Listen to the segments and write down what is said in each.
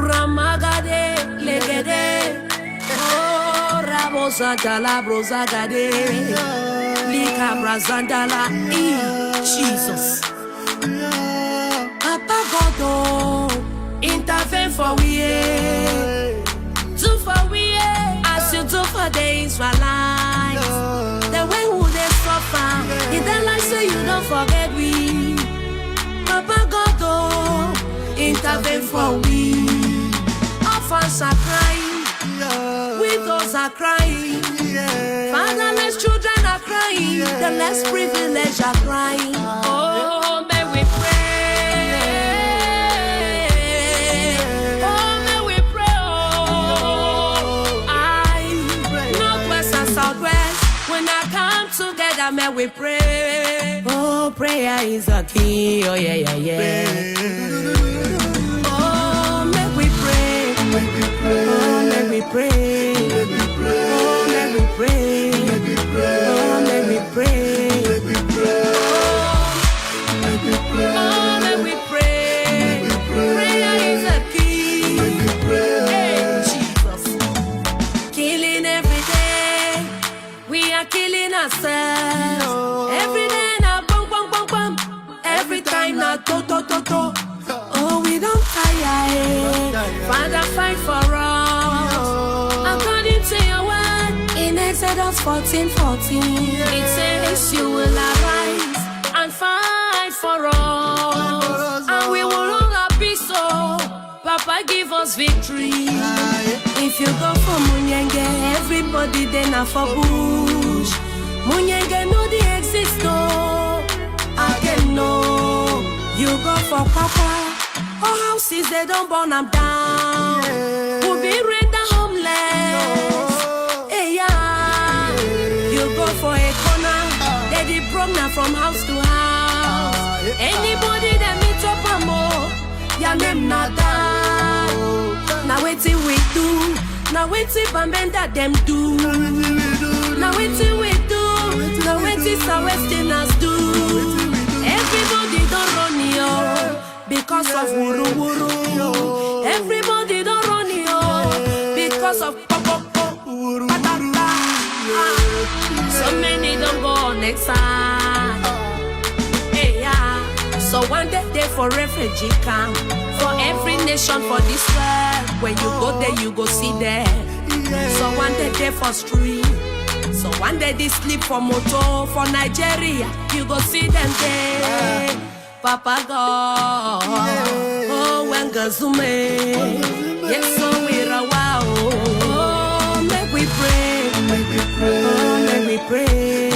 Ramagade, legede. Oh, rabosandala, brosagade. Lika brazandala. Jesus. Papa God, intervene for we. Do for we. As you do for the Israelites. The way who they suffer. In their life, say you don't forget we. Papa God, intervene for we. Orphans are crying, widows are crying, fatherless children are crying, the less privileged are crying. Oh, may we pray. Oh, may we pray. Oh, northwest and southwest, when I come together, may we pray. Oh, prayer is a key. Oh, yeah, yeah, yeah. Oh, may we pray. Oh, may we pray. Oh, may we pray. Oh, may we pray. Oh, may we pray. Prayer is a key. Hey, Jesus. Killing every day. We are killing ourselves. Every day now, bum, bum, bum, bum. Every time now, to, to, to, to. Oh, we don't tire. Father, fight for us. According to your word, in Exodus 14:14, it says you will arise and fight for us. And we will all be so. Papa, give us victory. If you go for Munyenge, everybody then are for bush. Munyenge know the exist, no. I can know. You go for Papa. All houses, they don't burn them down. We'll be render homeless. Hey, yeah. You go for a corner. They did program from house to house. Anybody that meet up a more, your name not down. Now wait till we do. Now wait till Bambenda them do. Now wait till we do. Now wait till Southwesterners do. Everybody don't run you. Because of wuru wuru, everybody don't run you. Because of patata. So many don't go on next time. Hey, yeah. So one day for refugee camp, for every nation for this world. When you go there, you go see them. So one day for street. So one day they sleep for motor for Nigeria. You go see them there. Papa God, oh, when Gazume, yes, so we're a wow. Oh, make we pray, oh, make we pray, oh, make we pray,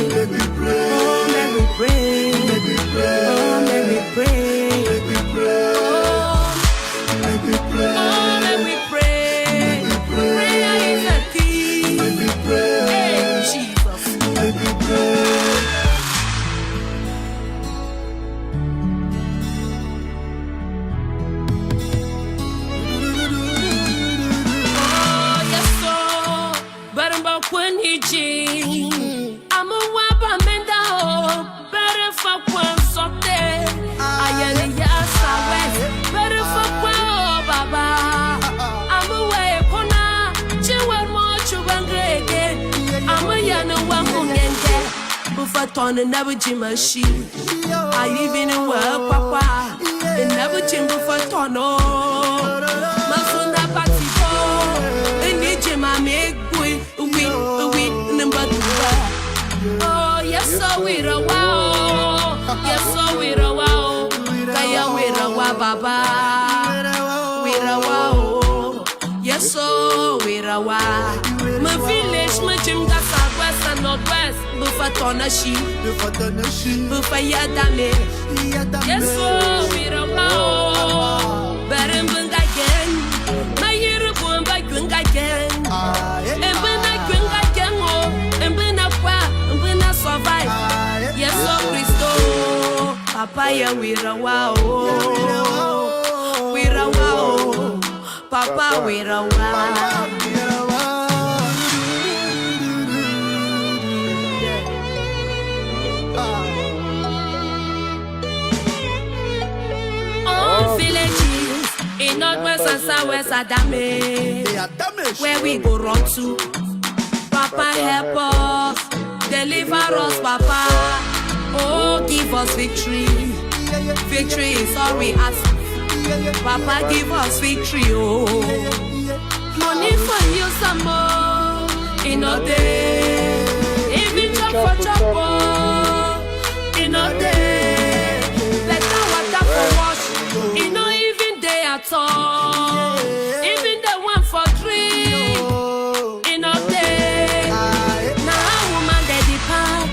oh, make we pray, oh, make we pray. Prayer is a key. Hey, Jesus. When he ching, I'm a wapa menda, better for one sote. I am a yasa west, better for one baba. I'm a way kona, chiwa mo chubangrege. I'm a yana wamungenge, bufaton and never jimashi. I live in a world, papa, and never chimbo for tono. Masunda patiko, and nijima make we. Oh, yes, so we're a wow. Yes, so we're a wow. Kaya we're a wow, baba. We're a wow. Yes, so we're a wow. My village, my chimga, southwest and northwest. Bufatona she, Bufayadame. Yes, so we're a wow. Berenbunga again. My year of one by Gunga again. And when I Gunga again, and when I survive. Yes, so Christo. Papaya, we're a wow. We're a wow. Papa, we're a wow. All villages in In Northwest and Southwest are damaged. Where we go run to? Papa help us, deliver us, Papa. Oh, give us victory. Victory is all we ask. Papa, give us victory. Oh, money for you some more. In a day, even chop for chop. In a day, better water for wash. In no even day at all. Even the one for drink. In a day, now woman they depart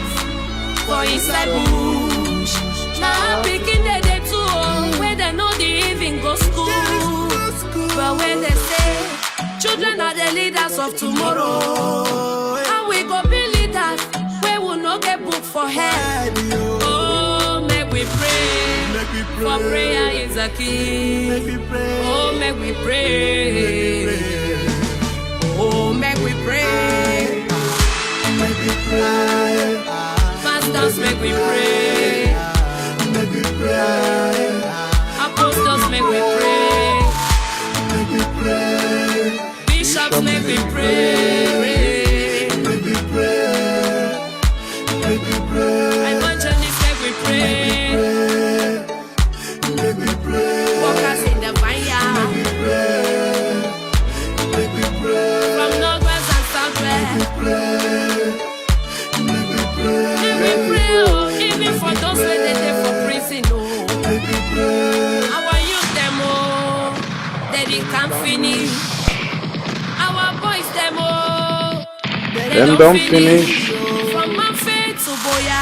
for inside bush. Now picking the too where they know they even go school. But when they say children are the leaders of tomorrow, and we go be leaders, we will not get booked for head. Oh, make we pray, for prayer is a key. Oh, make we pray. Oh, make we pray. Pastors, make we pray. Apostles, make we pray. Bishops, make we pray. Evangelists, make we pray. Workers in the vineyard. From Northwest and Southwest. Make we pray, oh, even for those who they there for prison, oh. Our youth them, oh, they can't finish. Our boys them, oh, they don't finish. From Manfred to Boya,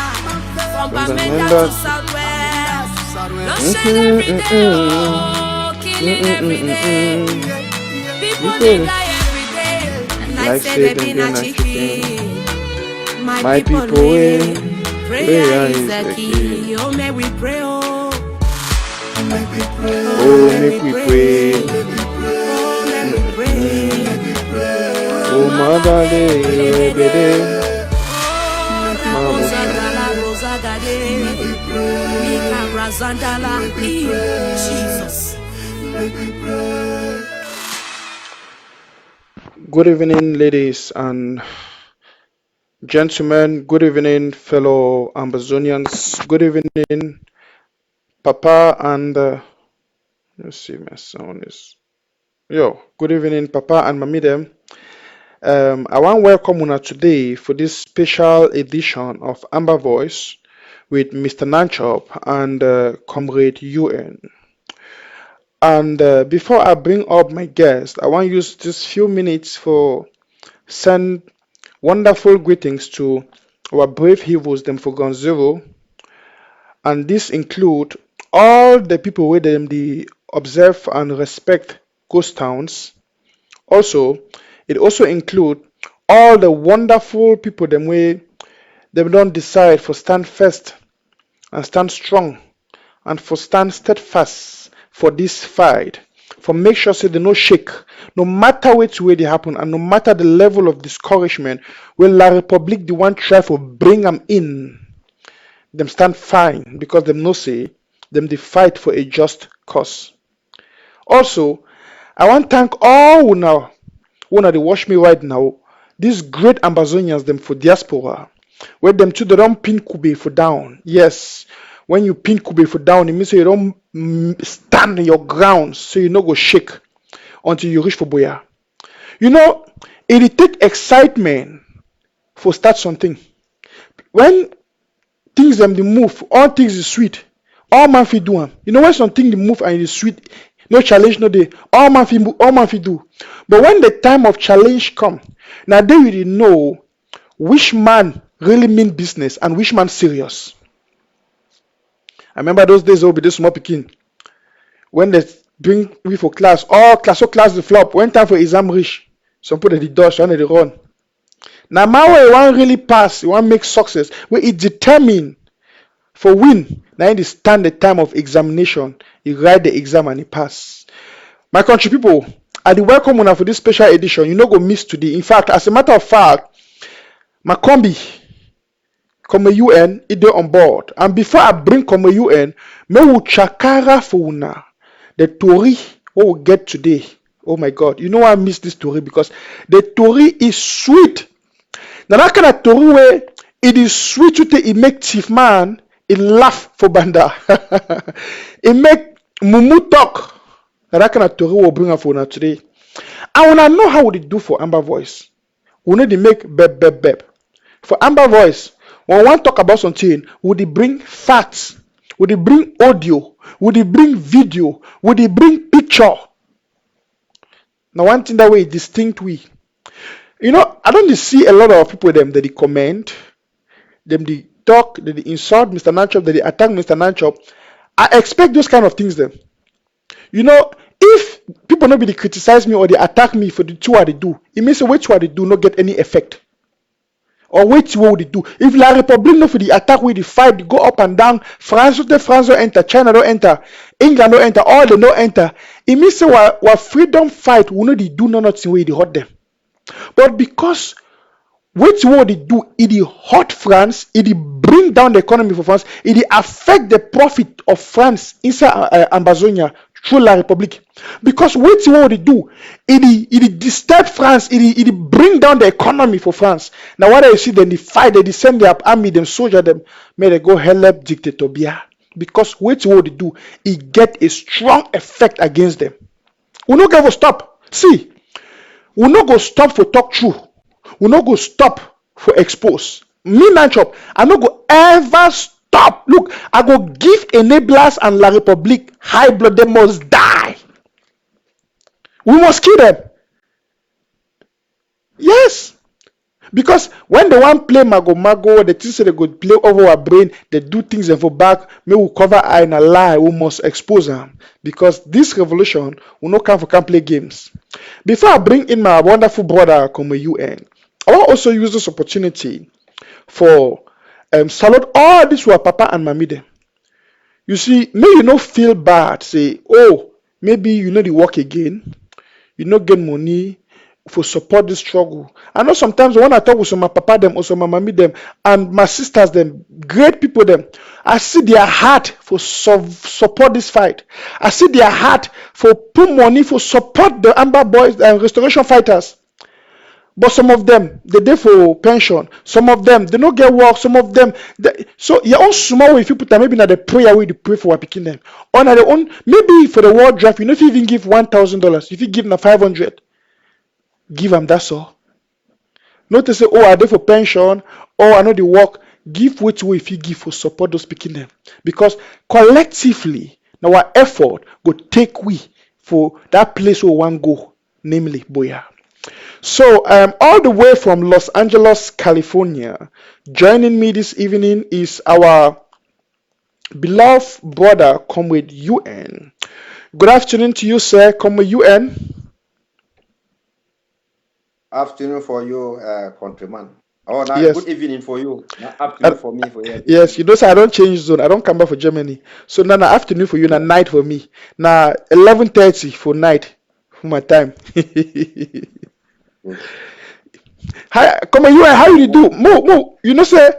from Bamenda to Southwest. Don't shed every day, oh, killing every day. People they die every day, like say they been a chicken. My people win. Prayer is the key. Oh, may we pray, oh. Oh, make we pray. Oh, Mother, Jesus. Good evening, ladies and gentlemen. Good evening, fellow Ambazonians. Good evening, Papa and let's see, my sound is good evening, Papa and Mommy them. I want to welcome you today for this special edition of Amber Voice with Mr. Nanchop and Comrade UN. And before I bring up my guest, I want to use just few minutes for send wonderful greetings to our brave heroes them for Ground Zero. And this include all the people with them they observe and respect ghost towns. Also, it also include all the wonderful people them way they don't decide for stand first and stand strong and for stand steadfast for this fight. For make sure say they no shake, no matter which way they happen and no matter the level of discouragement, will La Republic the one try for bring them in. Them stand fine because them no say them they fight for a just cause. Also, I want to thank all who now they watch me right now. These great Ambazonians them for diaspora, where them too they don't pin Kube for down. Yes, when you pin Kube for down, it means you don't stand on your ground, so you no go shake until you reach for Boya. You know, it take excitement for start something. When things them they move, all things is sweet. All man fi do them. You know when something they move and it is sweet, no challenge no day. All man fi do. But when the time of challenge come, now they will know which man really mean business and which man serious. I remember those days will be this small picking. When they bring me for class, all class the flop. When time for exam reach, some put at the door, some at the run. Now my way you want really pass, you want make success. Where it determine for win. Now it stand the time of examination. You write the exam and you pass. My country people, I do welcome you for this special edition. You no go miss today. In fact, as a matter of fact, my combi, Come UN, it on board. And before I bring Come UN, me will chakara for una. The Tori what we get today. Oh my God. You know why I miss this story? Because the story is sweet. Now that kind of story where it is sweet to take, it make Chief Man, it laugh for Banda. It make Mumu talk. Now that kind of story will bring up for now today. I wanna know how would it do for Amber Voice. We need to make bep bep bep. For Amber Voice, when we want to talk about something, would it bring facts? Would it bring audio? Would it bring video? Would it bring picture? Now one thing that way distinct we. You know, I don't see a lot of people them that they comment, them they talk, that they insult Mr. Nanchop, that they attack Mr. Nanchop. I expect those kind of things them. You know, if people not really criticize me or they attack me for the two what they do, it means the way two what they do not get any effect. Or wait what they do. If La Republic no for the attack with the fight, they go up and down, France don't enter, China don't enter, England don't enter, all they don't enter. It means what freedom fight will not do nothing way they hurt them. But because what they do, it hurt France, it bring down the economy for France, it affect the profit of France inside Ambazonia through La Republic. Because what they do, it disturb France, it bring down the economy for France. Now what I see them, they fight, they send their army, them soldier them, may they go help dictator Biya. Because what they do, it get a strong effect against them. We not going to stop. See, we not go stop for talk true. We not go stop for expose. Me Nanchop, I not go ever stop. Look, I go give enablers and La Republic high blood. They must die. We must kill them. Yes. Because when they want play mago, the things they go play over our brain, they do things and for back, may we cover eye and a lie, we must expose them. Because this revolution will not come for can play games. Before I bring in my wonderful brother come UN, I want to also use this opportunity for salute all this were Papa and Mami them. You see, may you not feel bad, say, oh, maybe you know the work again, you not get money for support this struggle. I know sometimes when I talk with some my papa them, also my mommy them, and my sisters them, great people them, I see their heart for support this fight. I see their heart for put money for support the Amber Boys and restoration fighters. But some of them, they there for pension. Some of them, they don't get work. Some of them, so your own small way, if you put them maybe not the prayer way to pray for what picking them. Or not their own, maybe for the world draft, you know if you even give $1,000, if you give them 500, give them that's all. Not to say, oh, I there for pension, or I know the work. Give which way if you give for support those picking them. Because collectively, now our effort go take we for that place where one go, namely Boya. So, all the way from Los Angeles, California, joining me this evening is our beloved brother, Comrade UN. Good afternoon to you, sir, Comrade UN. Afternoon for you, countryman. Oh, now Yes. good evening for you. Now afternoon for me. For you. Yes, you know, so I don't change zone. I don't come back for Germany. So now afternoon for you, now night for me. Now 11:30 for night for my time. Hi, come on, you how you do? Mo, you know, say,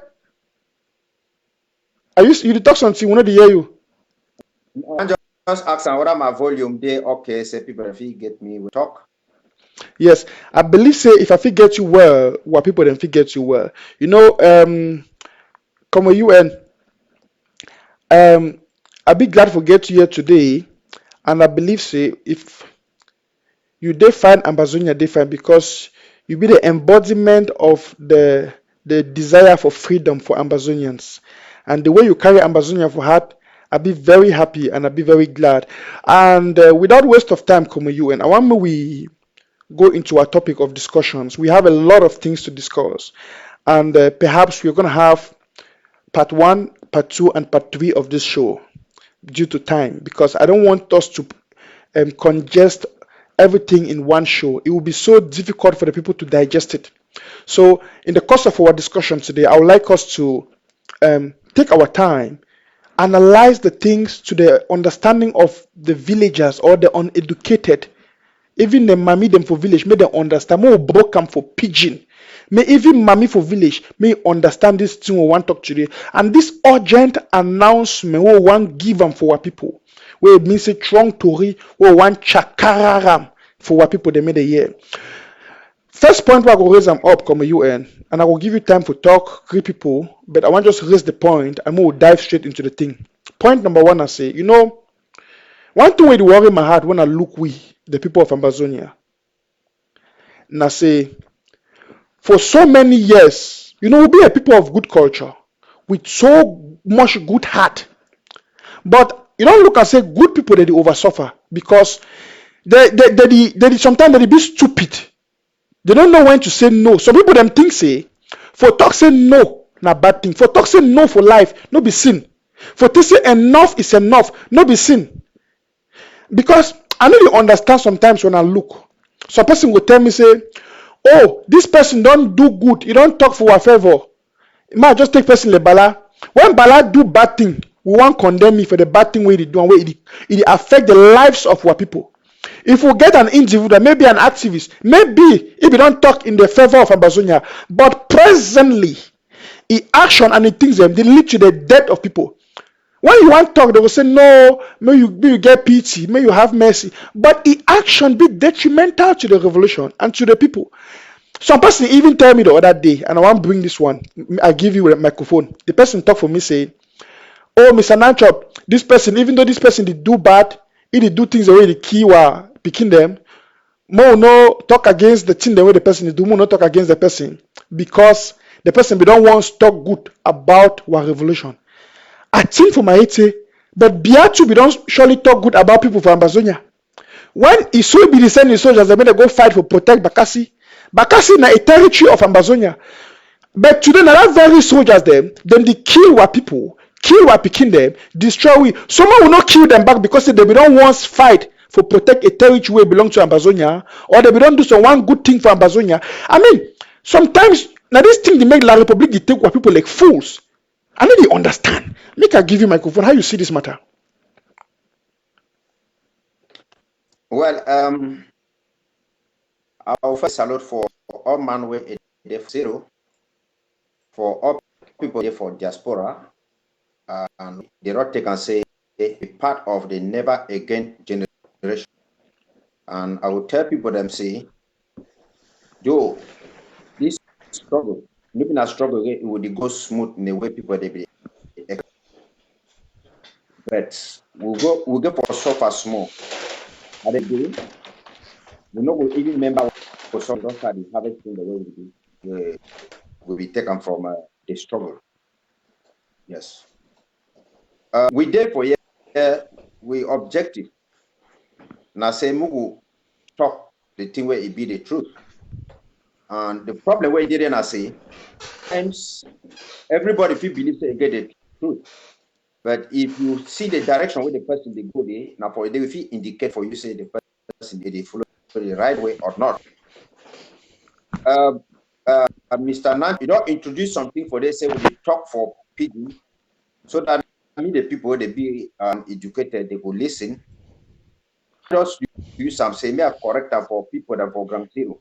I used you to talk something. We want to hear you. I'm just asking whether my volume there okay. Say people if you get me, we talk. Yes, I believe say if I fit get you well, what people then fit get you well. You know, come on, UN. I'll be glad for get you here today, and I believe say if you define Ambazonia different because you be the embodiment of the desire for freedom for Ambazonians, and the way you carry Ambazonia for heart, I'll be very happy and I'll be very glad. And without waste of time, come UN, I want we go into our topic of discussions. We have a lot of things to discuss, and perhaps we're going to have part 1, part 2, and part 3 of this show due to time, because I don't want us to congest everything in one show. It will be so difficult for the people to digest it. So in the course of our discussion today, I would like us to take our time, analyze the things to the understanding of the villagers or the uneducated, even the mami them for village, make them understand more broke them for pigeon, May even mommy for village may understand this thing we want to talk today. And this urgent announcement we want give them for our people. We means a strong story we want chakararam for our people they made a year. First point where I go raise them up come a UN and I will give you time for talk, greet people, but I want just raise the point and we will dive straight into the thing. Point number one, I say, one thing that worry my heart when I look the people of Ambazonia, and I say, for so many years, we be a people of good culture with so much good heart. But you don't look and say good people that they over suffer because they sometimes they be stupid. They don't know when to say no. Some people them think say for talk say no na bad thing. For talk say no for life, no be sin. For to say enough is enough, no be sin. Because I know you understand sometimes when I look. Some person will tell me say, oh, this person don't do good, you don't talk for our favor. It might just take person like Bala. When Bala do bad thing, we won't condemn me for the bad thing we do and where it affect the lives of our people. If we get an individual, maybe an activist, maybe if you don't talk in the favor of Ambazonia, but presently, the action and the things they lead to the death of people. When you want to talk, they will say, no, may you get pity, may you have mercy. But the action be detrimental to the revolution and to the people. Some person even tell me the other day, and I want to bring this one. I give you a microphone. The person talk for me saying, oh, Mr. Nanchop, this person, even though this person did do bad, he did do things the way the key were picking them, more no talk against the thing the way the person is do, more no talk against the person. Because the person we don't want to talk good about our revolution. I think for my head, but Biatu we don't surely talk good about people for Ambazonia. When it should be the same soldiers, they go fight for protect Bakassi. Bakassi na a territory of Ambazonia. But today, now that very soldiers them they kill our people, kill our picking them, destroy we. Someone will not kill them back because they don't want to fight for protect a territory where belong to Ambazonia, or they don't do some one good thing for Ambazonia. I mean, sometimes now this thing they make La Republic they take our people like fools. I know they understand. Make I give you microphone. How you see this matter? Well, I'll first salute for all man way zero for all people there for diaspora, and they not take and say a part of the never again generation. And I will tell people them say, Joe, this struggle, maybe not struggle, it would go smooth in the way people they be. But we'll go for suffer small. At the day, we know we even remember for some don't start the harvesting the way we do. Will be taken from the struggle. Yes. We did for we objective. Now say Mugu talk the thing where it be the truth. And the problem where it didn't I say, sometimes everybody feel believe they get the truth. But if you see the direction where the person they go there, now for they will indicate for you say the person they follow the right way or not. Mr. Nan, you don't introduce something for they say when they talk for people, so that the people they be educated, they will listen. Just use some say me correct for people that program zero.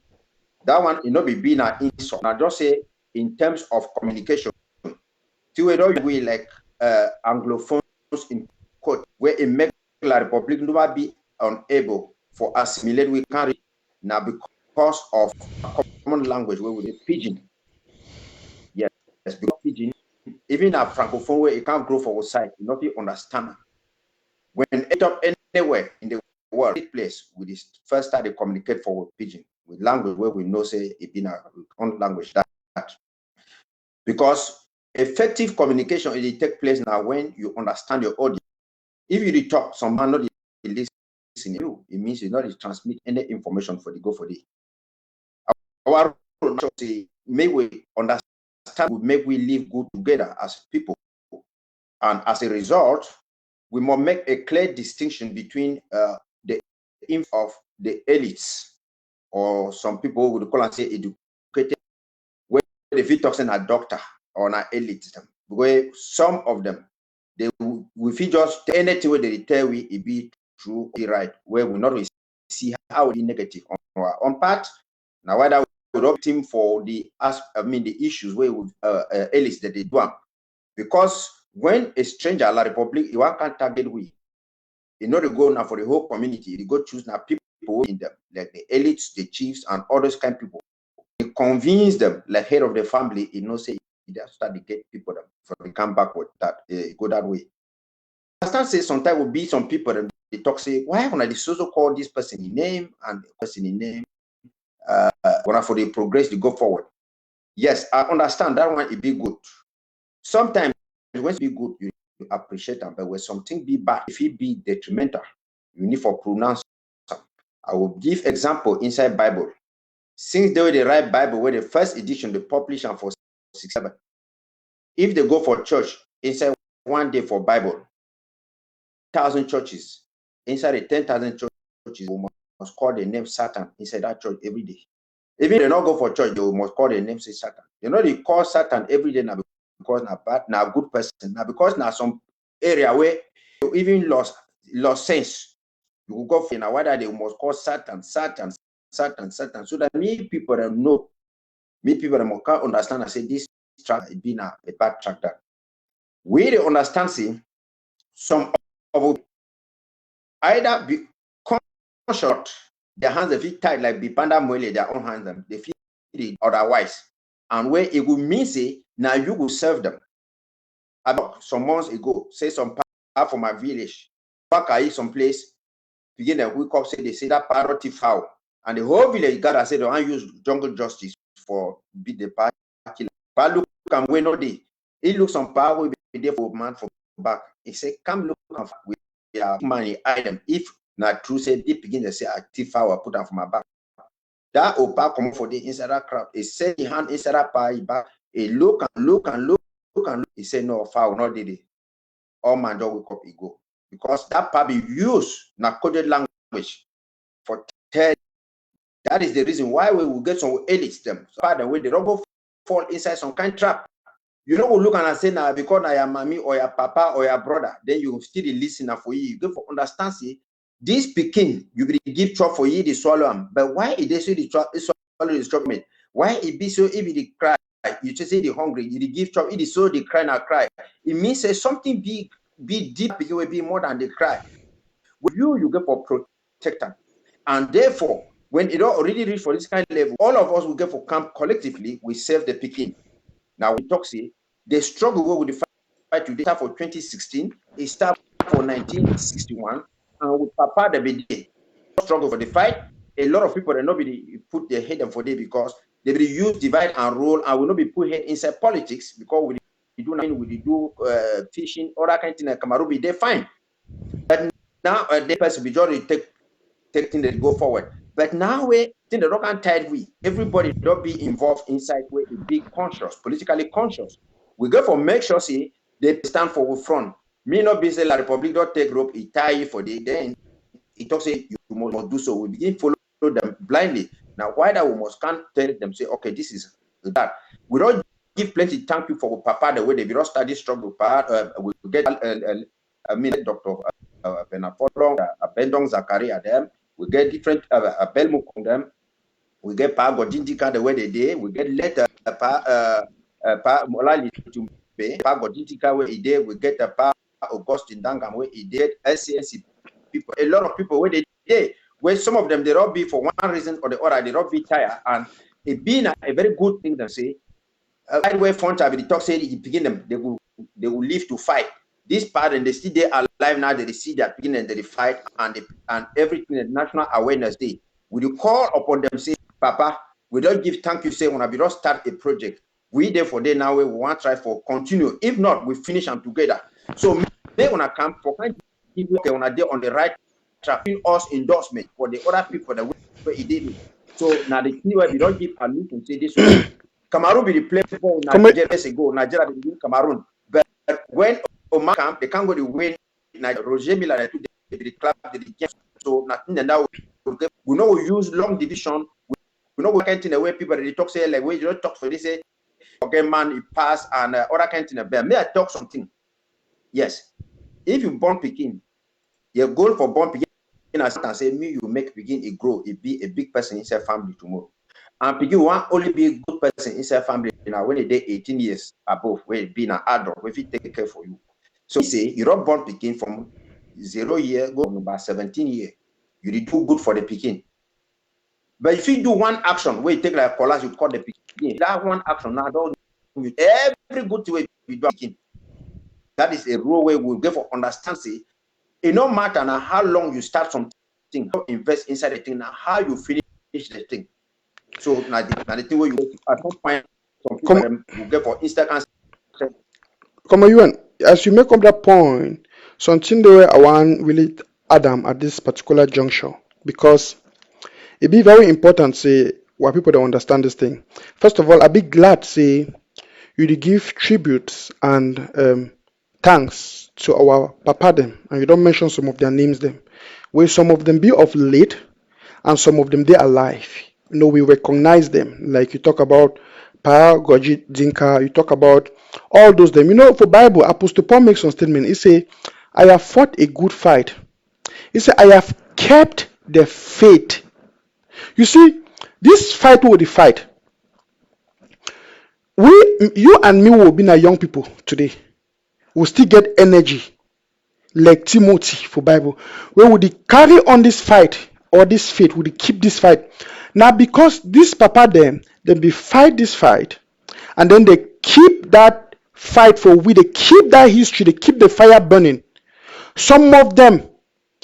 That one you know be being an insult. Now just say in terms of communication, see whether we like Anglophones in quote where a make la Republic no be unable for assimilate we can't now because of common language where we the pidgin. Yes, because pidgin, even a francophone where it can't grow for our side, you not understand. When it up anywhere in the world place with this first start to communicate for pidgin with language where we know say it be our own language that because effective communication it take place now when you understand your audience. If you talk, someone not listen you, it means you not transmit any information for the go for the. Our say make we understand, make we live good together as people, and as a result, we must make a clear distinction between the aim of the elites, or some people would call and say educated, where the talking a doctor or an elite, where some of them they we feel just anything where they tell we it be true, be right, where we not see how it be negative on our own part. Now whether would team for the issues where with elites that they do. Because when a stranger la republic, you can't target we. You know they go now for the whole community. They go choose now people in them, like the elites, the chiefs, and all those kind of people. They convince them, like head of the family, say they start to get people them for they come back with that go that way. I understand say sometimes will be some people that they talk say, why when I so call this person in name and the person in name when for the progress to go forward. Yes, I understand that one it be good. Sometimes when it be good, you appreciate them, but when something be bad, if it be detrimental, you need for pronounce them. I will give example inside Bible. Since they were the right Bible, where the first edition they publish and for 6-7. If they go for church inside one day for Bible, 1,000 churches inside the 10,000 churches, we must call the name Satan inside that church every day. Even if they not go for church, they must call the name say Satan. You know they call Satan every day now because now bad, now good person, now because now some area where you even lost sense. You will go for now whether they must call Satan, Satan, so that me people that know, me people that can't understand and say this track has been a bad track that. We they understand see some of either be short, their hands they feel tight like Bipanda Mwele, their own hands them, they feel it otherwise. And where it will mean say now you will serve them. About some months ago, say some part from my village, back I some place, begin to wake up, say they say that parrot foul. And the whole village got said they want to use jungle justice for beat the party killer. But look and wait no day. He looks on power will be there for man for back. He said, come look and we are money item. If not true, say they begin to say active power put down for my back. That opa come for the inside that crowd. He said the hand inside that pie back. He look and look and look and look. He said no foul, not did it. All man don't wake up, he go. Because that part be used na coded language for tell. That is the reason why we will get some elites them. So by the way, the robot fall inside some kind of trap. You know, we look and say now because I am mommy or your papa or your brother, then you still listen for you. You go for understand see this Peking, you will give chop for you the swallow them. But why it they say the swallow is chop meat? Why it be so if it cry? You just say the hungry, you give chop, it is so the cry now cry. It means say something big, be deep, it will be more than the cry. With you get for protector. And therefore, when it already reach for this kind of level, all of us will get for camp collectively, we save the Peking. Now we talk say the struggle with the fight to start for 2016, it started for 1961, and with Papa the BD struggle for the fight. A lot of people that nobody put their head for there because they will use divide and rule and will not be put head inside politics because we do fishing, all that kind of thing. Kamarubi, they're fine. But now the person majority take things that go forward. But now we think the rock and tide everybody don't be involved inside where it be conscious, politically conscious. We go for make sure see they stand for front. Me not be say la Republic don't take rope, it tie for the then it talks say you must do so. We begin follow them blindly. Now why that we must can't tell them say okay this is that. We don't give plenty thank you for Papa the way they don't start this struggle part. We get Dr. Benapolong, Bendong Zakaria them. We get different Belmuk on them. We get Pa Godintika the way they did. We get later Pa Molali to pay. Pa Godintika where he did. We get Pa Augustine Dangam where he did. SCNC people, a lot of people where they did. Where some of them they don't be for one reason or the other, they don't be tired. And it being a very good thing to say. Right way front of the talk say he begin them, they will live to fight. This part and they see they are alive now, they see that beginning and they fight and everything at National Awareness Day. We do call upon them, say, Papa, we don't give thank you, say when we don't start a project. We therefore they now we want to try for continue. If not, we finish them together. So they wanna come for kind people they wanna on the right track, us endorsement for the other people that we did it. So now the key where we don't give permission say this one. Cameroon be the play for Nigeria years ago. Nigeria be the Cameroon. But when Oman camp, they can't go to win. Roger Miller to the club, the game. So nothing now. We know we use long division. We know we can't in the way people they talk say like we don't talk for this say okay man it pass and other can't in the may I talk something? Yes. If you born Peking, your goal for born Peking as I say me you make Peking it grow, it be a big person inside family tomorrow. And pikin want only be a good person inside family now when they 18 years above, when it be an adult, if he take care for you. So say you don't born pikin from 0 year go about 17 years. You did do good for the pikin. But if you do one action where you take like collage, you call the pikin. That one action now don't do every good way you do pikin. That is a rule where we'll get for understand. Say, it no matter now how long you start something, how invest inside the thing, now how you finish the thing. So now the thing where you at some point some people them will get for Instagram. Come on, you as you make up that point, something the way I want really Adam at this particular juncture, because it be very important say why people don't understand this thing. First of all, I'd be glad say you to give tributes and thanks to our papa them, and you don't mention some of their names them, where some of them be of late and some of them they alive. You know, we recognize them. Like you talk about Pa Goji Dinka, you talk about all those them. You know, for Bible, Apostle Paul makes some statement. He say, I have fought a good fight. He said, I have kept the faith. You see, this fight will the fight. You and me will be now young people today. We'll still get energy like Timothy for Bible. Where would they carry on this fight or this faith? Would they keep this fight? Now, because this papa them, they be fight this fight, and then they keep that fight for we. They keep that history. They keep the fire burning. Some of them,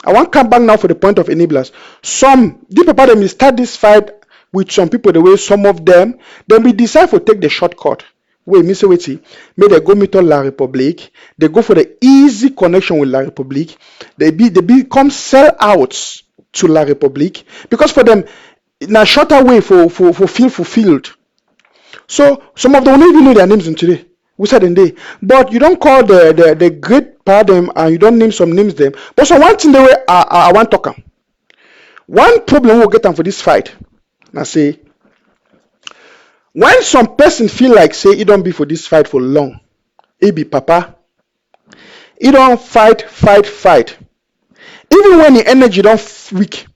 I want to come back now for the point of enablers. The papa them will start this fight with some people the way some of them, then we decide to take the shortcut. Wait, Mr. Witty, may they go meet La Republic. They go for the easy connection with La Republic. They become sellouts to La Republic because for them, in a shorter way for feel fulfilled. So some of them don't even know their names in today. We said in day, but you don't call the great part them and you don't name some names them. But so one thing the way I want to talk. One problem we'll get them for this fight. I say, when some person feel like say it don't be for this fight for long, it be papa. It don't fight. Even when the energy don't weak.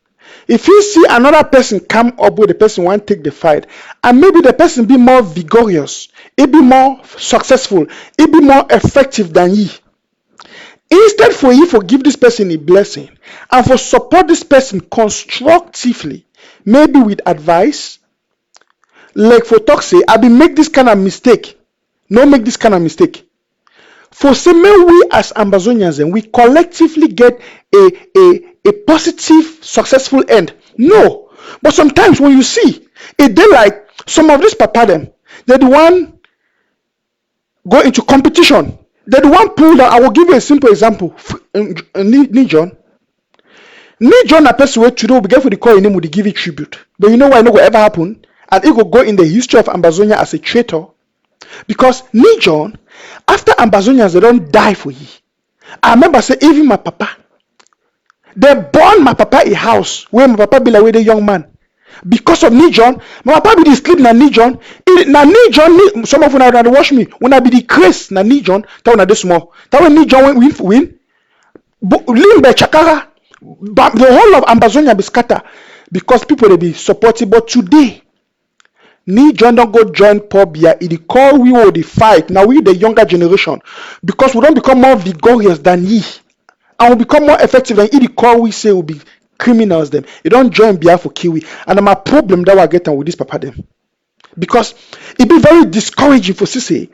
If you see another person come up with the person want to take the fight, and maybe the person be more vigorous, it be more successful, it be more effective than ye. Instead for you for give this person a blessing and for support this person constructively, maybe with advice, like for talk say, I be make this kind of mistake, no make this kind of mistake. For say, may we as Ambazonians and we collectively get a positive, successful end. No. But sometimes when you see, it they like some of this papa them, they're the one go into competition. They're the one pull down. I will give you a simple example. Nijon. Nijon, a person where today will be careful to call your name, would give you tribute. But you know why it will ever happen? And it will go in the history of Ambazonia as a traitor. Because Nijon, after Ambazonians, they don't die for ye. I remember say, even my papa, they born my papa a house where my papa be like with a young man. Because of Nijon, my papa be the sleep na Nijon. Na Nijon, some of you now watch me. When I be the craze na Nijon, that one this small. That when Nijon win. Limbe Chakara, the whole of Ambazonia be scatter because people they be supportive. But today, Nijon don't go join Pobia. It call we will the fight. Now we the younger generation because we don't become more vigorous than ye. And we become more effective than it call we say will be criminals them. You don't join Bia for Kiwi. And my problem that we're getting with this papa them. Because it be very discouraging for Sisi.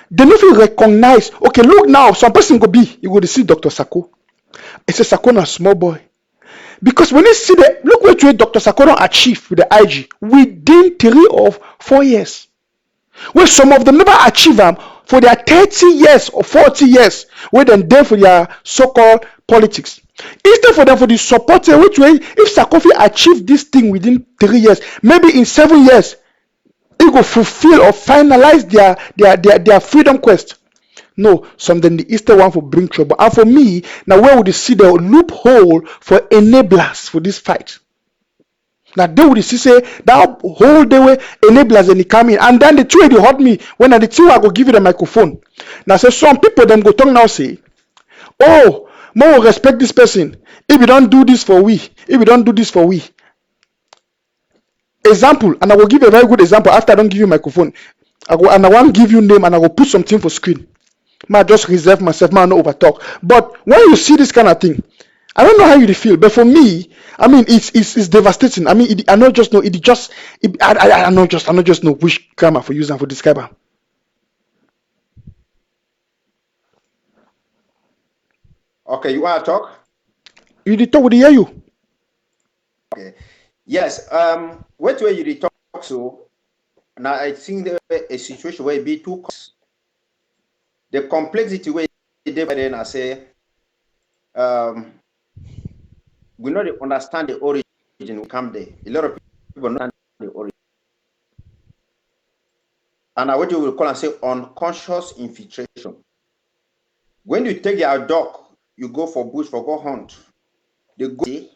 They don't feel recognize. Okay, look now, some person go be, you go to see Dr. Sako. It's a Sako na small boy. Because when you see the look what Dr. Sako don't achieve with the IG within 3 or 4 years. Where some of them never achieve them for their 30 years or 40 years, where then there for their so-called politics. Instead for them for the support, which way if Sakofi achieve this thing within 3 years, maybe in 7 years, it will fulfill or finalize their freedom quest. No, some then the Easter one for bring trouble. And for me, now where would you see the loophole for enablers for this fight? Now they would see say that whole day way enablers and they come in, and then the two they hurt me when the two I go give you the microphone. Now so some people then go talk now say, oh, more respect this person. If you don't do this for we, if you don't do this for we. example, and I will give you a very good example after I don't give you microphone. I want to give you name and I will put something for screen. I just reserve myself, I no over talk. But when you see this kind of thing, I don't know how you feel, but for me, I mean, it's devastating. I mean, I not just know I not just know which grammar for use and for describe am. Okay, you want to talk? You did talk with the hear you. Okay. Yes. What way you did talk so? Now I think there a situation where it be too. The complexity where then I say, we not understand the origin. We come there. A lot of people don't understand the origin. And what you will call and say unconscious infiltration. When you take your dog, you go for bush for go hunt. They go. It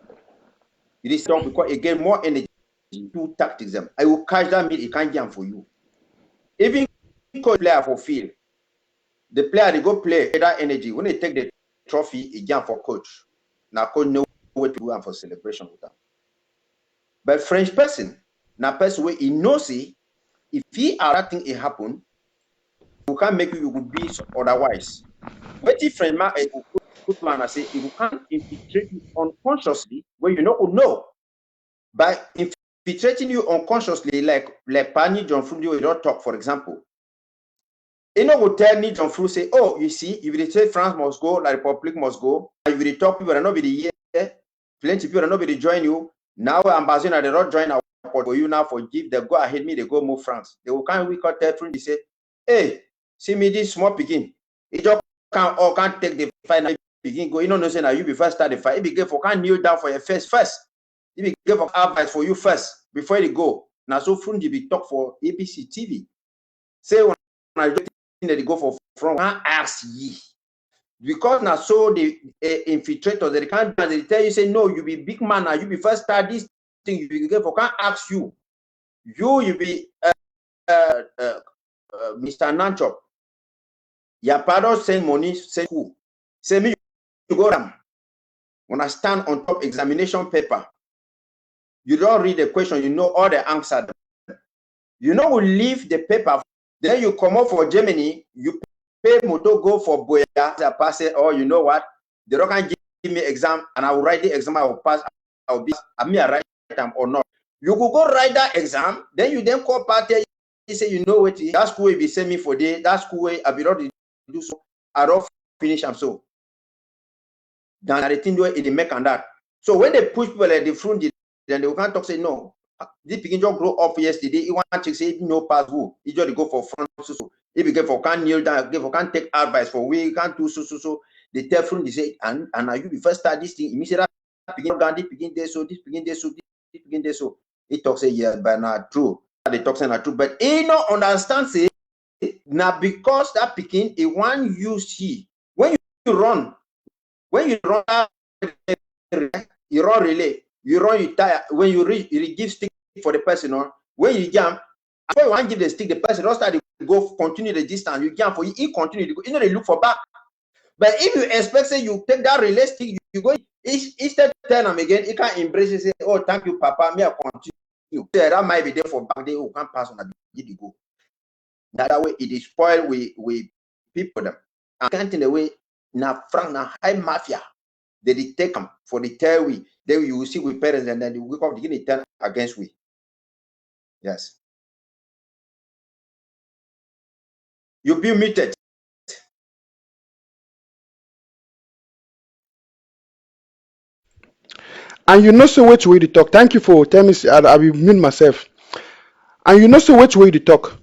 is dog because it get more energy. Two tactics them. I will catch that meat. It can't jam for you. Even coach player for field, the player they go play that energy. When they take the trophy, it jam for coach. Now coach know what to do and for celebration with them. But French person, now person where he knows it, if he are that thing it happen, you can't make you would be otherwise. But if French man put man I say if you can't infiltrate you unconsciously, where you know. By infiltrating you unconsciously, like Pani John Fruit, you don't talk, for example. You know, would tell me John Fruit say, oh, you see, if you say France must go, La Republic must go, and if you talk people are not be here, plenty people are not be join you. Now Ambazonians they not join our for you now for give they go ahead me, they go move France. They will come we cut that they say, hey, see me this small begin. It just can't take the final begin go. You know, no say now you be first start the fight. It be good for can't kneel down for your first. If he give advice for you first before you go. Now so front you be talk for ABC TV. Say when I think that they go for front, can't ask ye. Because now so the infiltrators they can't they tell you say no, you be big man now, you be first start this thing you be give for can't ask you. You be Mr. Nanchop. Your parents send money, send who? Say me you go down. When I stand on top examination paper. You don't read the question, you know all the answers. You know, we leave the paper, then you come out for Germany, you pay moto go for Boya, pass it, or you know what? They don't can give me exam, and I will write the exam, I will pass, I will be, I mean, I write them or not. You could go write that exam, then you then call party, you say, you know what, that school will be send me for day, that school way, I be ready to do so, I don't finish them so. Then the thing do it, they make on that. So when they push people at the front, then they can't talk say no. This begin just grow up yesterday. He want to say no pass who. He just go for front so. If you get for can't kneel down, give for can't take advice for we can't do so. They tell front they say and now you be first start this thing. You say that begin Gandhi begin there so this begin there so this begin there so. He talk say yes, but not true. They talk say not true, but he no understand say now because that begin a one use he when you run you run relay. You run, you tire. When you reach, you give stick for the person. Or when you jump, before you want to give the stick, the person don't start to go continue the distance. You jump for you, he continue to go. You know they look for back. But if you expect say you take that relay stick, you go instead tell them again. He can embrace it. Say, oh, thank you, Papa. Me I continue. Yeah, that might be there for back. They who can't pass on the go. That way it is spoiled with people them. I can't in the way now Frank now high mafia. They take them for the tell we. Then you will see with parents and then they wake up to get turn against we. Yes. You be muted. And you know so which way to talk. Thank you for telling me I will mute myself. And you know so which way to talk.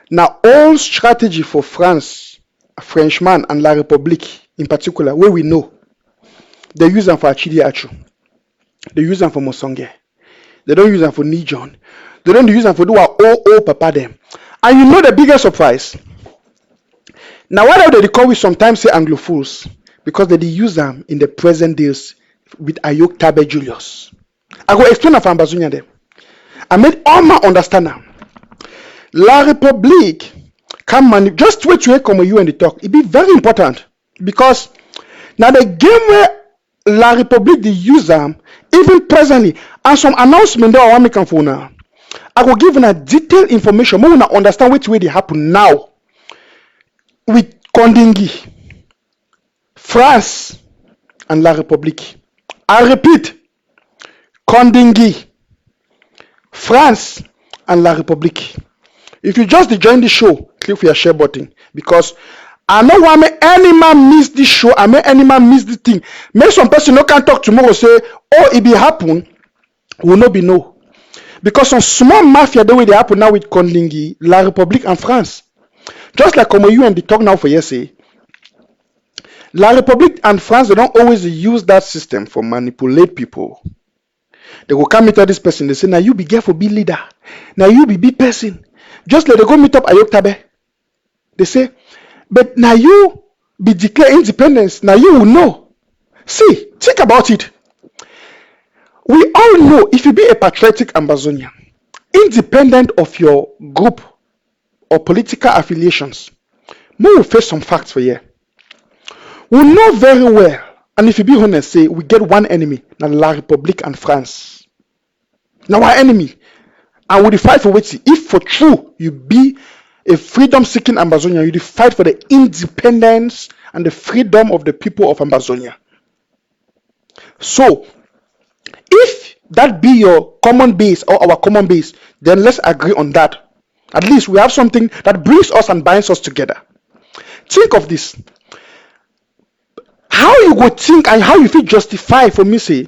Now all strategy for France, Frenchman and La République in particular, where we know, they use them for Achidi Achu. They use them for Mosonge. They don't use them for Nijon. They don't use them for do our papa them. And you know the biggest surprise. Now why do they call we sometimes say Anglophiles? Because they use them in the present days with Ayok Tabe Julius. I go explain for Ambazonian them. I made all my understand now. La République can just wait to come you and the talk. It be very important because now the game where La République they use them even presently and some announcement that I want to make for now. I will give una detailed information. More una understand which way they happen now with Kondingi, France, and La République. I repeat, Kondingi, France, and La République. If you just join the show, click for your share button because I know why me any man miss this show. I may any man miss this thing. Make some person no can talk tomorrow say, oh, it be happen, will not be no. Because some small mafia the way they happen now with Kondingi, La République, and France. Just like como you and the talk now for yesterday. La République and France, they don't always use that system for manipulate people. They go come meet this person. They say, now you be careful, be leader. Now you be big person. Just let they go meet up Ayok Tabe. They say, but now you be declare independence. Now you will know. See, think about it. We all know if you be a patriotic Ambazonian, independent of your group or political affiliations, we will face some facts for you. We know very well, and if you be honest, say we get one enemy, now La République and France. Now our enemy, and we fight for what? If for true you be a freedom-seeking Ambazonian, you fight for the independence and the freedom of the people of Ambazonia. So, if that be your common base or our common base, then let's agree on that. At least we have something that brings us and binds us together. Think of this. How you go think and how you feel justify for me say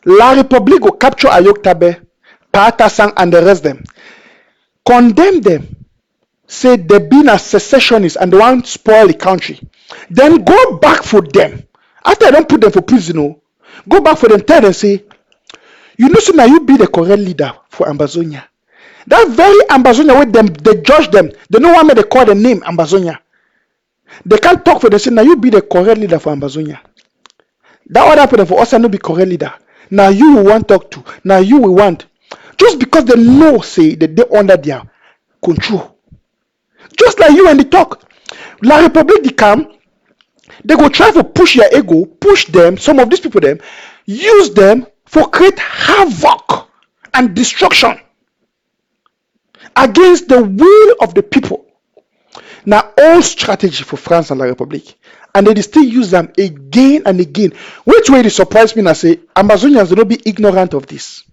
La République go capture Ayok Tabe, Patasang and the rest them, condemn them, say they been a secessionist and they want to spoil the country, then go back for them after I don't put them for prison. Go back for them, tell them say, you know, so now you be the correct leader for Ambazonia. That very Ambazonia with them, they judge them. They know why they call the name Ambazonia. They can't talk for them. Say now you be the correct leader for Ambazonia. That other people for us and not be correct leader. Now you will want talk to. Now you will want. Just because they know say that they under their control. Just like you and the talk. La République they come. They go try to push your ego, push them, some of these people them, use them for create havoc and destruction against the will of the people. Now all strategy for France and La République, and they still use them again and again. Which way they surprise me and I say, Ambazonians do not be ignorant of this.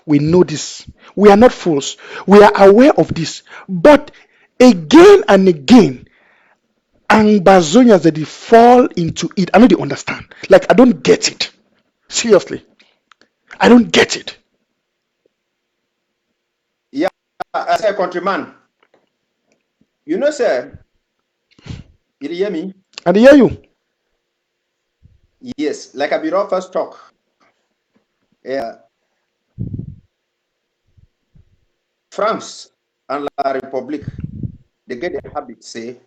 We know this. We are not fools. We are aware of this. But again and again, Ambazonians they fall into it. I know they understand. Like I don't get it. Seriously. I don't get it. Yeah, as a countryman, you know, sir, you hear me? I hear you. Yes, like I be first talk. France and La République, they get the habit say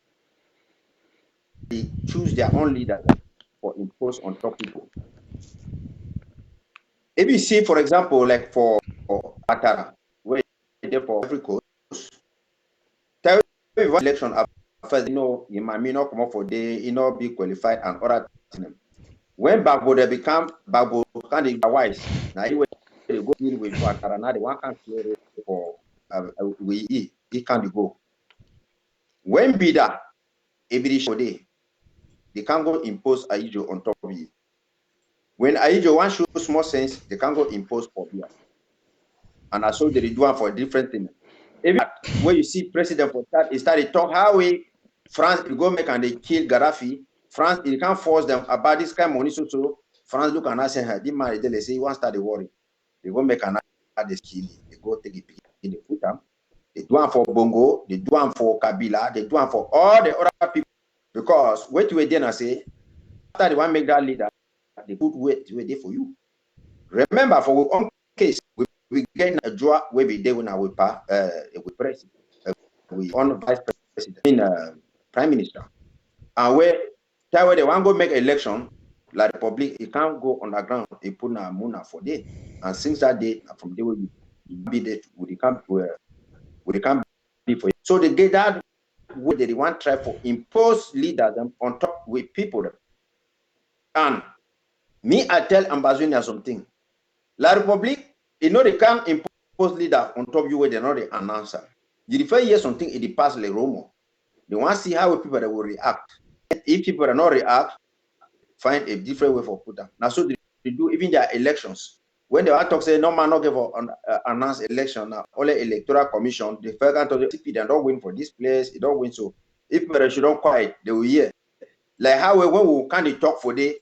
they choose their own leader for impose on top people. If you see, for example, like for Atara, where they for every coast, tell you election first, you know, you might not come up for day, you know, be qualified and other things. When Bagbo they become Bagbo kind of wise, now they go deal with Atara, now they want to clear it for we he can't go. When Bida, every show day, they can't go impose Aijo on top of you. When Aijo want show small sense, they can't go impose for you. And I saw they do one for different things. Even where you see President for that, he started talk how we France will go make and they kill Gaddafi. France, you can't force them about this kind of money. So France look and say, hey, they say, you want to start the war. They go make another kill. They go take it, they put them. They do one for Bongo, they do one for Kabila, they do one for all the other people. Because what you then say, after they want to make that leader, they put weight there for you. Remember, for our own case, we get a draw where we did when we president, we on vice president, prime minister, and where they want to go make election, like the public, it can't go on the ground. They put a mona for day, and since that day, from there we be there, we can't be for it. So they get that where they want to try for impose leaders on top with people. And me, I tell Ambazonians something. La République, you know they can't impose leader on top you where they're not the announcer. You refer hear something in the past like Romo. They want to see how people that will react. If people are not react, find a different way for put them. Now so they do even their elections. When they want to talk, say no man not give announce election now, only electoral commission, the first to the CP, they don't win for this place, they don't win. So if people should not quiet, they will hear. Like how when we can't talk for the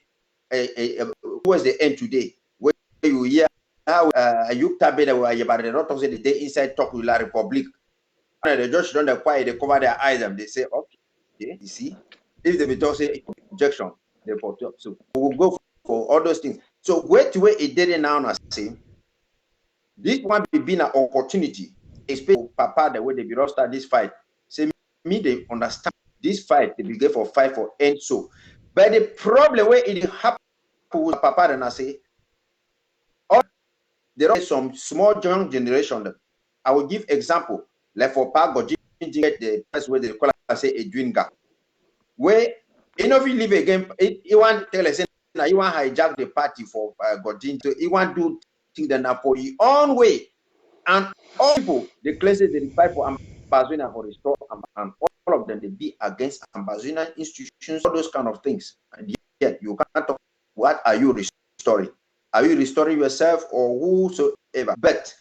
what's the end today? When you hear how you tabe but they don't talk say the day inside talk with La Republic. And they just don't quiet, they cover their eyes and they say, okay, you see, if they talk say objection, they put up. So we'll go for all those things. So wait to wait it did now I say this one be been an opportunity, especially Papa the way they be start this fight. Say me they understand this fight they be get for fight for end so. But the problem where it happen with Papa and I say all there are some small young generation. I will give example like for Pago the place where they call it say a dream gap. Where you know if you live again, you want tell us now you want hijack the party for Godin, so you want to do things that for your own way, and all people the classes they fight for Ambazonian or restore and all of them they be against Ambazonian institutions, all those kind of things, and yet you can't talk. What are you restoring? Are you restoring yourself or whosoever? But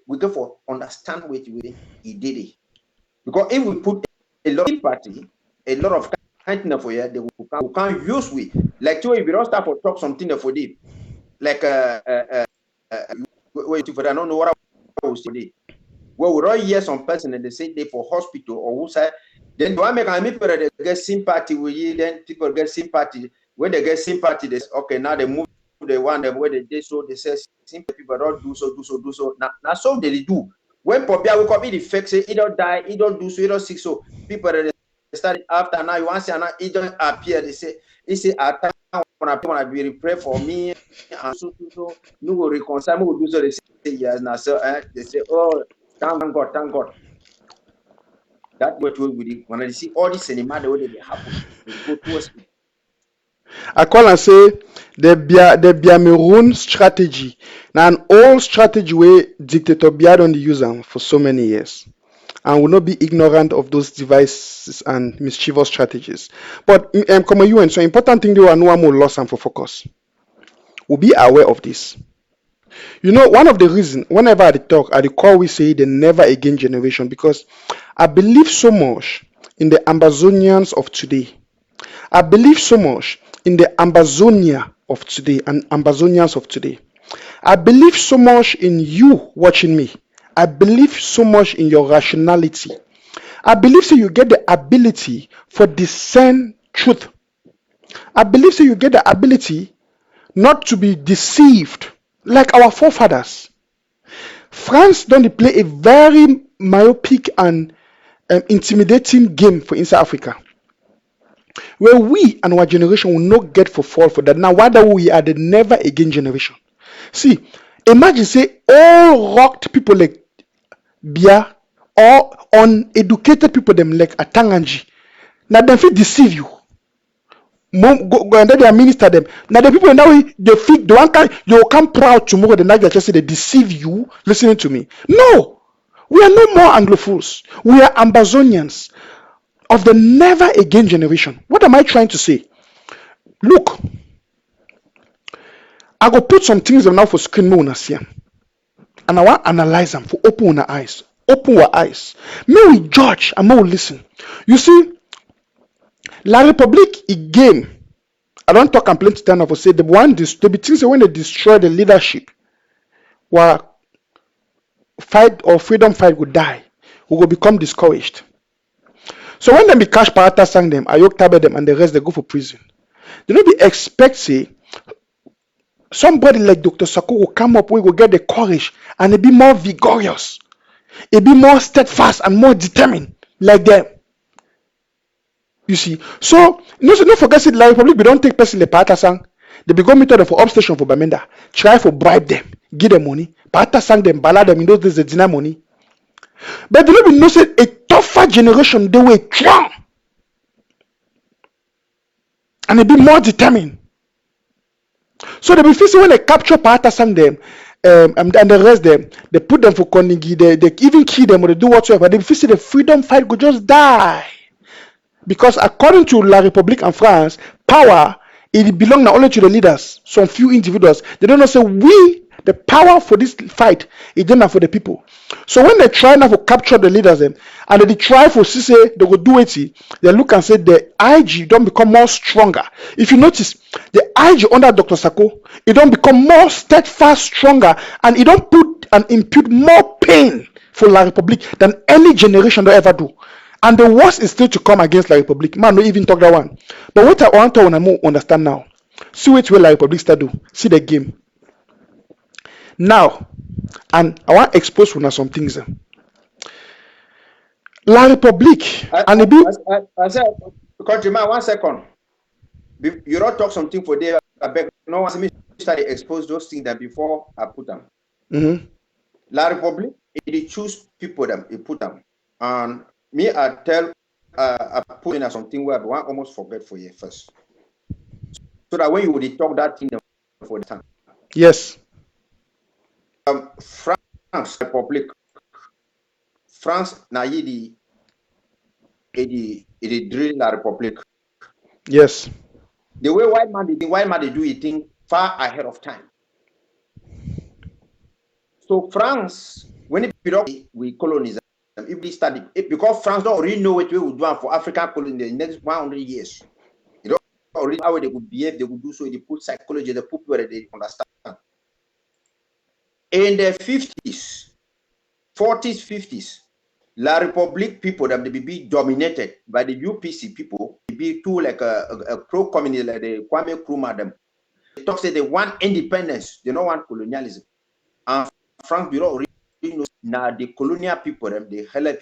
we go for understand what he did it, because if we put a lot of party, a lot of kindness for you, they will can't use we like if you don't start for talk something for them, like wait for I don't know what I will say. Well, we don't hear some person and they say they for hospital or who say then do I make people that get sympathy with you, then people get sympathy. When they get sympathy, they say, okay, now they move the one that where they so they say simple people don't do so. Now so they do. When Popia will come in the fake say he don't die, he don't do so, he don't sick so people that start after now you want to say now he don't appear, they say attack when I be pray for me and so no will reconcile, will do so they say yes now so they say oh thank God. That what we do when I see all this cinema the way they happen, they go towards it. I call and say the Biameroon strategy. Now an old strategy where dictator Bia don't use them for so many years. And will not be ignorant of those devices and mischievous strategies. But come on, you and so important thing they are no more lost and for focus. We'll be aware of this. You know, one of the reasons, whenever I talk, at the call we say the never again generation, because I believe so much in the Ambazonians of today. I believe so much in the Ambazonia of today and Ambazonians of today. I believe so much in you watching me. I believe so much in your rationality. I believe so you get the ability for discern truth. I believe so you get the ability not to be deceived like our forefathers. France don't play a very myopic and intimidating game for inside Africa, where we and our generation will not get for fall for that. Now, whether we are the never again generation. See, imagine say all rocked people like Bia or uneducated people them like Atanganji. Now they feel deceive you. Go and then they minister them. Now the people now they feel the one kind you come proud tomorrow. The night just say they deceive you. Listening to me. No, we are no more Anglophiles. We are Ambazonians of the never again generation. What am I trying to say? Look, I go put some things now for screen more see them. And I want to analyze them for open our eyes. Open our eyes. May we judge and may we listen. You see, La Republique is game. I don't talk and plenty time for say the one the things when they destroy the leadership, where fight or freedom fight will die, we will become discouraged. So when they be cash parata sang them, Ayok tabe them and the rest they go for prison. They don't be expect say somebody like Dr. Sako will come up, we will get the courage and it be more vigorous, it be more steadfast and more determined like them. You see, so no forget it. La Republic, we don't take person the Pata sang. They be go meet them for upstation for Bamenda. Try for bribe them, give them money. Pata sang them, bala them in those days they deny money. But they don't be no say a tougher generation they were strong, and they be more determined. So they be facing when they capture Pata sang them, and the rest them, they put them for Konigi, they even kill them or they do whatsoever. They feel say the freedom fight could just die. Because according to La République en France, power it belongs not only to the leaders, some few individuals. They don't know say we the power for this fight is not for the people. So when they try now to capture the leaders them, and they try for say they will do it, they look and say the IG don't become more stronger. If you notice, the IG under Dr. Sako, it don't become more steadfast, stronger, and it don't put and impute more pain for La République than any generation they ever do. And the worst is still to come against La République. Man, no even talk that one. But what I want to understand now, see what La République start do. See the game. Now, and I want to expose one of some things. La République, and it be. I said, countryman, 1 second. You don't talk something for there. I beg. No one me start to expose those things that before I put them. Mm-hmm. La République, it choose people them, it put them. And me, I tell, I put in something where I want almost forget for you first. So that when you would talk that thing for the time. Yes. France Republic. France na it drill La Republic. Yes. The way white man they do it thing far ahead of time. So France, when it we colonize them, if they study it, because France don't already know what we would do for African colony in the next 100 years. They don't already how they would behave, they would do so, they put psychology, they put where they understand. In the 50s, 40s, 50s, La République people them they be dominated by the UPC people. They be too like a pro-communist like the Kwame Nkrumah them. They talk say they want independence, they don't want colonialism. And France we don't really know now the colonial people them they help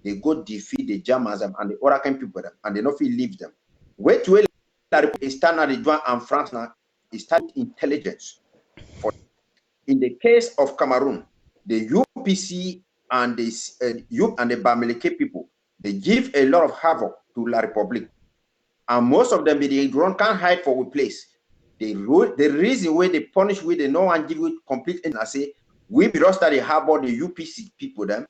they go defeat the Germans and the Oracan people them, and they not feel leave them. Wait till La République stand at the joint and France now is start intelligence. For in the case of Cameroon, the UPC and the Bamileke people, they give a lot of havoc to La République. And most of them, they can't hide for a place. The reason why they punish with the no one give you complete and I say, we just study harbor the UPC people, them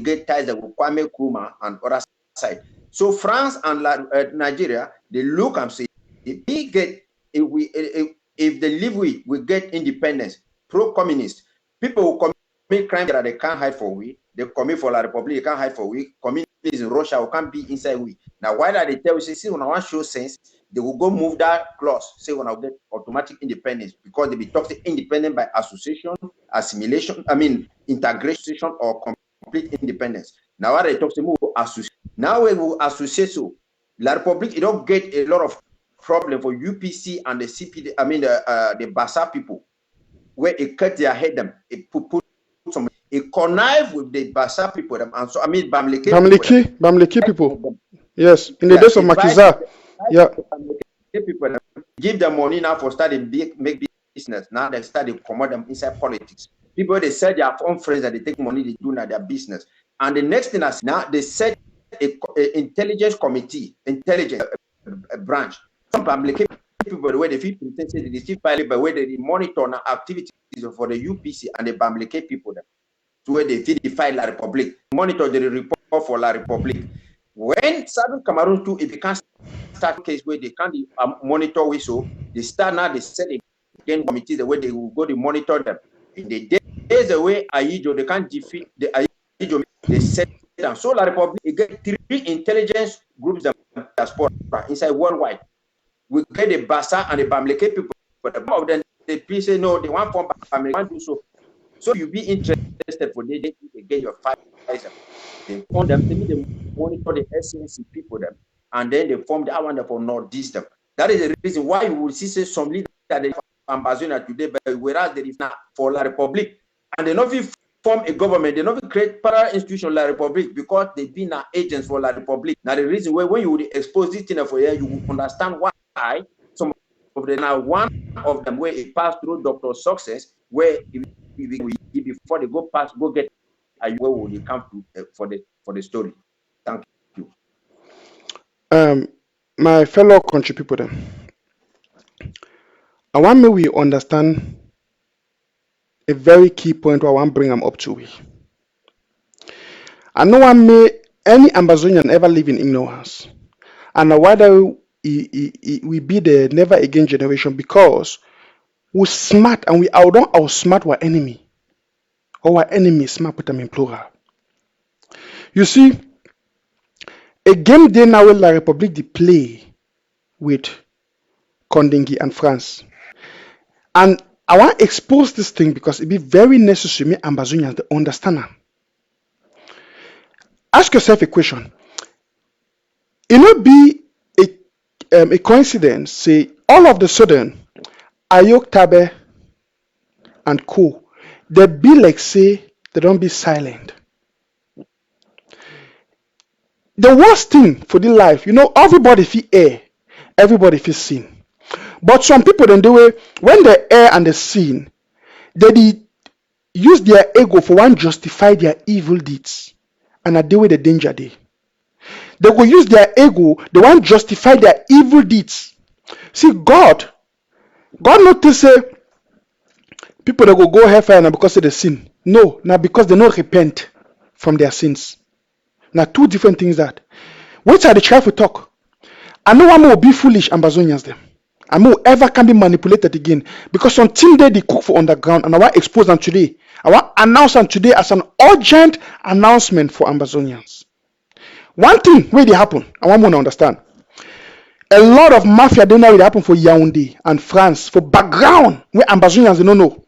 get ties with Kwame Nkrumah and other side. So France and Nigeria, they look and say, if they live with, we get independence, pro-communist. People who commit crime that they can't hide for we, they commit for La Republic, they can't hide for we, communists in Russia who can't be inside we. Now, why that they tell you, see, when I want to show sense, they will go move that clause, say when I get automatic independence, because they be talking independent by association, assimilation, integration or complete independence. Now, what they talk to move association. Now we will associate so La Republic, it don't get a lot of problem for UPC and the CPD, the Bassa people, where it cut their head them, it put some, it connive with the Bassa people them, and so Bamileke people. Yes, in the days of Makiza. Yeah. People give them money now for starting make business. Now they start to promote them inside politics. People they sell their own friends that they take money, they do now their business. And the next thing is now they set a intelligence committee, intelligence branch. Some public people the way they feel they still file by where they monitor now activities for the UPC and the Bamileke people them. So where they file La Republic, monitor the report for La Republic. When Southern Cameroon too, it becomes start case where they can't monitor we so they start now they set again committees the way they will go to monitor them. In the days the way Aijo they can't defeat the Aijo they set down. So La Republic it get 3 intelligence groups that diaspora inside worldwide. We get the Bassa and the Bamileke people, but some of them they please say no, they want from Bamileke do so. So you be interested for they get your five. They on them, they monitor the SNC people them, and then they form the one for Northeast them. That is the reason why you will see some leaders that they Ambazonian today, but whereas there is not for La Republic, and they not form a government, they not create parallel institution La Republic because they been agents for La Republic. Now the reason why when you would expose this thing for here, you will understand why some of them now one of them where it passed through Dr. Success, where before they go past go get where will they come to for the story. Thank you. My fellow country people then. I want me we understand a very key point where I want to bring them up to. I know I may any Ambazonian ever live in ignorance. And whether we be the never again generation because we smart and we outsmart our enemy. Our enemy smart put them in plural. You see, a game day now will La République de play with Kondingi and France. And I want to expose this thing because it be very necessary me Ambazonians to understand them. Ask yourself a question. It will be a coincidence, say all of the sudden Ayok Tabe and co, they be like say they don't be silent. The worst thing for the life, everybody feel air, everybody feel sin. But some people then do it when they air and the sin, they use their ego for one justify their evil deeds, and I deal with the danger day. They will use their ego, they want justify their evil deeds. See, God not to say people that go hellfire now because of the sin. No, now because they don't repent from their sins. Now two different things that. Which are the try to talk? I know I'm will be foolish Ambazonians them. I know ever can be manipulated again. Because until they cook for underground and I want to expose them today. I want to announce them today as an urgent announcement for Ambazonians. One thing where they happen, I want to understand. A lot of mafia don't know it happen for Yaoundé and France for background where Ambazonians they don't know.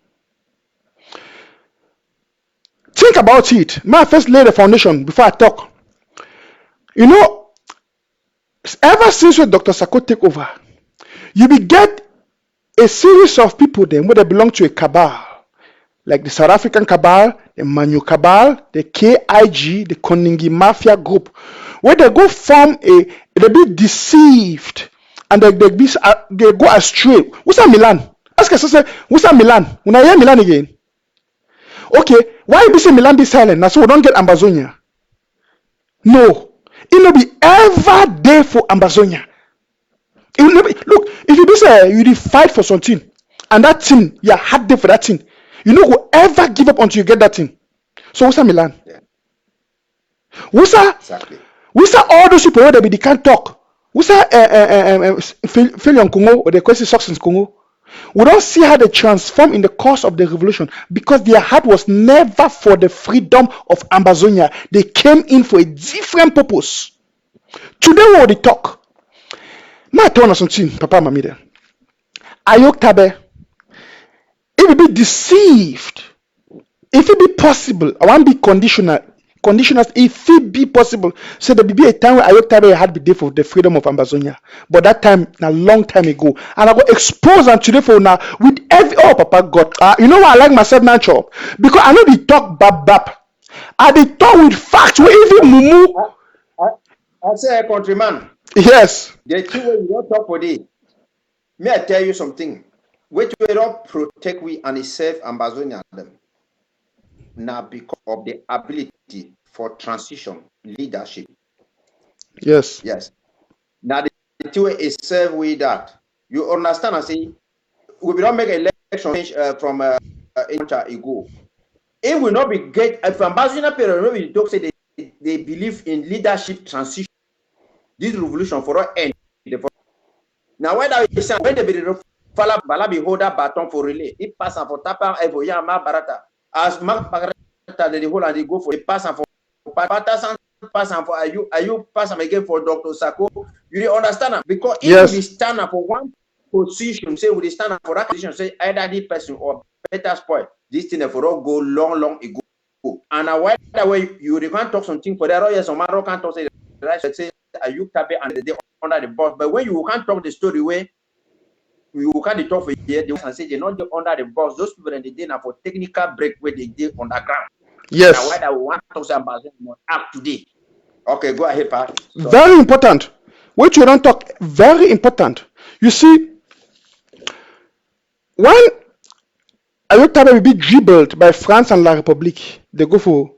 Think about it. May I first lay the foundation before I talk. Ever since when Dr. Sako take over, you will get a series of people then where they belong to a cabal. Like the South African cabal, the Manu cabal, the KIG, the Koningi Mafia group, where they go form they be deceived and they go astray. What's that Milan? Ask yourself, what's that Milan? When I hear Milan again, okay, why you be say Milan be silent? Now so we don't get Ambazonia. No, it will be ever there for Ambazonia. It will be, look, if you be say you fight for something and that thing you're hard there for that thing. You know who ever give up until you get that thing. So what's that Milan? Yeah. What's that? Exactly. What's that all those people where they can't talk? What's that failure in Congo or the question success in Congo? We don't see how they transform in the course of the revolution because their heart was never for the freedom of Ambazonia. They came in for a different purpose. Today we already talk. My turn on something, Papa Mamide. Ayok Tabe. It will be deceived. If it be possible, I want to be conditional. If it be possible, so there will be a time where Ayok Tabe had be there for the freedom of Ambazonia. But that time, a long time ago, and I go expose them today for now with every Papa God. You know why I like myself natural? Because I know they talk bab. I they talk with facts. Where even mumu. I say a countryman. Yes. The two way you don't talk for this. May I tell you something? Which we don't protect we and serve Ambazonian them. Now because of the ability for transition leadership. Yes. Yes. Now the two way is serve we that. You understand? I say we will not make an election change from a ago. It will not be great if Ambazonian people don't say they believe in leadership transition. This revolution for all end. Now when they be Fala Balabi hold that baton for relay. It pass for Tapa Evoya Ma Barata. As Mark Barata the whole and they go for it pass for Patasan, pass for are you pass again for Dr. Sako? You understand? Because if we stand up for one position, say we stand up for that position, say either this person or better spoil. This thing for all go long ago. And why that way you can't talk something for the royals or Maro can't talk say the right say are you tapping and they under the boss. But when you can't talk the story way. We can't talk for here. They say they're not under the box. Those people in the day now for technical break where they did underground. Yes. Now why that we want to talk about up today. Okay, go ahead, Pat. Very important. Which you don't talk. Very important. You see, when Ayok Tabe will be dribbled by France and La République, they go for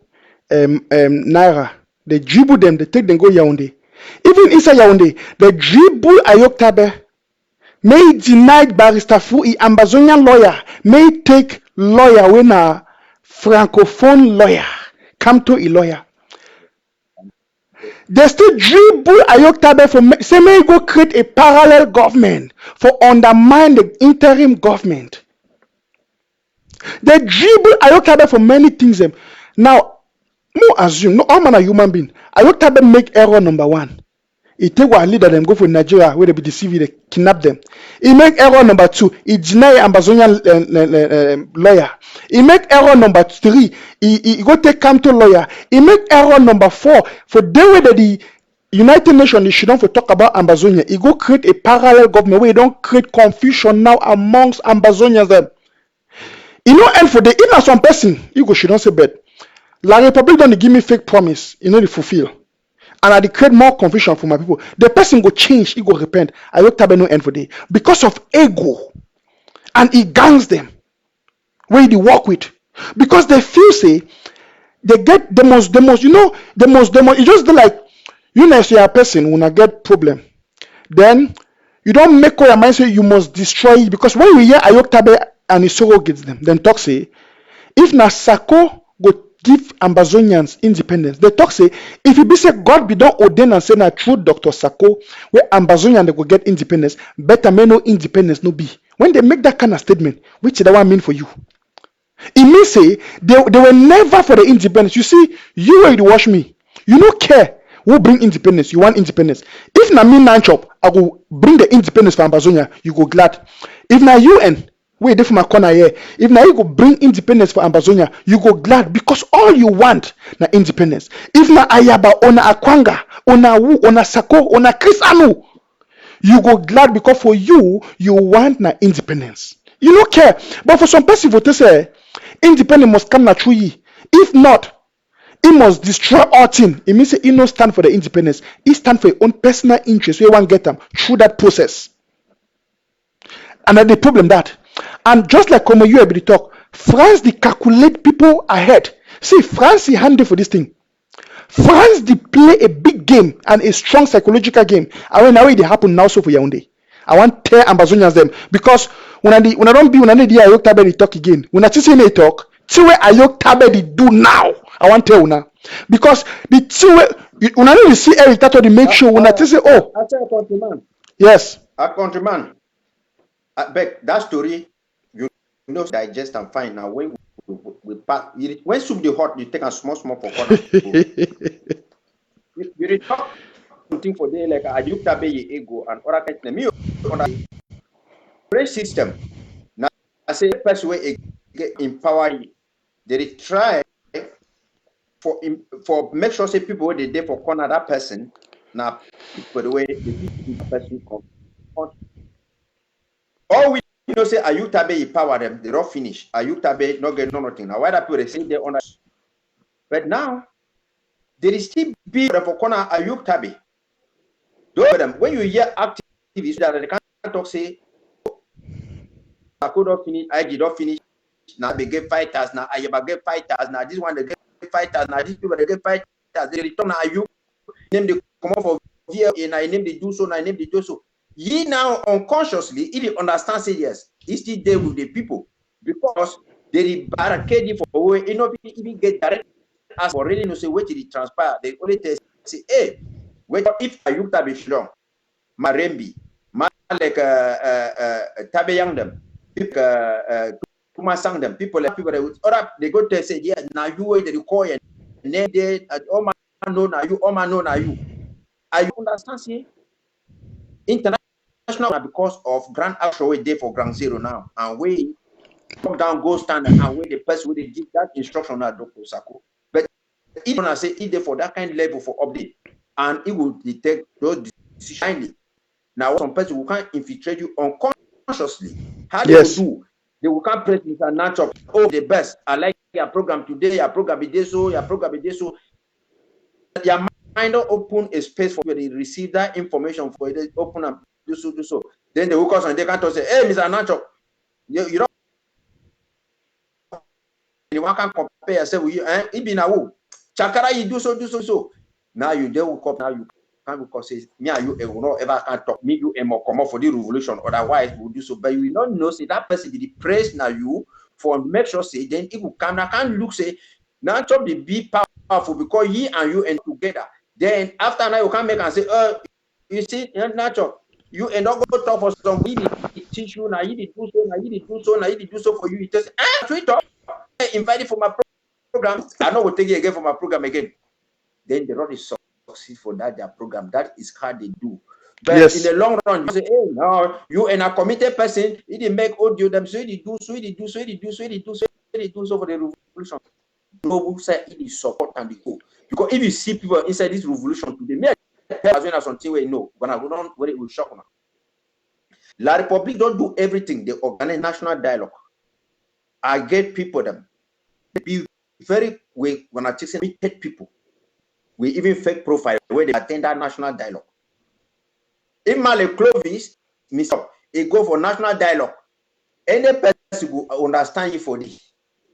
Naira. They dribble them. They take them go Yaoundé. Even inside Yaoundé, they dribble Ayok Tabe. May denied Barrister Fui, Ambazonian lawyer, may take lawyer when a francophone lawyer come to a lawyer. They still dribble Ayoktabe for say may go create a parallel government for undermine the interim government. They dribble Ayoktabe for many things. Now, more assume no all man a human being. Ayoktabe make error number one. He take one leader them go for Nigeria where they be deceived, they kidnap them. He make error number two. He deny Ambazonian lawyer. He make error number three. He go take Kanto lawyer. He make error number four. For the way that the United Nations they shouldn't for talk about Ambazonian. He go create a parallel government where he don't create confusion now amongst Ambazonians them. He no end for the if some person you go shouldn't say bad. La Republic don't give me fake promise. You know they fulfill. And I create more confusion for my people. The person go change, he go repent. I look at no end for day because of ego, and he gangs them where they work with because they feel say they get the most. You know the most. It's just like you know, if you're a person when I get problem, then you don't make your mind say you must destroy it because when we hear Ayoktabe and his sorrow gets them, then talk say if na Sako go give Ambazonians independence. They talk say if it be say God be don't ordain and say na true Dr. Sako where Ambazonian they go get independence, better may no independence no be. When they make that kind of statement, which that one mean for you? It means say they were never for the independence. You see, you will watch me. You don't care who bring independence. You want independence. If na me man chop, I go bring the independence for Ambazonia. You go glad. If na UN, wait there for my corner here. If now you go bring independence for Ambazonia, you go glad because all you want na independence. If na Ayaba, ona Akwanga, ona Wu, ona Sako, ona Chris Anu, you go glad because for you want na independence. You don't care. But for some person to say independence must come naturally. If not, he must destroy all things. It means he no stand for the independence. He stand for his own personal interest. We want get them through that process. And that's the problem that. And just like Como you able to talk, France they calculate people ahead. See, France is handy for this thing. France they play a big game and a strong psychological game. And when now it happen now so for Yaoundé. I want to tear Ambazonians them because when I don't be when I need the Ayoktabe they talk again. When I just say they talk, see where Ayoktabe they do now. I want to tell you now because the two when I need to see Eric Tato they make sure when I just say oh I tell a countryman. Yes. A countryman. I beg that story. You know digest and fine now when we pass when soup the hot you take a small for corner. you talk something for day like Ayoktabe ego and other kind of me on a great system. Now I say person way empower you. They try for make sure say people where they there for corner that person now for the way the person come. All we know say Ayoktabe power them, they don't finish. Ayoktabe not get nothing. Now why that people they say they on but now there is still big for corner Ayoktabe. Those of them when you hear activists that they can't talk say I could not finish, I did not finish. Now they get fighters, now I get fighters, now this one they get fighters, now these people they get fighters, they return Ayok, name they come off of VA, and I name they do so, and I name they do so. Ye now unconsciously, if you understand, say yes, he still there with the people because they barricade for way, you know, even get direct as for really no say wait till it transpire. They only tell say, hey, wait if Ayoktabe strong, Marembi, like Tabeyang them, Kumasang them, people like people that they go to say, yeah, now you wait the call and name they all man know now you, all man know now you. Are you understand? See, international because of Grand Actual way day for Ground Zero now, and we come down go stand and where the person will give that instruction now Dr. Sako. But if I say it there for that kind of level for update, and it will detect those decisions. Now some person who can infiltrate you unconsciously. How they will do? They will come press Mr. Nachop. Oh, the best. I like your program today. Your program is this so. Your program is this so. Your mind don't open a space for you to receive that information for it. Open up, do so. Then they will call and they can't say, "Hey, Mr. Nachop, you don't. You can't compare yourself with you. It be now. Chakara, you do so. Now you they will come. Now you can't because say me and you will not ever can talk. Me you more come up for the revolution. Otherwise, we'll do so. But you will not know say that person be the praise now you for make sure say then it will come. I can't look say now chop the be powerful because he and you and together. Then after now you can make and say, you see, natural. You and not go talk for somebody teach you now. You did do so. Now you did do so. Now you did do so for you. It just Twitter invited for my program. I know we'll take it again for my program again. Then they already succeed for that their program. That is how they do. But Yes. in the long run, you say, hey, now you and a committed person, he didn't make audio them, so he do so, he do so, he do so, he do so, he do so for the revolution. No say it is support and the go. Because if you see people inside this revolution today, me as well as something where no, when I go down where it will shock now. La Republic don't do everything. They organize national dialogue. I get people them be very when I take meet people. We even fake profile where they attend that national dialogue. If Male Clovis, Mr. He go for national dialogue. Any person will understand you for this.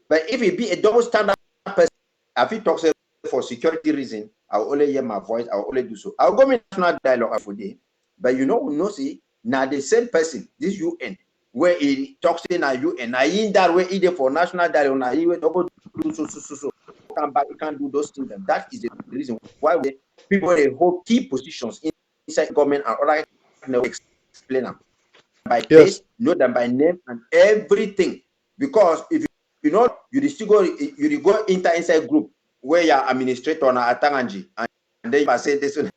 But if it be a double standard person, if he talks for security reason, I'll only hear my voice, I'll only do so. I'll go with national dialogue for day. But you know, see, now the same person, this UN, where he talks in a UN, I in that way either for national dialogue, now he will do so. Come back, you can't do those things. And that is the reason why people hold key positions inside government and other explain them by face, know them by name and everything. Because if you know, you still go inside group where you're administrator on a Tanganji, and then you say this one.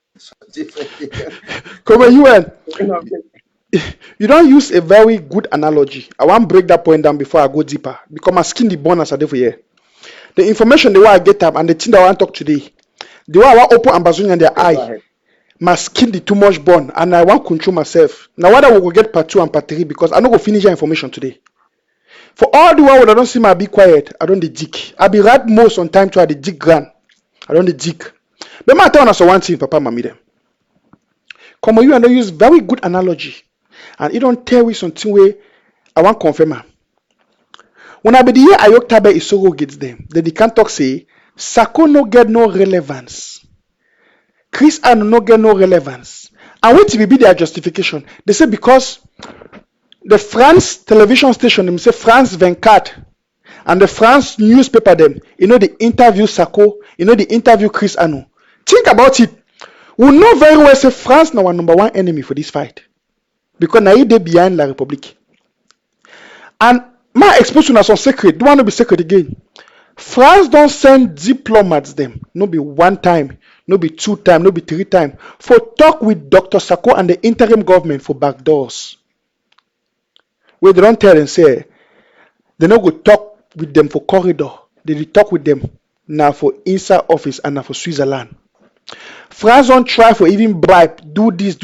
Come on, UN. You don't use a very good analogy. I want to break that point down before I go deeper. Because my skin the bonus are there for here. The information the way I get up and the thing that I want to talk today, the way I want to open Ambazonian their eye, my skin the too much burn and I want to control myself. Now whether we will get part 2 and part 3 because I don't go finish your information today. For all the while I don't see my be quiet, I don't the dig. I be right most on time to have the dig ground. I don't the dig. But my tell us one thing, Papa Mami them. Come on, you and I use very good analogy. And you don't tell me something way I want to confirm. When I be the year Ayoktabe is so gets them, they can't talk say Sako no get no relevance. Chris Anu no get no relevance. And what will be their justification? They say because the France television station, them say France 24, and the France newspaper them, you know the interview Sako, you know the interview Chris Anu. Think about it. We know very well say France now our number 1 enemy for this fight. Because now they behind La Republique. And my exposure is on secret. Don't want to be secret again. France don't send diplomats them. No be 1 time, no be 2 time, no be 3 time. For talk with Dr. Sako and the interim government for back doors. Where they don't tell and say they no go talk with them for corridor. They talk with them now for inside office and now for Switzerland. France don't try for even bribe, do this.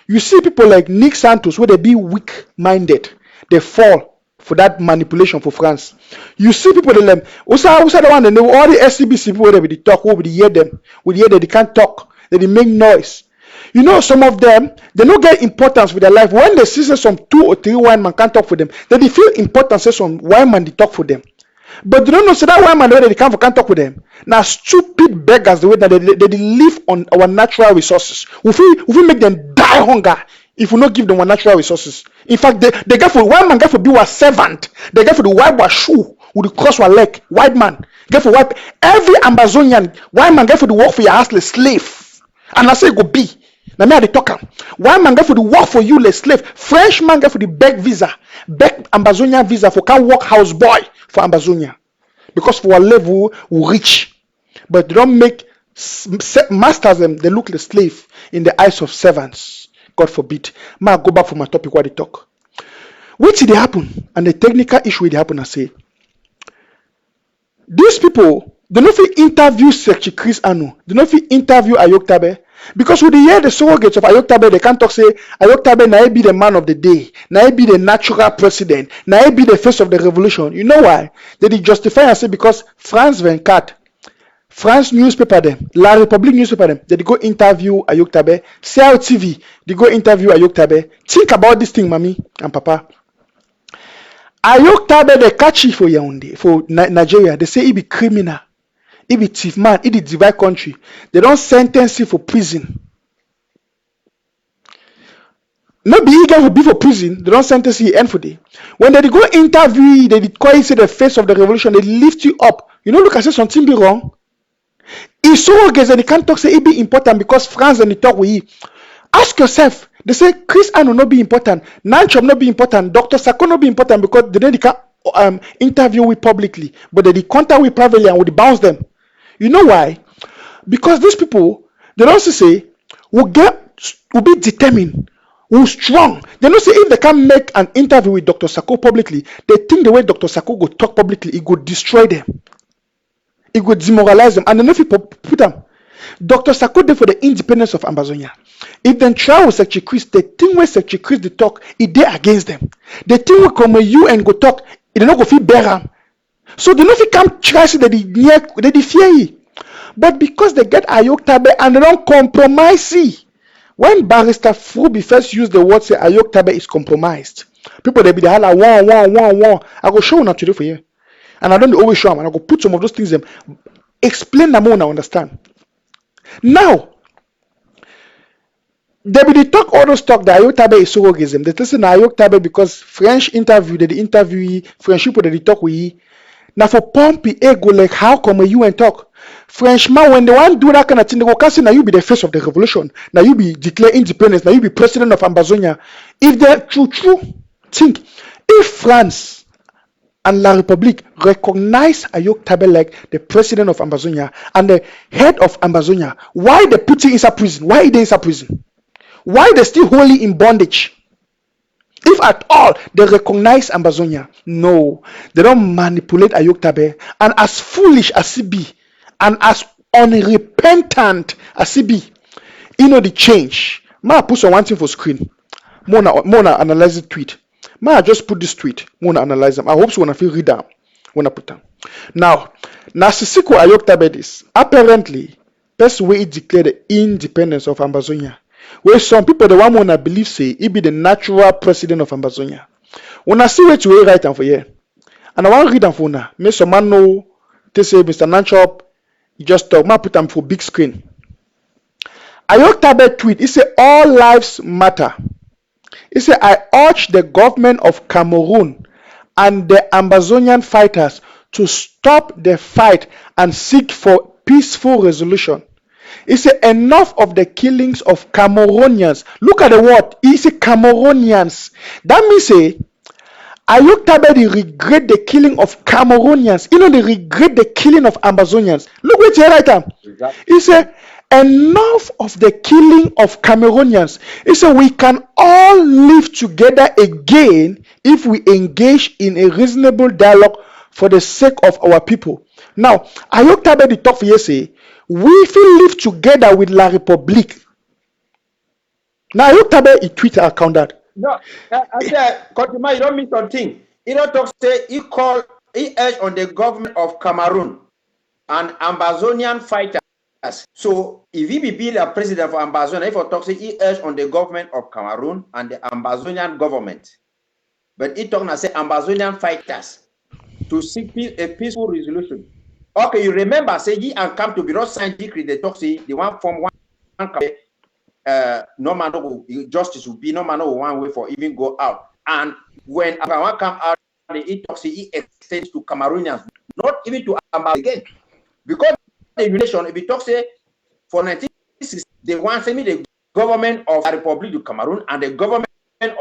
You see people like Nick Santos where they be weak-minded. They fall for that manipulation for France. You see people they them. Also the one they know all the SCBC people where they talk, where we hear them. We hear that they can't talk, that they make noise. You know, some of them they don't get importance with their life. When they see some 2 or 3 wine man can't talk for them, then they feel importance. Say some wine man they talk for them. But they don't know so that wine man they can't talk with them. Now stupid beggars the way that they live on our natural resources. We feel make them die hunger if we not give them our natural resources. In fact, they get for one man get for be our servant. They get for the white was shoe with the cross one leg. White man get for white. Every Ambazonian white man get for the work for your house like slave. And I say go be. Now me I dey talk am. White man get for the work for you like slave. French man get for the beg visa, beg Ambazonian visa for can work house boy for Ambazonia. Because for our level we reach. But they don't make masters them, they look like slave in the eyes of servants. God forbid. May I go back for my topic what they talk. What did they happen? And the technical issue they happen, I say. These people, they don't feel interview Secretary Chris Anu. They don't feel interview Ayoktabe. Because with the hear the surrogates of Ayoktabe, they can't talk say Ayoktabe now be the man of the day. Now be the natural president. Now be the face of the revolution. You know why? They justify and say because France 24, France newspaper them, La République newspaper them, they go interview Ayoktabe, CLTV, they go interview Ayoktabe. Think about this thing, mommy and papa. Ayoktabe they catch you for Yaoundé, for Nigeria. They say he be criminal, he be thief man, he be divide country. They don't sentence him for prison. No be eager to be for prison. They don't sentence you end for day. When they go interview you, they call you say the face of the revolution, they lift you up. You know, look, I say something be wrong. It's so guys and they can't talk say it be important because France and they talk with you. Ask yourself, they say Chris Anno not be important, Nanchom not be important, Dr. Sako not be important because they can't interview with publicly, but they contact with privately and would bounce them. You know why? Because these people, they also say, will be determined, will strong. They don't say if they can make an interview with Dr. Sako publicly, they think the way Dr. Sako go talk publicly, it could destroy them. It could demoralize them. And then if you put them, Dr. Sako did for the independence of Ambazonia. If they try with Secretary Chris, the thing where Secretary Chris they talk, it they against them. The thing will come with you and go talk, it don't go feel better. So they don't come try to that they fear you. But because they get Ayok Tabe and they don't compromise. When Barrister Frubi first used the word say Ayok Tabe is compromised, people they be the holla one. I go show you today for you. And I don't always show them, and I go put some of those things in. Explain them more and I understand. Now, they be talk all those talk that Ayok Tabe is surrogatism. They listen to Ayok Tabe because French interview, they interview French people they talk with. Now for Pompey, go like how come you and talk? Frenchman, when they want to do that kind of thing, they go say now you be the face of the revolution. Now you be declare independence. Now you be president of Ambazonia. If they true think, if France and La République recognize Ayok Tabe like the president of Ambazonia and the head of Ambazonia, why they put him inside prison? Why he inside prison? Why they still hold him in bondage? If at all they recognize Ambazonia, no, they don't manipulate Ayok Tabe. And as foolish as he be, and as unrepentant as he be, you know the change. Ma put some one thing for screen. Mona analyze the tweet. Ma just put this tweet. Mona analyze them. I hope so when I feel read them. When I put them. Now, Nasisiko Ayok Tabe this. Apparently, person way it declared the independence of Ambazonia. Where some people the one wanna believe say he be the natural president of Ambazonia. When I see where to write them for here, and I want to read them for now. Make some man know they say Mr. Nanchop, he just talk. Ma put them for big screen. Ayok Tabe tweet. He say all lives matter. He said, I urge the government of Cameroon and the Ambazonian fighters to stop the fight and seek for peaceful resolution. He said, enough of the killings of Cameroonians. Look at the word. He said Cameroonians. That means say, Ayok Tabe they regret the killing of Cameroonians. You know, they regret the killing of Ambazonians. Look what he right now. Exactly. He said, enough of the killing of Cameroonians. He said, we can all live together again if we engage in a reasonable dialogue for the sake of our people. Now, Ayok Tabe the talk for you say, we will live together with La République. Now, Ayok Tabe he Twitter account that. No, I said, Kotima, you don't mean something. He don't talk say he urged on the government of Cameroon and Ambazonian fighters. So if he be the president of Ambazonia, if I talk say he urged on the government of Cameroon and the Ambazonian government, but he talk now say Ambazonian fighters to seek a peaceful resolution. Okay, you remember say he and come to Bureau Saint decree they talk say they want form one no man justice will be no man one way for even go out. And when Abawan come out, he talks he extends to Cameroonians, not even to Ambazonian again. Because the relation, if he talks say for 1960, they want to me the government of the Republic of Cameroon and the government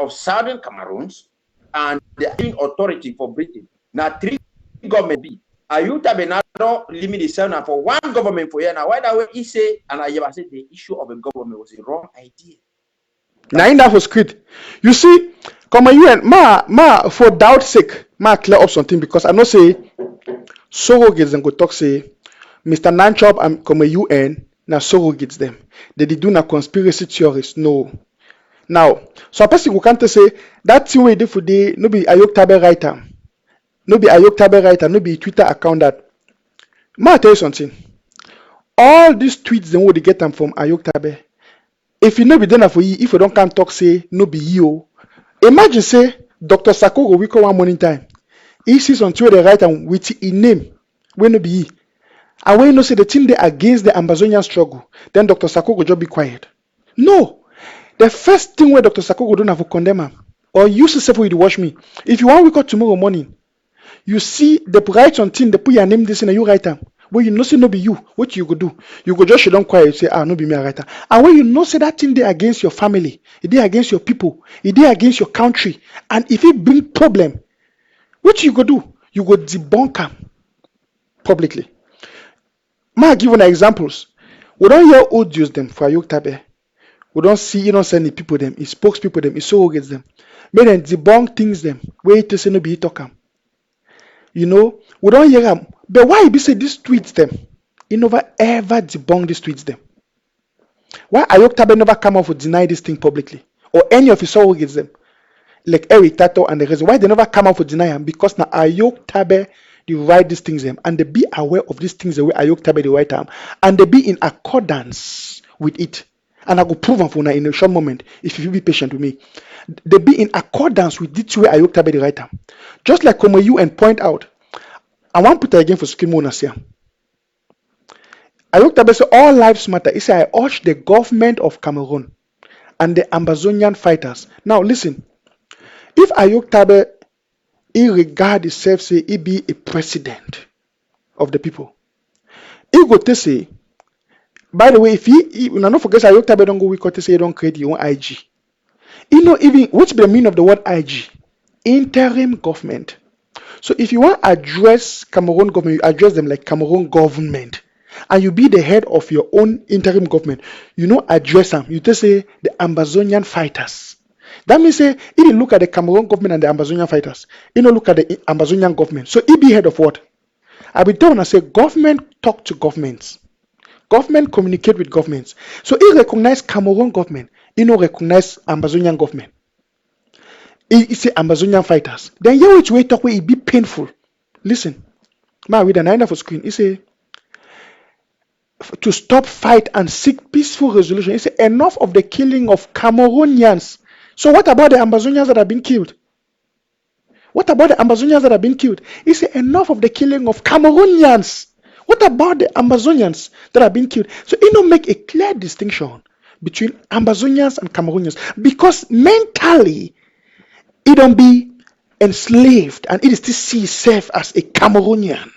of Southern Cameroons and the authority for Britain. Now three government be. Ayok Tabe now don't limit itself now for one government for here. Now why that way he say and I ever said the issue of a government was a wrong idea. Now in that was script. You see, come you and ma for doubt sake, ma clear up something because I know say surrogates and go talk say Mr. Nanchop and come UN now surrogates them. They did do na conspiracy theorists. No. Now, so a person who can't say that thing we did for the no be Ayok Tabe writer. No be Ayok Tabe writer, no be Twitter account that. Ma tell you something. All these tweets then would get them from Ayok Tabe. If you no be done for you, if you don't can talk say no be you. Imagine say Dr. Sako go wake up one morning time. He sees on Twitter the writer with his name. When no be he. And when you know say the thing they against the Ambazonian struggle, then Dr. Sako go just be quiet. No. The first thing where Dr. Sako go do na for condemn am, or use yourself for you to watch me. If you want wake up tomorrow morning, you see the write something, they put your name this and you write am. When you know say no be you, what you go do? You go just shut down quiet, say no be me a writer. And when you know say that thing they against your family, it dey against your people, it dey against your country, and if it bring problem, what you go do? You go debunk am publicly. Ma give una examples. We don't hear audios them for Ayok Tabe. We don't see, you don't send the people them, his spokespeople them, his surrogates them. Make them debunk things them. Where it say no be talk am. You know, we don't hear them. But why he be say these tweets them? He never ever debunk these tweets them. Why Ayok Tabe never come out to deny this thing publicly? Or any of his surrogates them? Like Eric Tato and the rest. Why they never come out to deny him? Because now Ayok Tabe they write these things them, and they be aware of these things the way Ayok Tabe they write them, and they be in accordance with it. And I will prove them for now in a short moment if you be patient with me. They be in accordance with this way Ayok Tabe they write them. Just like Como you and point out, I want to put it again for Skin Monasia. Ayok Tabe say all lives matter. He say I urge the government of Cameroon and the Ambazonian fighters. Now listen, if Ayok Tabe he regard himself say he be a president of the people, he go to say, by the way, if he not forget Ayok Tabe don't go we to say he don't create your own IG. You know even what's the meaning of the word IG? Interim government. So if you want to address Cameroon government, you address them like Cameroon government, and you be the head of your own interim government. You know, address them. You just say the Ambazonian fighters. That means say he didn't look at the Cameroon government and the Ambazonian fighters. He don't look at the Ambazonian government. So he be head of what? I be told and say government talk to governments. Government communicate with governments. So he recognize Cameroon government. He no recognize Ambazonian government. He say Ambazonian fighters. Then here which way talk where it be painful. Listen, ma read an for screen. He say to stop fight and seek peaceful resolution. He say enough of the killing of Cameroonians. So what about the Ambazonians that have been killed? What about the Ambazonians that have been killed? He say enough of the killing of Cameroonians. What about the Ambazonians that have been killed? So he don't make a clear distinction between Ambazonians and Cameroonians because mentally he don't be enslaved and he still see himself as a Cameroonian.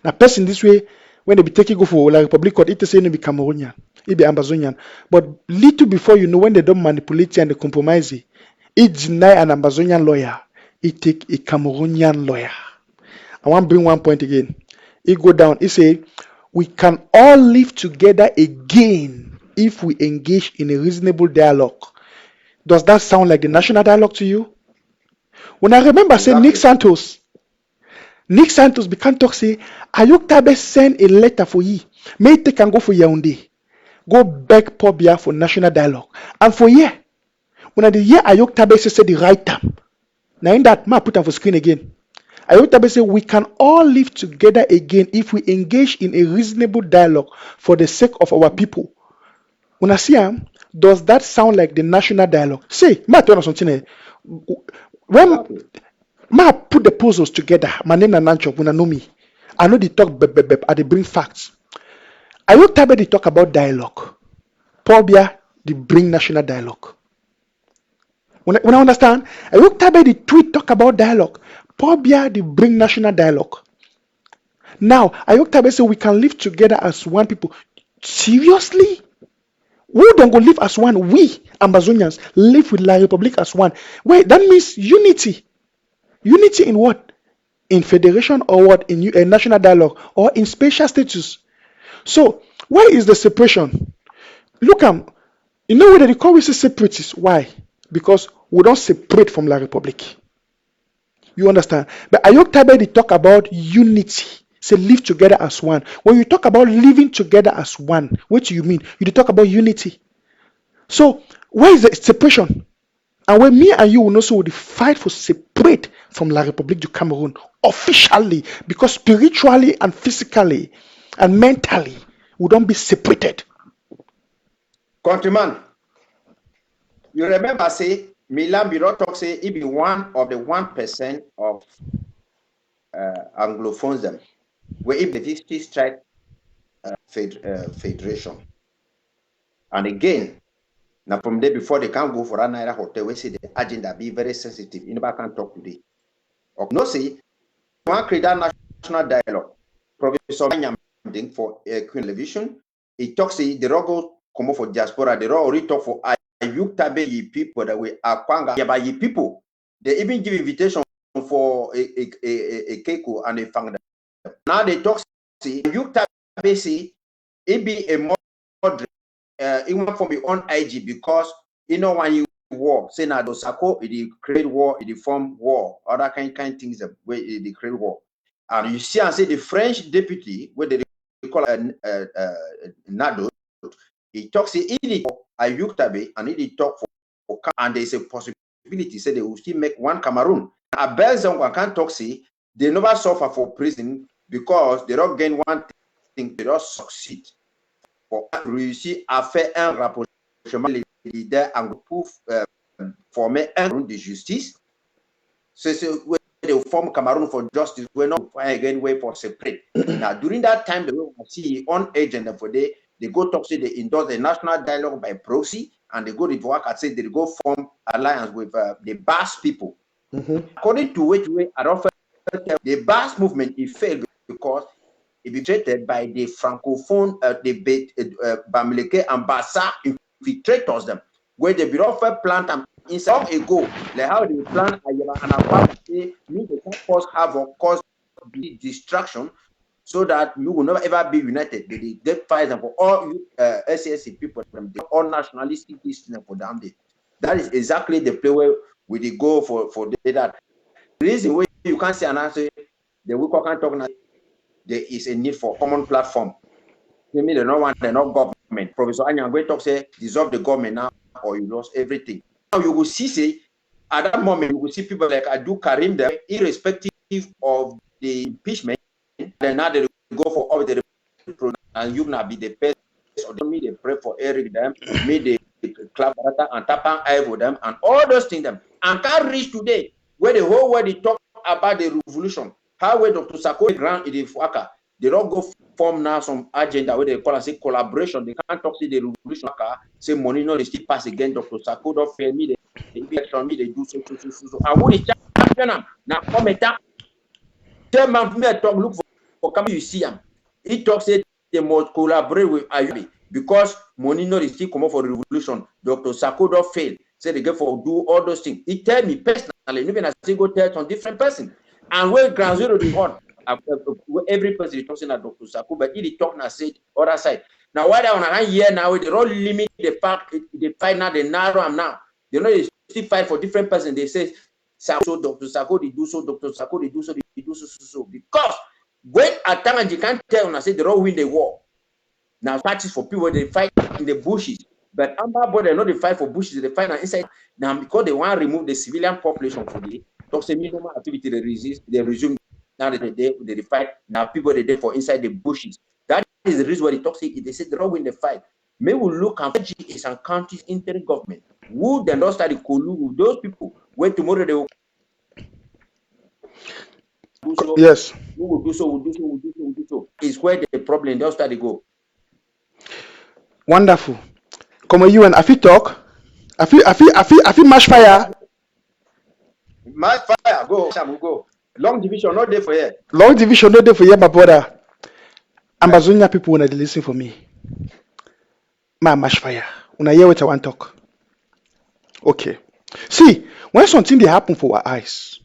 Now person this way, when they be taking go for La Republic Court, it say no be Cameroonian, it be Ambazonian. But little before you know when they don't manipulate and they compromise it, deny an Ambazonian lawyer, it take a Cameroonian lawyer. I want to bring one point again. He go down, he say, we can all live together again if we engage in a reasonable dialogue. Does that sound like the national dialogue to you? When I remember saying Nick Santos began talk say, Ayok Tabe send a letter for ye. May take and go for Yaoundé. Go beg Pobia for national dialogue. And for ye, when the year Ayok Tabe say the right time. Now in that, I put on for screen again. Ayok Tabe say we can all live together again if we engage in a reasonable dialogue for the sake of our people. When I see him, does that sound like the national dialogue? See, ma tell you something. When ma put the puzzles together, my name na Nancho, when I know me, I know they talk and they bring facts. Ayok Tabe they talk about dialogue. Pobia they bring national dialogue. When I understand, Ayok Tabe the tweet talk about dialogue. Pobia they bring national dialogue. Now Ayok Tabe say we can live together as one people. Seriously? We don't go live as one. We Ambazonians live with La Republic as one. Wait, that means unity. Unity in what? In federation or what? In a national dialogue or in spatial status. So why is the separation? Look, you know whether they call us separatists. Why? Because we don't separate from La Republic. You understand? But Ayok Tabe they talk about unity. Say live together as one. When you talk about living together as one, what do you mean? You talk about unity. So where is the separation? And when me and you will also fight for separate from La République du Cameroun officially, because spiritually and physically and mentally we don't be separated. Countryman, you remember say Milan Biro talk say he be one of the 1% of Anglophones them, where if the history strike federation. And again, Now from there, before they can go for another hotel, we see the agenda be very sensitive. You never can talk today. Okay. No, see, one create that national dialogue. Professor Banyam for Queen Television. He talks, the Rogo come for diaspora, the already talk for Ayuk Tabe ye people that we are Kwanga by ye people. They even give invitation for a Keiko and a Fanga. Now they talk, see, Ayuk Tabe say, it be a moderate, even from the on IG because, you know, when you war, say now, Dosako, it create war, it form war, other kind things that way it create war. And you see, and say the French deputy, where they call Nado, he talks in Ayuktabe and he talk for and there's a possibility, say they will still make one Cameroon. A Belgium can't talk, say they never suffer for prison because they don't gain one thing, they don't succeed. Pour réussir à faire un rapprochement les leaders en pour former un Cameroun de justice. C'est ce they form Cameroon for justice. We're not again way for separate. Now during that time, the way we see on agenda for they go talk, say they endorse the national dialogue by proxy, and they go to work and say they go form alliance with the Basque people. According to which way the Basque movement it failed because it be treated by the francophone Bamileke and Bassa infiltrators them, where they be offered plant and inside ago, like how they plant and about they cause havoc, cause distraction, so that we will never ever be united. They get fight for all SSC people, all nationalistic for them. That is exactly the play where we go for that. The reason why you can't say and answer the we can't talk now. There is a need for common platform. They mean they don't want the not government. Professor Anyangwe talk say dissolve the government now or you lost everything. Now you will see say at that moment you will see people like Adu Karim there, irrespective of the impeachment, then now they go for all the and you now be the best or me they pray for Eric them, me the club and Tapan Ivo them and all those things them and can't reach today where the whole world they talk about the revolution. How where Dr. Sako ground in the Fuaka, they don't go form now some agenda where they call and say collaboration. They can't talk to the revolution. Say money no they still pass again. Dr. Sako don't fail me. They election me. They do so. I want to champion them now. Come and tell man me talk look for come you see him. He talks say they must collaborate with Ayubi because money no they still come up for the revolution. Dr. Sako don't fail. Say they get for do all those things. He tell me personally. Even I say go tell some different person. And when ground zero the one, every person is talking at Dr. Saku, but he talk now said other side. Now why they on a year now they don't limit the fact they fight now they narrow them now. They know they still fight for different person. They say so Dr. Saku they do so, Dr. Saku they do so because when at times you can't tell and I say they don't win the war. Now parties for people they fight in the bushes. But Amber they not they fight for bushes, they fight inside now because they want to remove the civilian population for the talks a minimum activity they resume now they fight. Now people they for inside the bushes. That is the reason why they talk say they say they don't win the fight. May we look at is and counties interim government. Who then don't start the collude with those people where tomorrow they will do so. Yes. Who will do so. Is where the problem don't start to go. Wonderful. Come on, you and Afi talk. Afi mash fire. My fire, go, Sam, go. Long division, not there for here. Long division, not there for here, my brother. Ambazonian people wanna listen for me. My mash fire. When I hear what I want to talk. Okay. See, when something they happen for our eyes,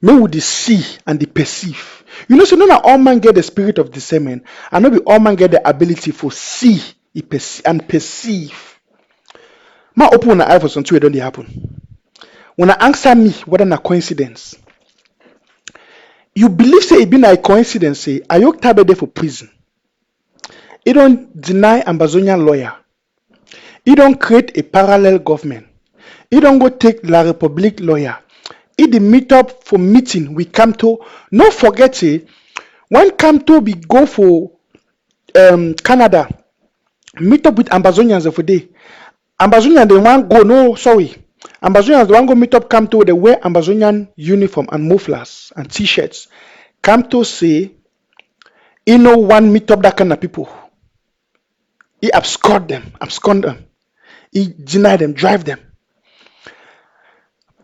men would see and they perceive. You know, so not all man get the spirit of discernment, and not be all man get the ability for see and perceive. My open an eye for something don't they happen. When I answer me whether na coincidence, you believe say it been a coincidence. Say Ayok Tabe there for prison. He don't deny Ambazonian lawyer. He don't create a parallel government. He don't go take La Republique lawyer. He the meet up for meeting with Camto. No forget say when Camto be go for Canada, meet up with Ambazonians for day. Ambazonian they want go no sorry. Ambazonians, the one go meet up Camto, they wear Ambazonian uniform and mufflers and t-shirts. Camto say, he no one meet up that kind of people. He abscond them. he deny them, drive them.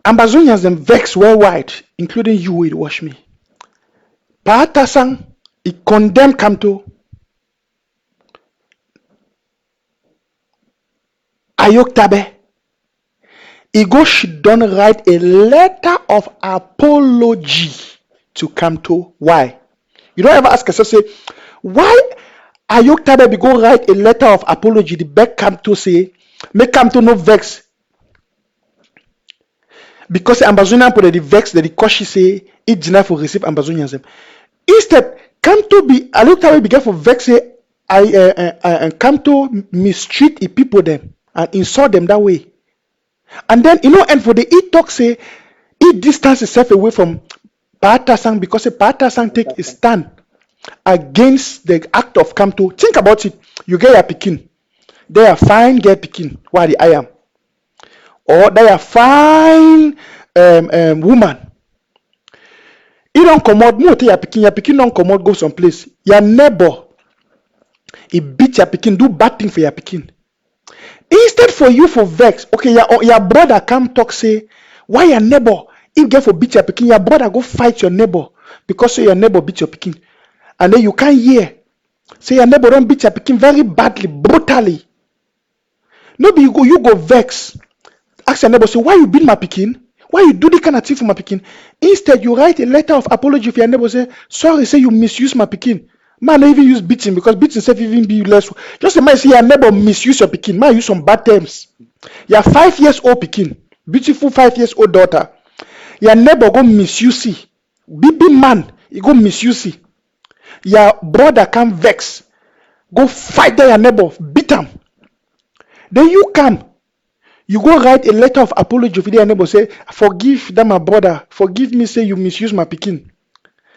Ambazonians them vex worldwide, including you will watch me. Paatasang, he condemn Kamto. Ayoktabe. He go should done write a letter of apology to Kamto. Why? You don't ever ask yourself, say, why Ayoktabe be go write a letter of apology? The back Kamto say, make Kamto no vex. Because Ambazonian put the vex that the Koshi say, it deny for receive Ambazonians. Instead, Kamto be Ayoktabe be get for vex say, Kamto mistreat the people them and insult them that way. And then, and for the talk say, he distance himself away from Paatasang because Paatasang take a stand against the act of Kamto. Think about it. You get your pikin. They are fine, get pikin. Why the I am? Or they are fine woman. You don't come out, more your pikin don't come out, go someplace. Your neighbor, he beat your pikin, do bad thing for your pikin. Instead for you for vex, okay, your brother come talk say, why your neighbor, if get for beat your pikin, your brother go fight your neighbor because say your neighbor beat your pikin. And then you can't hear. Say your neighbor don't beat your pikin very badly, brutally. Maybe you go vex. Ask your neighbor, say, why you beat my pikin? Why you do the kind of thing for my pikin? Instead, you write a letter of apology for your neighbor, say, sorry, say you misuse my pikin. Man, don't even use beating because beating self even be less. Just imagine say your neighbor misuse your pikin. Man, use some bad terms. Your 5 years old pikin, beautiful 5 years old daughter. Your neighbor go misuse it. Baby man, he go misuse it. Your brother come vex. Go fight your neighbor, beat him. Then you come. You go write a letter of apology for your neighbor. Say, forgive that my brother. Forgive me, say you misuse my pikin.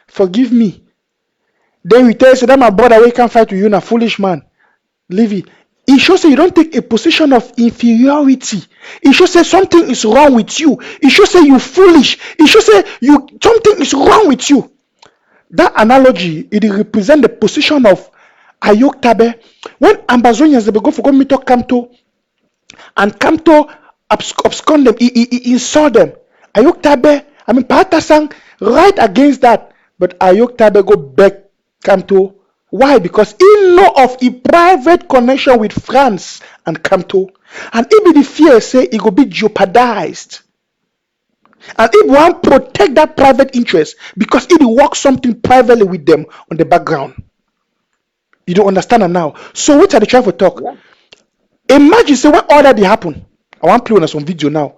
Forgive me. Then we tell you, say that my brother, we can't fight with you, na foolish man. Leave it. It shows say you don't take a position of inferiority. It shows say something is wrong with you. It shows say you foolish. It shows say something is wrong with you. That analogy, it represents the position of Ayoktabe. When Ambazonians they go for go meet Kamto, and Kamto abscond them, he insult them. Ayoktabe, Paatasang right against that, but Ayoktabe go back Kamto. Why? Because he know of a private connection with France and Kamto, and he be the fear say he go be jeopardized, and he want protect that private interest because he work something privately with them on the background. You don't understand them now. So what are they trying to talk? Yeah. Imagine say what all that happen. I want to play on some video now.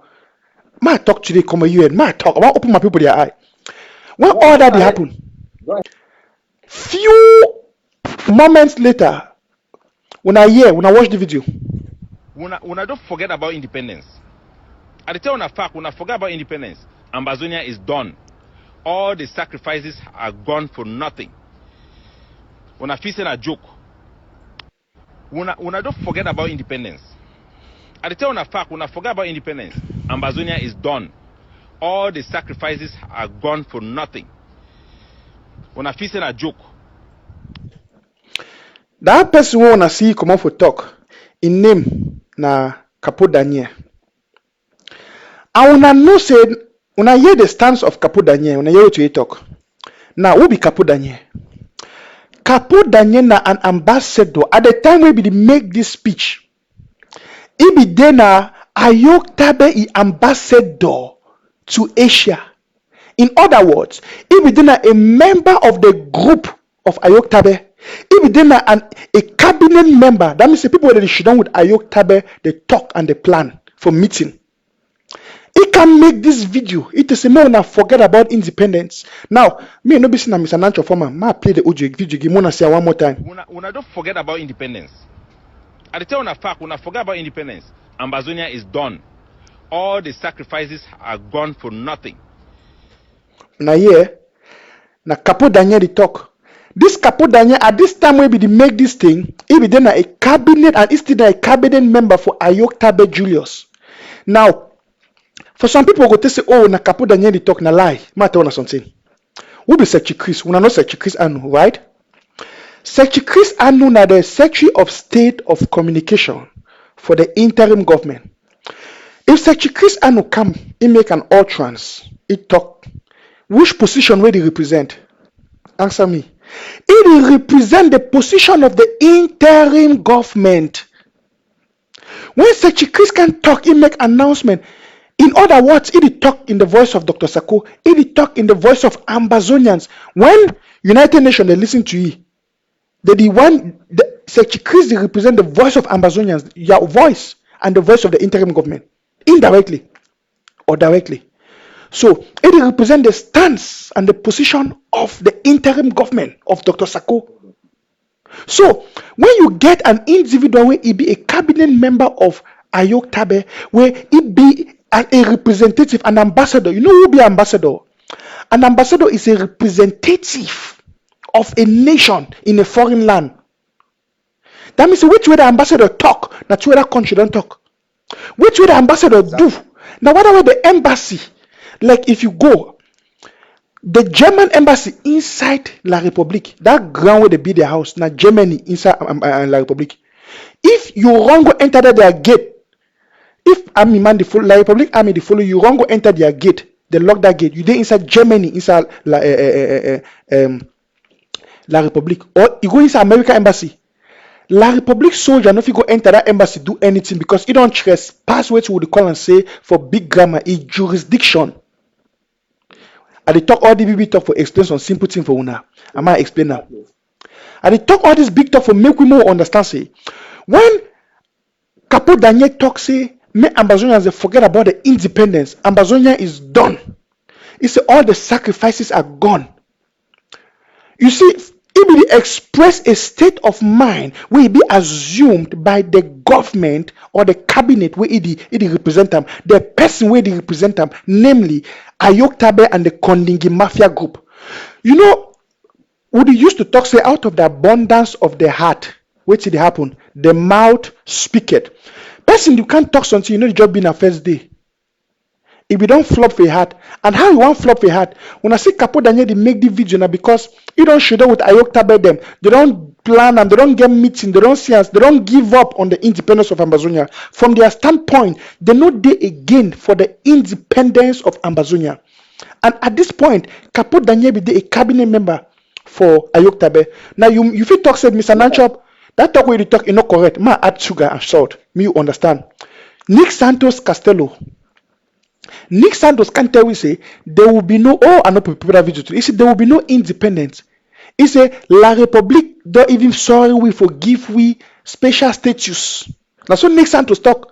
Ma talk today, come here. Ma talk. I want to open my people their eye. When all that happen, few moments later, when I watch the video, when I don't forget about independence. At the time of fact, when I forget about independence, Ambazonia is done. All the sacrifices are gone for nothing. When I feel a joke. When I don't forget about independence. At the time of fact, when I forget about independence, Ambazonia is done. All the sacrifices are gone for nothing. When I feel a joke. That person who wanna see come out for talk, in name na Capo Daniel. I wanna know say when I hear the stance of Capo Daniel, when I hear to talk. Now who be Capo Daniel? Capo Daniel na an ambassador at the time we be make this speech. He be then na Ayoktabe is ambassador to Asia. In other words, he be then a member of the group of Ayoktabe. He be then a cabinet member. That means the people that they sit down with Ayoktabe, they talk and they plan for meeting. He can make this video. It is a man that forget about independence. Now, me no be saying I'm Mr. Nancho Former. Ma play the audio video game. Wanna say one more time. When I don't forget about independence. At the time of fact, when I forget about independence, Ambazonia is done. All the sacrifices are gone for nothing. Now here, na Capo Daniel they talk. This Capo Daniel at this time we be make this thing. He be then a cabinet and he's still a cabinet member for Ayoktabe Julius. Now. For some people go to say, oh, na Capo Daniel they talk na lie. Ma tell you something. We be Secretary Chris. We know Secretary Chris Anu, right? Secretary Chris Anu na the Secretary of State of Communication for the interim government. If Secretary Chris Anu come, he make an utterance, he talk. Which position will he represent? Answer me. It will represent the position of the interim government. When Secretary Chris can talk, he make announcement. In other words, he talk in the voice of Dr. Sako. He talk in the voice of Ambazonians. When United Nations they listen to you, the Secretary Chris represent the voice of Ambazonians, your voice and the voice of the interim government, indirectly or directly. So it represents the stance and the position of the interim government of Dr. Sako. So when you get an individual where he be a cabinet member of Ayok Tabe, where he be a representative, an ambassador, you know who be ambassador? An ambassador is a representative of a nation in a foreign land. That means which way the ambassador talk, that's where that country don't talk. Which way the ambassador do? Now whatever the embassy, like if you go, the German embassy inside La République, that ground where they build their house, now Germany inside La République. If you wrong go enter their gate, if army man the follow La République army they follow you, wrong go enter their gate, they lock that gate. You dey inside Germany, inside La République, or you go inside American embassy. La République soldier no fit go enter that embassy do anything because he don't trespass what would call and say for big grammar is jurisdiction. I dey talk all the big talk for explain some simple thing for una. I might explain now. I dey talk all this big talk for make we more understand. Say when Capo Daniel talk say me Ambazonians they forget about the independence. Ambazonia is done. He say all the sacrifices are gone. You see, it be express a state of mind will be assumed by the government or the cabinet where it represent them, the person where they represent them, namely Ayok Tabe and the Kondingi Mafia group. You know, would you used to talk say out of the abundance of the heart, which did happen, the mouth speaketh. Person you can't talk something, you know the job being a first day. If you don't flop for your heart, and how you want flop for your heart, when I see Capo Daniel, they make the video now because you don't show them with Ayok Tabe them. They don't plan and they don't get meeting, they don't see us, they don't give up on the independence of Ambazonia. From their standpoint, they know they again for the independence of Ambazonia. And at this point, Capo Daniel be a cabinet member for Ayok Tabe. Now you feel talk said Mr. Nanchop, that talk where you talk is not correct. Ma add sugar and salt. Me you understand. Nick Santos Castello. Nick Santos can tell we say there will be no I know people video to. He said there will be no independence. He said La République don't even sorry we forgive we special status. Now so Nick Santos talk.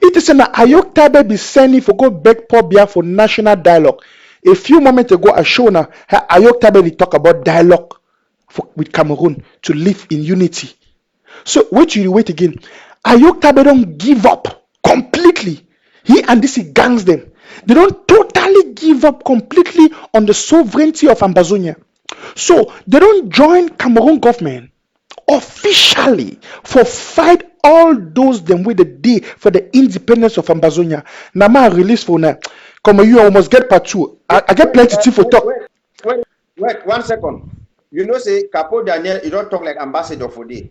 It is na Ayok Tabe be sending for go beg Pobia for national dialogue. A few moments ago I show now Ayok Tabe talk about dialogue with Cameroon to live in unity. So wait till you wait again. Ayok Tabe don't give up completely. He and this he gangs them. They don't totally give up completely on the sovereignty of Ambazonia. So they don't join Cameroon government officially for fight all those them with the day for the independence of Ambazonia. Now my release for now. Come on, you almost get part two. I get plenty to for talk. Wait, 1 second. You know, say Capo Daniel, you don't talk like ambassador for day.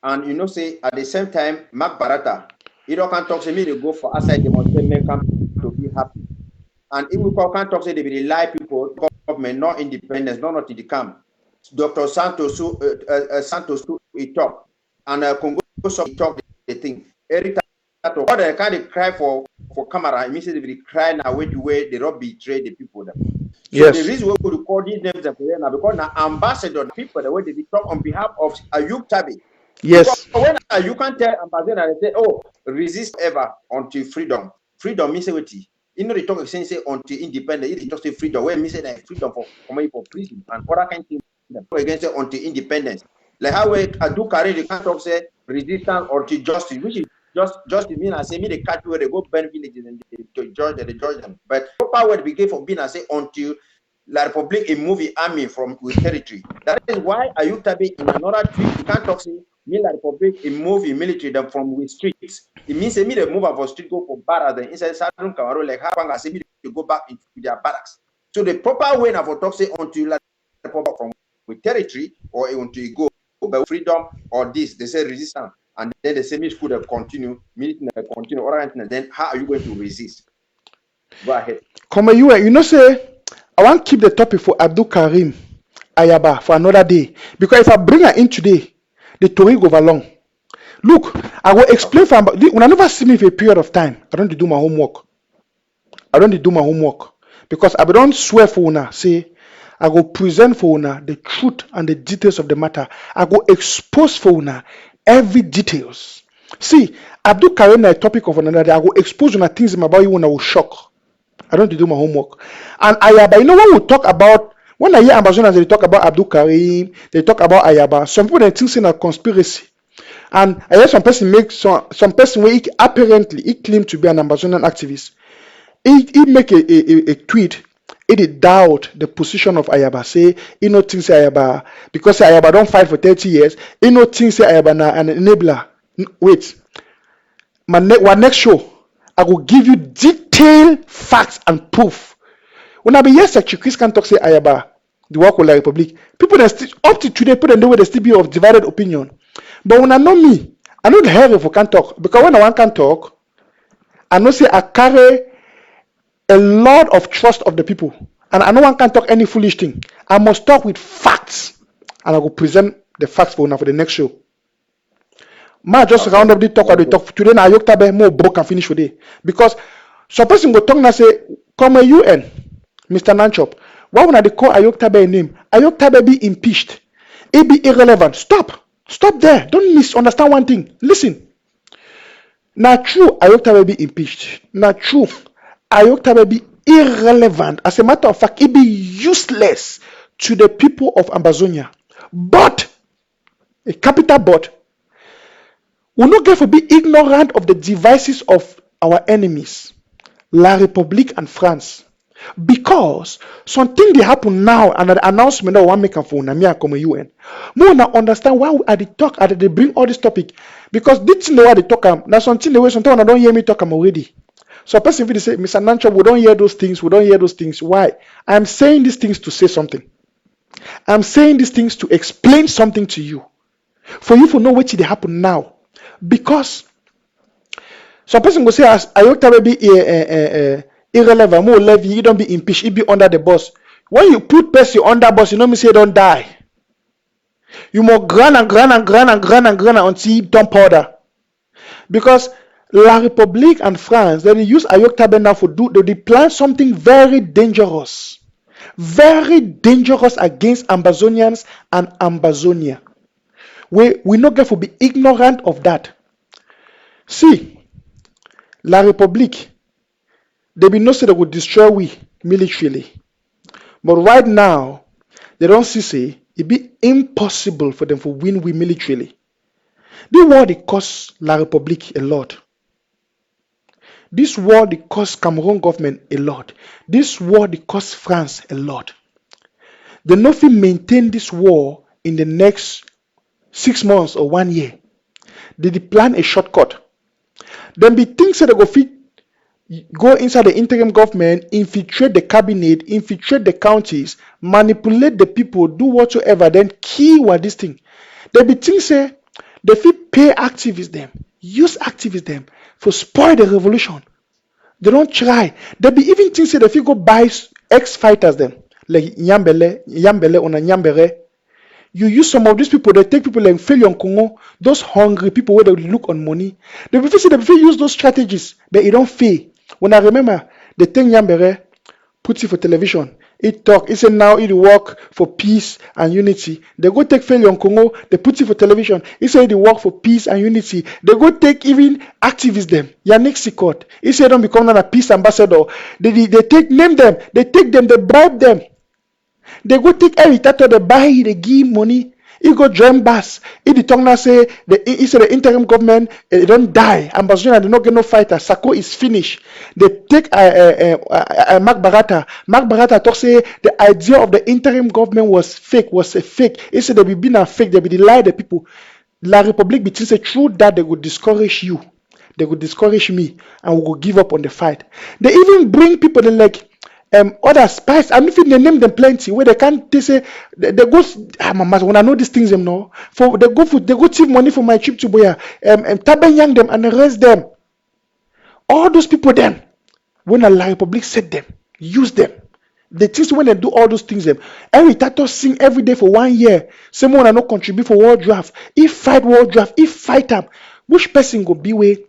And you know, say at the same time, Mark Barata, you don't can talk to me to go for outside demonstration camp to be happy. And if we can't talk say they be lie people, government, not independence, not in the camp. Dr. Santos, Santos, he talk. And Congo, he talk the thing. Every time, all the kind of cry for camera, it means they cry now way they don't betray the people. So yes. The reason we could call these names now because now ambassador people the way they talk on behalf of Ayuk Tabe. Yes. Because when you can't tell ambassador they say, oh, resist ever until freedom. Freedom means what? You know, they talk saying say until independence, it just say freedom. Where me say that freedom for prison and other kind of things against say until independence. Like how we do carry the can't talk say resistance until justice, which is justice mean I say me the catch where they go burn villages and they judge them. But proper word we gave for being I say until La République a movie army from with territory. That is why Ayuk Tabe in another tweet you can't talk say me La République a movie military them from with streets. It means say me the move for street go for barracks then inside Southern Cameroon like how I say me to go back into their barracks. So the proper way now for talk say until La République from with territory or until you go by freedom or this they say resistance and then the same could have continued, and then how are you going to resist? Go ahead. Come you say, I want to keep the topic for Abdul Karim Ayaba for another day. Because if I bring her in today, the story go over long. Look, I will explain for when I never see me for a period of time. I don't do my homework. Because I don't swear for una, say, I go present for una the truth and the details of the matter. I go expose for una every details. See, Abdul Karim a topic of another day. I go expose una things about you when I will shock. I don't do my homework. And Ayaba, you know when we talk about, when I hear Ambazonians, they talk about Abdul Karim, they talk about Ayaba. Some people they think it's a conspiracy. And I hear some person make some person where he apparently he claimed to be an Ambazonian activist. He make a tweet. He did doubt the position of Ayaba. Say he no think say Ayaba because Ayaba don't fight for 30 years. He no think say Ayaba na an enabler. Wait, my next show I will give you detailed facts and proof. When I be here, Secretary Chris can talk say Ayaba the work of the Republic. People that still up to today put them the way they still be of divided opinion. But when I know me, I know the hell if I can talk. Because when I want can talk, I know say I carry a lot of trust of the people. And I know one can't talk any foolish thing. I must talk with facts. And I will present the facts for now for the next show. Ma just round up the talk or the talk. Today na ayok tabe more broke and finish today. Because some person go talk and say, come a UN, Mr. Nanchop. Why would they call Ayok Tabe a name? Ayok Tabe be impeached. It be irrelevant. Stop there. Don't misunderstand one thing. Listen. Not true Ayok Tabe be impeached. Not true Ayok Tabe be irrelevant. As a matter of fact, it be useless to the people of Ambazonia. But, a capital but, we not get to be ignorant of the devices of our enemies, La République and France. Because something they happen now and the announcement that one make for Namia come UN. More now understand why are they talk and they bring all this topic. Because this know what they talk now something the way sometimes I don't hear me talk already. So a person will say, Mr. Nancho, we don't hear those things. Why? I'm saying these things to say something. I'm saying these things to explain something to you. For you to know what they happen now. Because some person will say, as Ayok Tabe be irrelevant, more levy, you don't be impeached, you be under the bus. When you put person under bus, you know me say don't die. You more grind until you don't powder. Because La République and France, they use Ayok Tabe now they plan something very dangerous against Ambazonians and Ambazonia. We not going to be ignorant of that. See, La République, they be no say they would destroy we militarily. But right now, they don't say it be impossible for them to win we militarily. This war it costs La République a lot. This war it costs Cameroon government a lot. This war it costs France a lot. They not fit maintain this war in the next 6 months or 1 year. They plan a shortcut. Then be things that they go fit go inside the interim government, infiltrate the cabinet, infiltrate the counties, manipulate the people, do whatsoever, then kill what this thing. There be things say they fit pay activists them, use activists them for spoil the revolution. They don't try. There be even things say they fit go buy ex-fighters them, like Nyambele on a Nyambere. You use some of these people, they take people like Felion Congo, those hungry people where they look on money. They use those strategies, but it don't fail. When I remember the thing Nyambere puts it for television, it talk, it said now it work for peace and unity. They go take Felion Congo, they put it for television, it said it work for peace and unity. They go take even activists them, Yannick Sikot, it said don't become a peace ambassador. They name them, they bribe them. They go take Eritato, they buy, they give money. He go join Bass. He the tongue now say the interim government they don't die. Ambazonian they not get no fighter. Sako is finished. They take Mark Barata. Mark Barata talk say the idea of the interim government was a fake. He said they be been a fake. They be lie the people. La République between say through that they would discourage you. They would discourage me and we will give up on the fight. They even bring people like other spies. I'm if they name them plenty where they can't. They say they go. Mama, when I know these things, them know for they go thief money for my trip to Boya. Taben young them and arrest them. All those people then when the Republic set them, use them. The things when they do all those things, them every tato sing every day for 1 year. Someone I not contribute for world draft. If fight world draft, if fight them, which person go be way?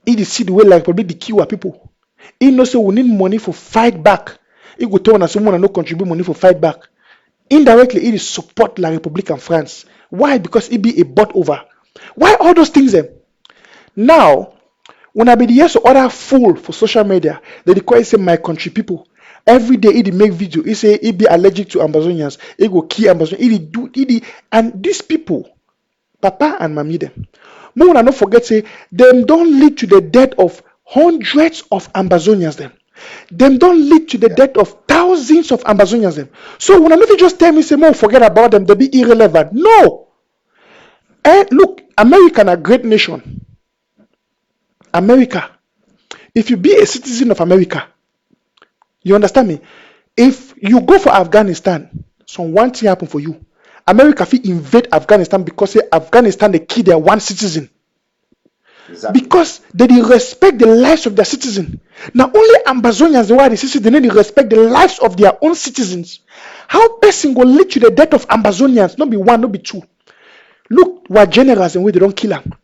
He see the way like Republic the kill people. He know say we need money for fight back. He go tell us someone I not contribute money for fight back. Indirectly, it is support La Republique and France. Why? Because it be a bought over. Why all those things them? Now, when I be the years of other fool for social media, they require say my country people. Every day it make video. He say he be allergic to Ambazonians. He go kill Ambazonians. And these people, Papa and Mami them. More than not forget say them don't lead to the death of hundreds of Ambazonians them. Them don't lead to the death of thousands of Ambazonians them. So when I know just tell me say more forget about them, they be irrelevant. No. Look, America is a great nation. America. If you be a citizen of America, you understand me? If you go for Afghanistan, one thing happen for you. America fit invade Afghanistan because say Afghanistan they kill their one citizen. Exactly. Because they respect the lives of their citizens. Now only Ambazonians the way the citizens they respect the lives of their own citizens. How person will lead to the death of Ambazonians? Not be one, not be two. Look, what generals and way they don't kill them.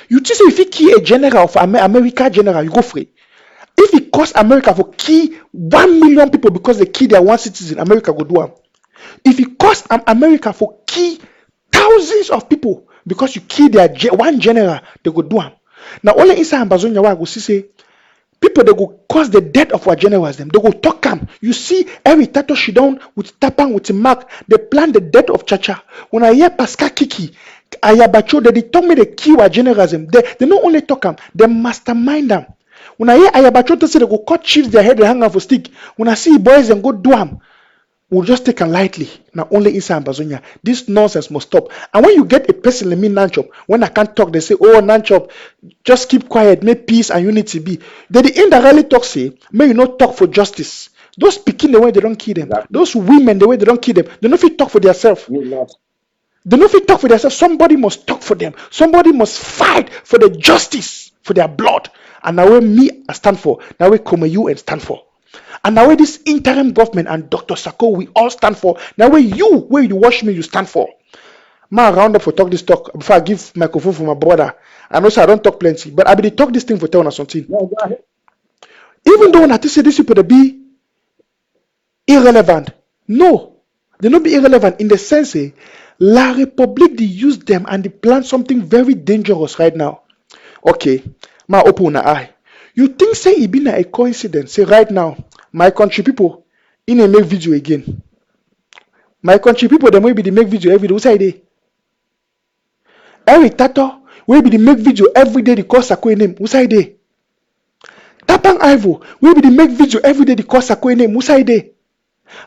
You think say if you kill a general of America general, you go free. If it costs America for kill 1 million people because they kill their one citizen, America go do them. If it costs America for kill thousands of people because you kill their one general, they go do them. Now only inside Ambazonia, I go see say people they go cause the death of our generals. Them they go talk them. You see every tato she down with Tapang with Mark. They plan the death of Chacha. When I hear Pascal Kiki, Ayabacho, they told me they kill our generals. They not only talk them, they mastermind them. When I hear Ayabacho say they go cut chiefs their head, they hang out for stick. When I see boys and go do them, we'll just take them lightly. Now only inside Ambazonia. This nonsense must stop. And when you get a person like me, Nanchop, when I can't talk, they say, oh Nanchop, just keep quiet, make peace and unity be. Then the indirectly talk say, may you not talk for justice. Those speaking the way they don't kill them. Exactly. Those women the way they don't kill them. They don't fit talk for themselves. They don't fit talk for themselves. Somebody must talk for them. Somebody must fight for the justice, for their blood. And now where me I stand for, now where Komayu and stand for. And now where this interim government and Dr. Sako we all stand for. Now where you watch me, you stand for. Man, round up for talk this talk before I give microphone for my brother. I know so I don't talk plenty, but I be talk this thing for telling us something. No, even though when I say these people they be irrelevant, no, they not be irrelevant in the sense La Republique they use them and they plan something very dangerous right now. Okay. Ma open una eye. You think say it be a coincidence? Say right now, my country people in a make video again. My country people them will be the make video every day. What's day? Every tato will be the make video every day. The call Sako name. What's day? Tapang Ivo will be the make video every day. The call Sako name. What's day?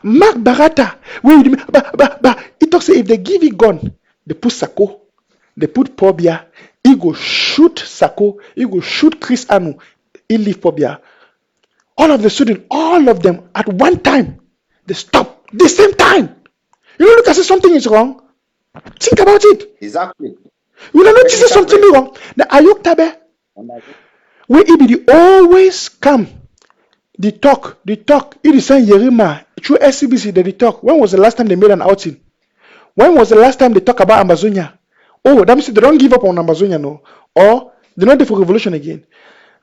Mark Barata will be the it talks say if they give it gun, they put Sako, they put Pobia. He go shoot Sako. He go shoot Chris Anu. He leave Pobia. All of the students, all of them at one time, they stop the same time. You know, look at say something is wrong. Think about it. Exactly. You know, not say something wrong. The Ayuk Tabe, where he be the always come. The talk. It is saying Yerima through SCBC. They talk. When was the last time they made an outing? When was the last time they talk about Ambazonia? Oh, that means they don't give up on Ambazonia, no. Or they're not there for revolution again.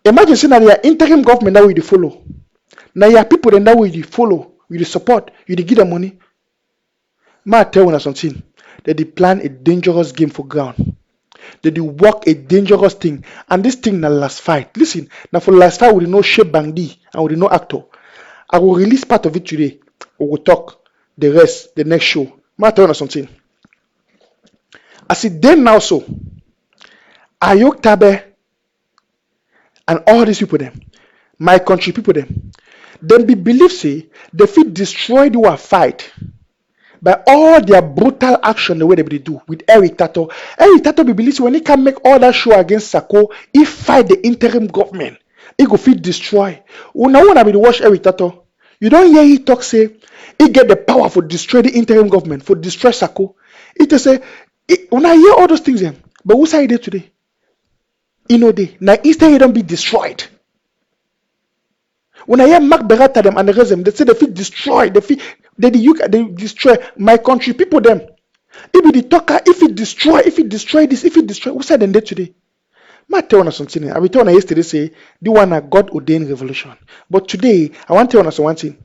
Imagine saying that your interim government that will they follow. Now your people then that will they follow, will they support, will they give them money. Ma tell you something. That they plan a dangerous game for ground. That they work a dangerous thing. And this thing na last fight. Listen, now for last fight we know Shape Bangdi and we know actor. I will release part of it today. We will talk the rest the next show. Ma tell you something. I see them now so Ayok Tabe and all these people them, my country people them be believe say they fit destroy the fight by all their brutal action the way they do with Eric Tato. Eric Tato be believe when he can make all that show against Sako, he fight the interim government. He go fit destroy. Now when I be watch Eric Tato, You don't hear he talk say he get the power for destroy the interim government, for destroy Sako. It is say when I hear all those things, but who's I there today? You know they now instead he don't be destroyed. When I hear Mark Berata them and the rest of them, they say they feel destroy, they destroy my country, people them. If it the talker, if it destroy this, if it destroy, who said them there today? I tell you something. I will tell you yesterday say the one a God ordained revolution. But today I want to tell you one thing.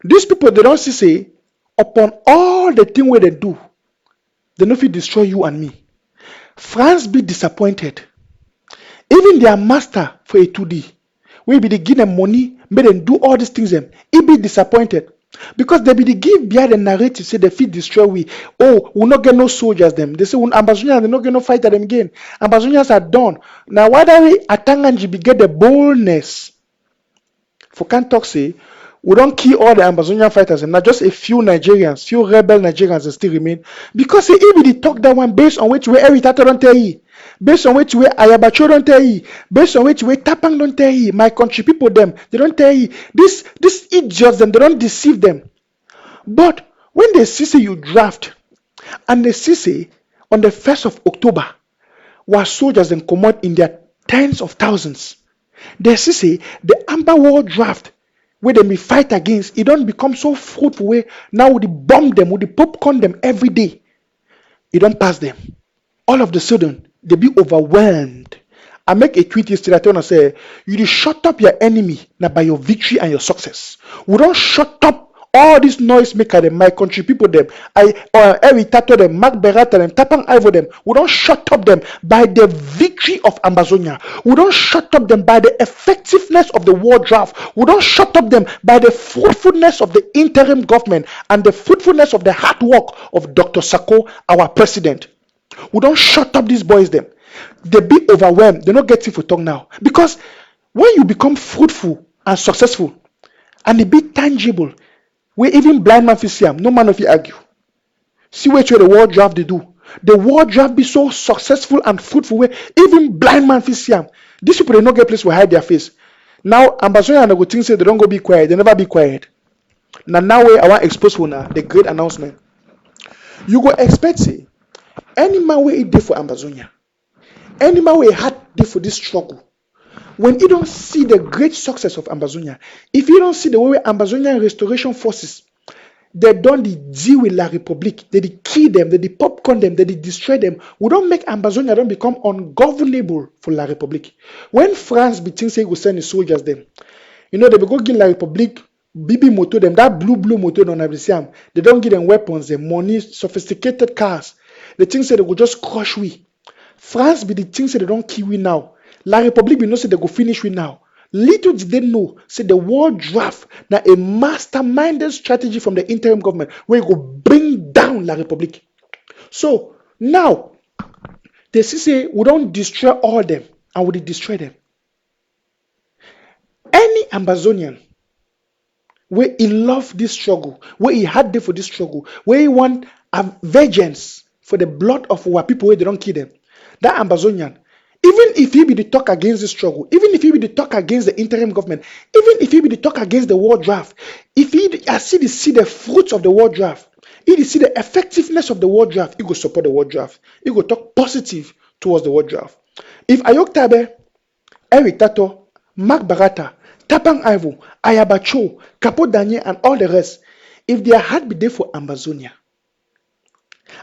These people they don't see say upon all the thing where they do, they don't feel destroy you and me. France be disappointed. Even their master for a 2D, we be they give them money, make them do all these things. He be disappointed because they be they give behind the narrative say they feel destroy we. Oh, we not get no soldiers them. They say when Ambazonians they not get no fighter them again. Ambazonians are done. Now why do we Atanganji be get the boldness? For can't talk say we don't kill all the Ambazonian fighters and not just a few Nigerians, few rebel Nigerians that still remain because say if they talk that one based on which way every tato don't tell you. Based on which way Ayabacho don't tell you, based on which way Tapang don't tell you, my country people them, they don't tell you. This idiots them, they don't deceive them. But when they see say you draft, and they see say on the 1st of October, where soldiers then come out in their tens of thousands, they see say the Amber War draft, where they may fight against, it don't become so fruitful way. Now with the bomb them, with the popcorn them every day, it don't pass them. All of the sudden, they be overwhelmed. I make a tweet yesterday. I tell them, say, you just shut up your enemy now by your victory and your success. We don't shut up all this noise maker them, my country people them, every tato them, Mark Berata them, Tapang Ivo them. We don't shut up them by the victory of Ambazonia. We don't shut up them by the effectiveness of the war draft. We don't shut up them by the fruitfulness of the interim government and the fruitfulness of the hard work of Dr. Sako, our president. We don't shut up these boys them. They be overwhelmed. They not getting for talk now. Because when you become fruitful and successful and they be tangible, where even blind man see them, no man of you argue. See what the war draft they do. The war draft be so successful and fruitful where even blind man see them. These people they not get place where hide their face. Now Ambazonian and the thing say they don't go be quiet, they never be quiet. Now I want to expose for now the great announcement. You go expect say any man where it did for Ambazonia, any man where had did for this struggle, when you don't see the great success of Ambazonia, if you don't see the way Ambazonian restoration forces, they don't deal with La Republique, they kill them, they popcorn them, they destroy them, we don't make Ambazonia don't become ungovernable for La Republique. When France between say we send the soldiers them, you know they be go give La Republique BB motor them, that blue motor on Abisiam, they don't give them weapons, them money, sophisticated cars. The things say they go just crush we. France be the things say they don't kill we now. La Republique be no say they go finish we now. Little did they know, say the war draft now a masterminded strategy from the interim government where you go bring down La Republique. So now they say we don't destroy all them and we destroy them. Any Ambazonian where he love this struggle, where he had there for this struggle, where he want a vengeance for the blood of our people where they don't kill them. That Ambazonian, even if he be the talk against the struggle, even if he be the talk against the interim government, even if he be the talk against the war draft, if he see the fruits of the war draft, he see the effectiveness of the war draft, he go support the war draft. He go talk positive towards the war draft. If Ayok Tabe, Eric Tato, Mark Barata, Tapang Ivo, Ayabacho, Capo Daniel, and all the rest, if their heart be there for Ambazonia,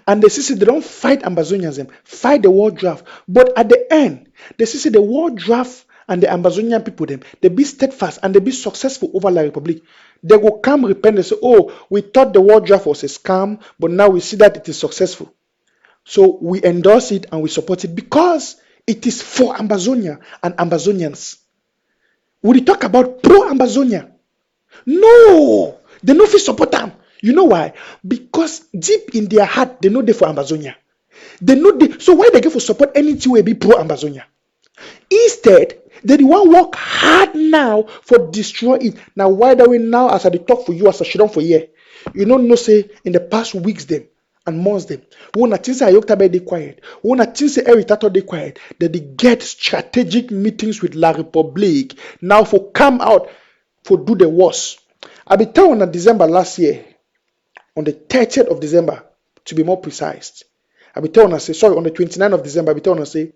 and they see they don't fight Ambazonians, fight the war draft, but at the end, they see the war draft and the Ambazonian people, they be steadfast and they be successful over La Republique. They will come repent and say, oh, we thought the war draft was a scam, but now we see that it is successful. So we endorse it and we support it because it is for Ambazonia and Ambazonians. Would you talk about pro-Ambazonia? No, they no fit support them. You know why? Because deep in their heart, they know they for Ambazonia. They know so why they get for support anything will be pro-Ambazonia? Instead, they want work hard now for destroy it. Now, why do we now, as I talk for you, as I should on for year, you know, say in the past weeks them and months them, when I think say Ayoktabe they quiet, when I think say Eritato they quiet, that they get strategic meetings with La Republique now for come out for do the worst. I be telling on December last year, on the 30th of December, to be more precise. I be telling on say, sorry, on the 29th of December, I be telling on say,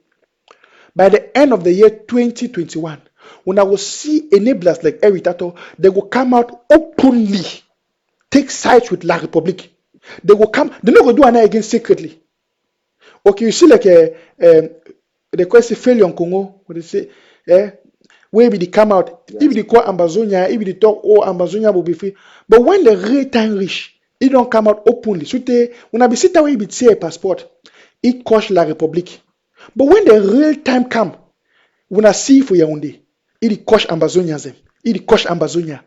by the end of the year 2021, when I will see enablers like Eritato, they will come out openly, take sides with La Republique. They will come, they're not going to do anything again secretly. Okay, you see like the question failure in Congo, what they say, where they come out, Yes. if they call Ambazonia, if they talk, oh, Ambazonia will be free. But when the real time reach, it don't come out openly. So when I be sit away, it say a passport, it cost La Republique. But when the real time come, when I see for Yaoundé, it cost Ambazonians, it cost Ambazonia.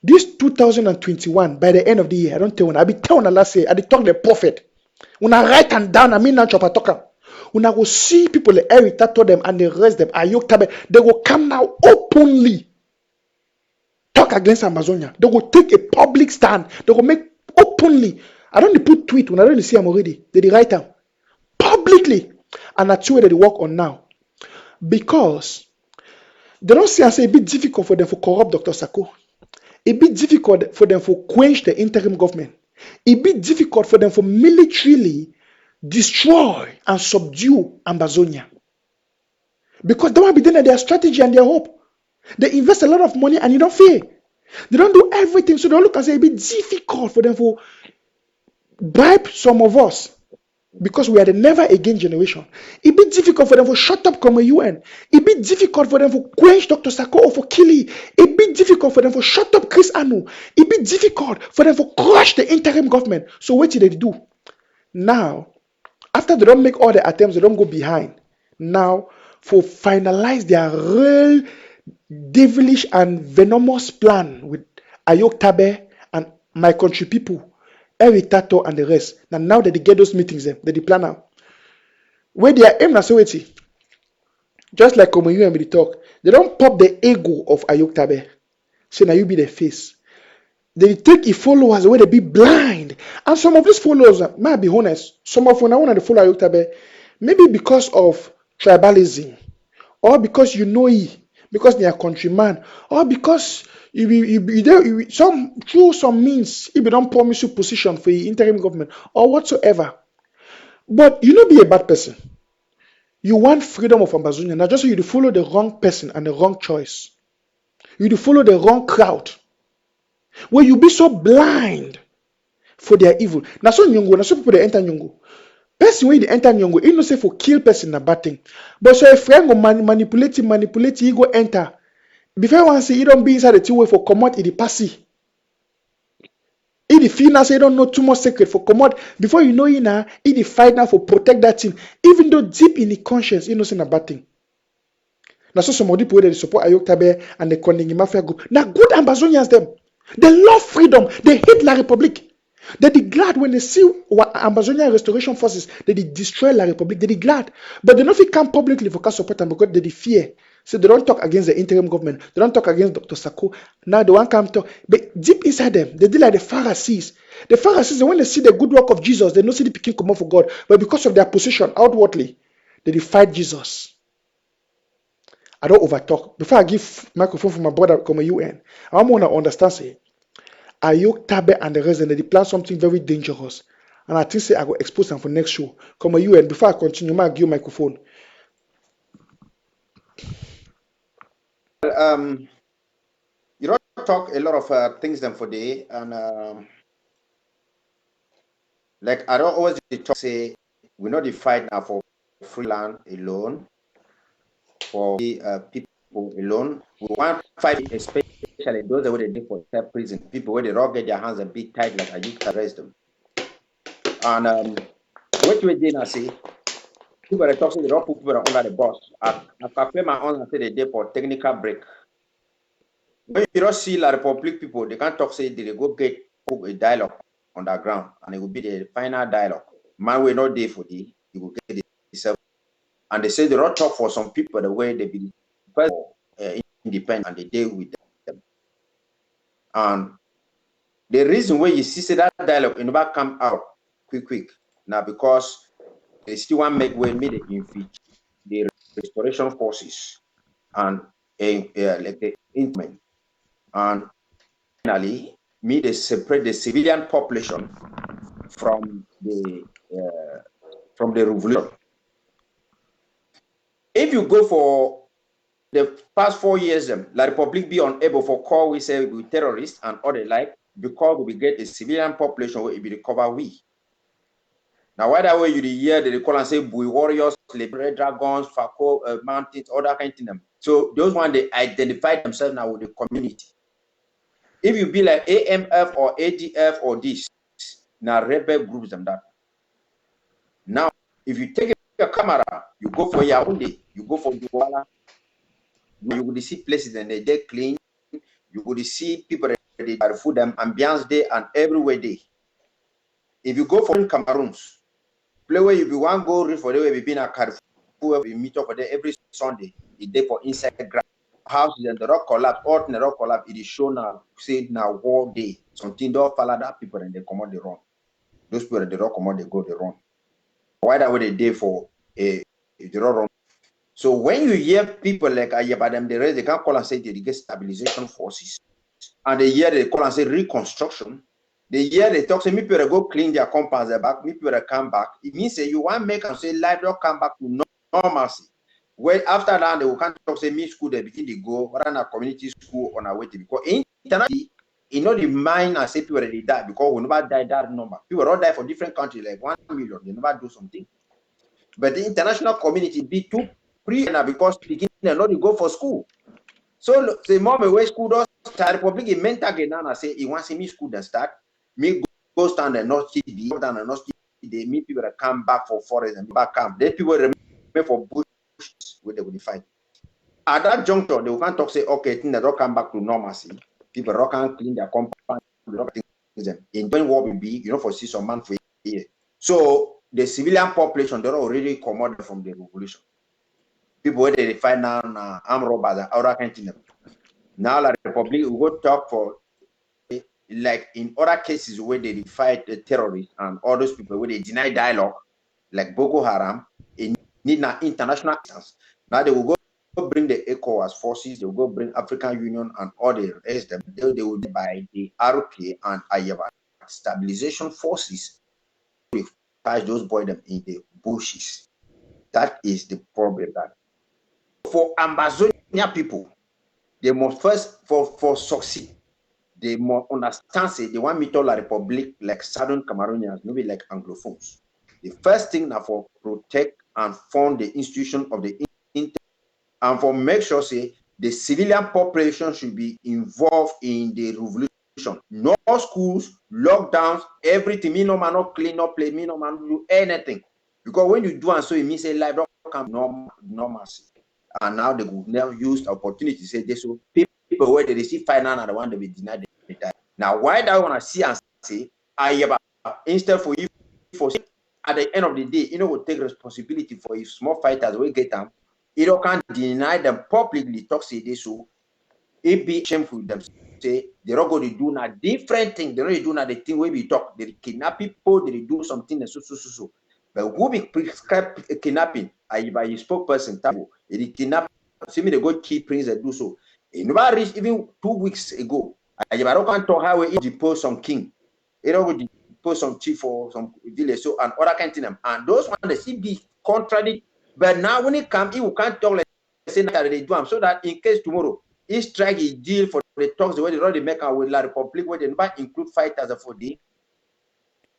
This 2021, by the end of the year, I don't tell when I be telling last year, I talk the prophet. When I write and down, I mean not chop talk. When I will see people the Eritato them and the rest them, Ayok they will come now openly talk against Amazonia. They will take a public stand. They will make openly. I don't put tweet when I don't see them already. They write them publicly, and that's where they work on now because they don't see and say a bit difficult for them to corrupt Dr. Sako. A bit difficult for them to quench the interim government. A bit difficult for them to militarily destroy and subdue Ambazonia. Because they want to be done at their strategy and their hope. They invest a lot of money and you don't fear. They don't do everything, so they look and say it'd be difficult for them to bribe some of us because we are the never again generation. It'd be difficult for them to shut up come a UN. It'd be difficult for them to quench Dr. Sako or for Kili. It'd be difficult for them to shut up Chris Anu. It'd be difficult for them to crush the interim government. So what did they do? Now, after they don't make all the attempts, they don't go behind. Now, for finalize their real devilish and venomous plan with Ayok Tabe and my country people, Eritato and the rest. Now that they get those meetings, they plan out. Where they are aiming at Soweto, just like Komoyu and me talk, they don't pop the ego of Ayok Tabe. Say now you be the face. They take his followers where they be blind. And some of these followers, might be honest, some of when I want to follow Ayok Tabe, maybe because of tribalism, or because you know he, because they are countryman, or because some through some means if you don't promise you position for the interim government or whatsoever. But you not be a bad person. You want freedom of Ambazonia. Now just so you follow the wrong person and the wrong choice. You follow the wrong crowd. Where you be so blind for their evil. Now so Nyongo, now so people they enter Nyongo. Person when they enter Nyongo, he no say for kill person na bad thing. But so a friend go manipulate, he go enter. Before one say he don't be inside the two way for commot, he passy. If the feel now say you don't know too much secret for commot, before you know he now, he the fight now for protect that thing. Even though deep in the conscience, he no say na bad thing. Now so some of the people they support Ayok Tabe and the Kondingi Mafia group. Now good Ambazonians them. They love freedom. They hate La Republique. They be glad when they see what Ambazonian restoration forces, they destroy La Republique. They be glad. But they don't come publicly for support them because they fear. So they don't talk against the interim government. They don't talk against Dr. Sako. Now they want come talk. But deep inside them, they deal like the Pharisees. The Pharisees, when they see the good work of Jesus, they don't see the picking come up for God. But because of their position outwardly, they fight Jesus. I don't overtalk. Before I give microphone for my brother come a UN, I want to understand say Ayok Tabe and the rest, and they plan something very dangerous. And I think say I will expose them for next show. Come a UN. Before I continue, I give you microphone. You don't talk a lot of things them for day, and like I don't always talk say we not the fight now for free land alone, for people alone. We want to fight especially those that would live for prison, people where they all get their hands a bit tight like I used to arrest them. And what we did now say, people are talking the rock people are under the boss. I pay my own and say they did for technical break. When you don't see La Republique people, they can't talk say they go get a dialogue on the ground and it will be the final dialogue. Man will not there for the you will get the and they say they don't talk for some people the way they be first independent and they deal with them. And the reason why you see that dialogue in never come out quick now because they still want to make way made infiltrate the restoration forces and like the instrument. And finally, they separate the civilian population from the revolution. If you go for the past 4 years, La Republic be unable for call we say with terrorists and other like, because we get a civilian population where it be recover we. Now, why that way you hear they call and say Bui warriors, liberate dragons, Fako mountains, other kind of them. So those ones they identify themselves now with the community. If you be like AMF or ADF or this, now rebel groups and that. Now, if you take a camera, you go for Yaoundé, you go for Douala, you will see places and they clean. You will see people that are food them ambiance day and everywhere day. If you go for Cameroons, play where you be one go read for the way we been at Carrefour, we meet up for there every Sunday. It's there for inside ground houses and the rock collapse, or the rock collapse. It is shown now, say now war day. Something don't follow that people and they come out the run. Those people at the rock come out, they go the run. Why that way they day for the run? So when you hear people like Ayabadem, they can't call and say they get stabilization forces. And they hear they call and say reconstruction. They hear they talk, say, me people go clean their compounds back, me people come back. It means say you want to make them say life don't come back to normalcy. Well, after that, they will can't talk, say, me school, they begin to go, run a community school on our way to because internationally, you know, the mind and say people already die because we never die that number. People all die for different countries, like 1 million, they never do something. But the international community be too pre because beginning not to go for school. So the moment where school does start, Republic in mental again and say he wants me school then start. Me go stand and not see down and not see they meet people that come back for forest and back camp. Then people remain for bush where they will fight. At that juncture, they can't talk say okay, things that don't come back to normalcy. People can't clean their compound, enjoying what will be, you know, for 6 months for a year. So the civilian population they're already commoded from the revolution. People where they find now armed robbers and other kind of things. Now the Republic we go talk for like in other cases where they fight the terrorists and all those people where they deny dialogue, like Boko Haram, it need now international assistance. Now they will go bring the ECOWAS forces, they will go bring African Union and all the rest of them. They will by the RPA and Ayaba stabilization forces to catch those boys them in the bushes. That is the problem. That for Ambazonian people, they must first for succeed. They must understand say they want me to la Republic like Southern Cameroonians, maybe like Anglophones. The first thing now for protect and fund the institution of the and for make sure say the civilian population should be involved in the revolution. No schools, lockdowns, everything. Me no man not clean up, play. Me no man do anything because when you do and so it means say life don't come normalcy. And now they will now use the opportunity to say this. So people where they receive finance and the one they will deny the time. Now, why do I want to see and say, instead for you, for at the end of the day, you know, will take responsibility for if small fighters will get them, you can't deny them publicly, talk say this, so it be shameful them say they're not going to do a different thing, they're not doing the thing where we talk, they kidnap people, they do something, so. But who be prescribed kidnapping? By a spokesperson, they kidnap, see me, they go key prince and do so. You never reached even 2 weeks ago. I can't talk how we depose some king. You know, we depose some chief or some village, so and other kind of them. And those ones they see be contradict. But now when it comes, you can't talk like say that they do them, so that in case tomorrow he strike a deal for the talks the way they already make out with La Republic, where they never include fighters for the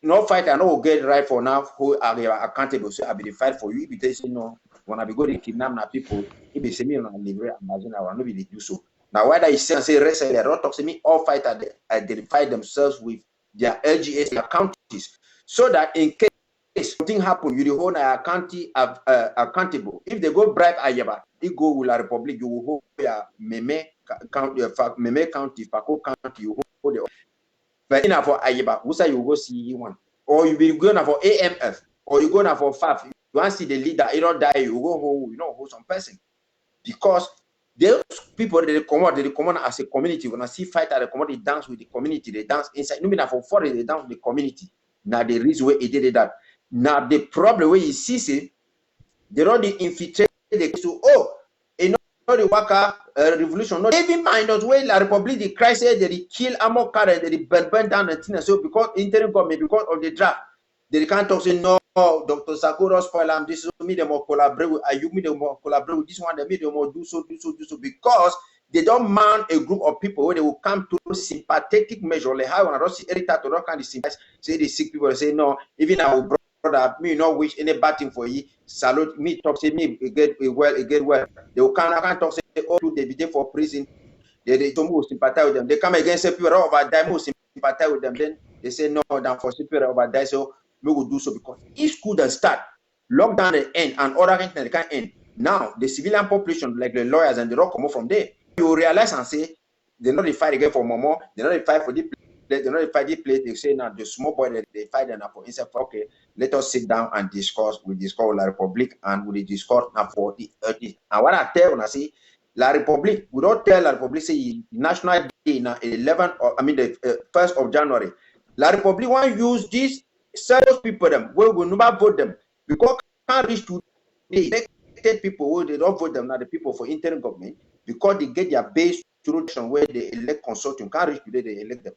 no fighter, no will get right for now who are accountable. So I be the fight for you. If they say no, when I be going to kidnap now people, if they say me on liberate Amazon, I will not be do so. Now why that say rest they don't talk to me, all fighters they identify themselves with their LGS their counties, so that in case something happen, you the whole county accountable. If they go bribe Ayaba, they go with La Republic, you will hold your Meme county, Fako county, you hold the. But in for Ayaba, who say you go see one, or you be going for AMF, or you go for FAF. You want to see the leader, you don't die, you go hold, hold some person, because those people they come out as a community. When I see fighter, they come out, they dance with the community, they dance inside. No mean for forest, they dance with the community. Now the reason why he did that. Now the problem where you see say they don't infiltrate the so the Waka revolution, not even mind us where La Republic, the crisis, they kill Amor Karen, they burn down and things. So because interim government, because of the draft, they can't talk say no, Dr. Sakura spoil them. This is me, they more collaborate with you, me, they more collaborate with this one, they me, they more do so, because they don't mount a group of people where they will come to sympathetic measure. Like how when I don't see Erita to not kind of sympathize, say the sick people say no, even our brother, me not wish any bad thing for you. Salute me, talk say me, get well. They will come, I can't talk say, oh, they be there for prison. They don't more sympathize with them. They come against people over die, more sympathize with them. Then they say no, than for people over die. So we will do so because if school does start, lockdown the end, and other things they can't end. Now the civilian population, like the lawyers and the rock, come up from there. You realize and say they're not the fight again for Momo, they're not the fight for the place, they're not the fight the place. They say now the small boy they fight them for instead for okay, let us sit down and discuss. We discuss La Republic and we discuss now for the 30. And what I tell when I say La Republic, we don't tell La Republic say National Day now 11 or I mean the 1st of January. La Republic want to use these serious people them where we never vote them because can't reach to the elected people where they don't vote them now the people for interim government. Because they get their base through where they elect consulting, can't reach today, they elect them.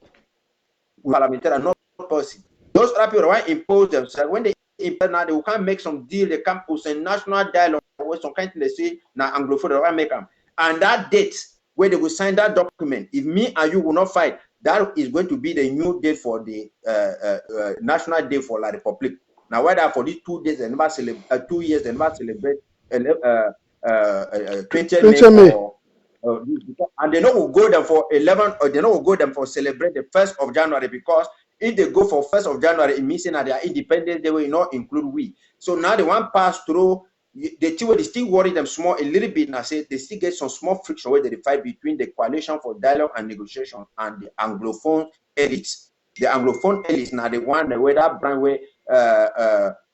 Parliamentary are not possible. Those other people want to impose themselves. When they impose now, they can't make some deal, they can't put a national dialogue where some kind of they say, now Anglophone, they want to make them. And that date where they will sign that document, if me and you will not fight, that is going to be the new date for the National Day for La Republic. Now, whether for these 2 days, they never celebrate, 2 years, they never celebrate 20 May. And they know will go them for 11 or they know will go them for celebrate the 1st of January because if they go for 1st of January, it means that they are independent, they will not include we. So now they want pass through, they still worry them small a little bit and I say they still get some small friction where they fight between the coalition for dialogue and negotiation and the Anglophone elites. The Anglophone elites now the one where that brand where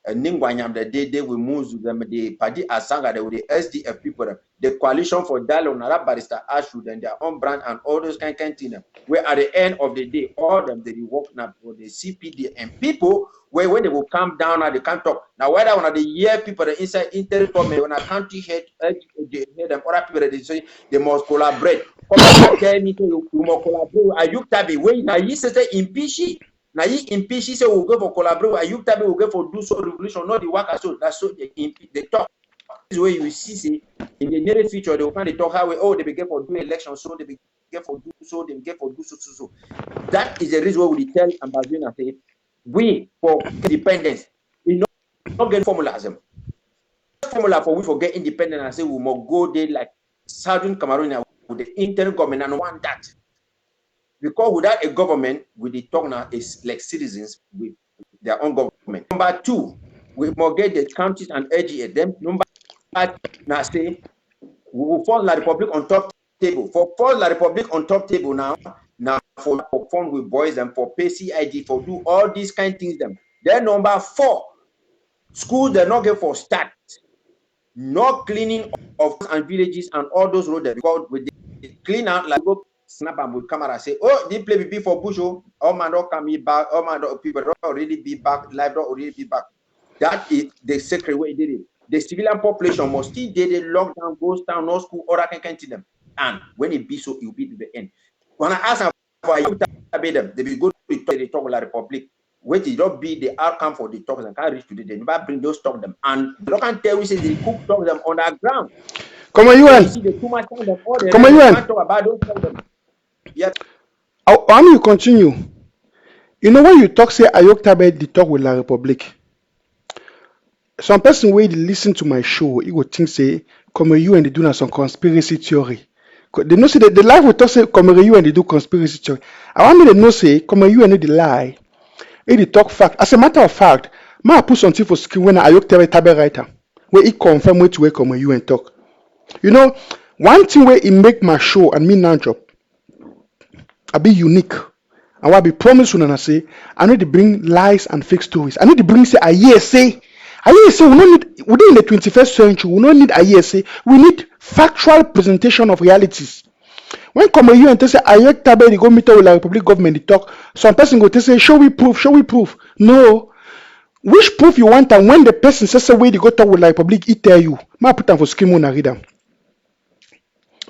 Ningwanyam the day they will move them the party Asanga the SDF people the coalition for dialogue Nara Barrister Ashwood and their own brand and all those kind of things where at the end of the day all them they work now for the CPD and people where when they will come down and they can't talk now whether one of the year people the inside inter government when a country head they head them other people they say they must collaborate. Come tell me you must collaborate. Are you tabi when now you say impeach it. Now you impeach say we'll go for collaborate. Ayuk Tabi will go for do so revolution, not the work so that's so they talk. This is where you see say in the near future they will kind of talk how we they begin for do election, so they begin for do so, they begin for do so. That is the reason why we tell Ambazonians say we for independence, we not get formulas. Formula for we for get independent and say we must go there like Southern Cameroon with the interim government and want that. Because without a government, with the talk now is like citizens with their own government. Number 2, we must get the counties and LGA them. Number 3, now say we will force La Republic on top table. For force La Republic on top table now for fun with boys and for pay CID for do all these kind of things them. Then number 4, schools they not get for start. No cleaning of and villages and all those roads because with the clean out like go snap and with camera say, oh, they play before Bush, oh man, don't come back, oh man, people don't already be back, life don't already be back. That is the secret way they did it. The civilian population must still did it, lockdown, goes down, no school, or I can to them. And when it be so, it will be to the end. When I ask them for you them, they will go to the talk with La Republic. Wait, it don't be the outcome for the talks and can't reach today. They never bring those talk them. And they can't tell we say they cook talk them on the ground. Come on, UN. Come on, UN. Talk about those talk them. Yes. How you continue? You know when you talk, say Ayok Tabe the talk with La Republic. Some person where they listen to my show, he would think say, come you and they do some conspiracy theory. They know say that the life will talk say, come you and they do conspiracy theory. I want me to know say, come you and they lie. They talk fact. As a matter of fact, I put something for screen when Ayok Tabe writer, where he confirm where to where come you and talk. You know, one thing where he make my show and me now job, I be unique. And what I be promise when I say, I need to bring lies and fake stories. I need to bring say a say we don't need within the 21st century, we don't need a say. We need factual presentation of realities. When come you and say Ayok Tabe they go meet with the Republic government, they talk, some person go to say, show we proof. No. Which proof you want and when the person says away they go talk with the Republic, he tell you. Ma put them for scheme and read them.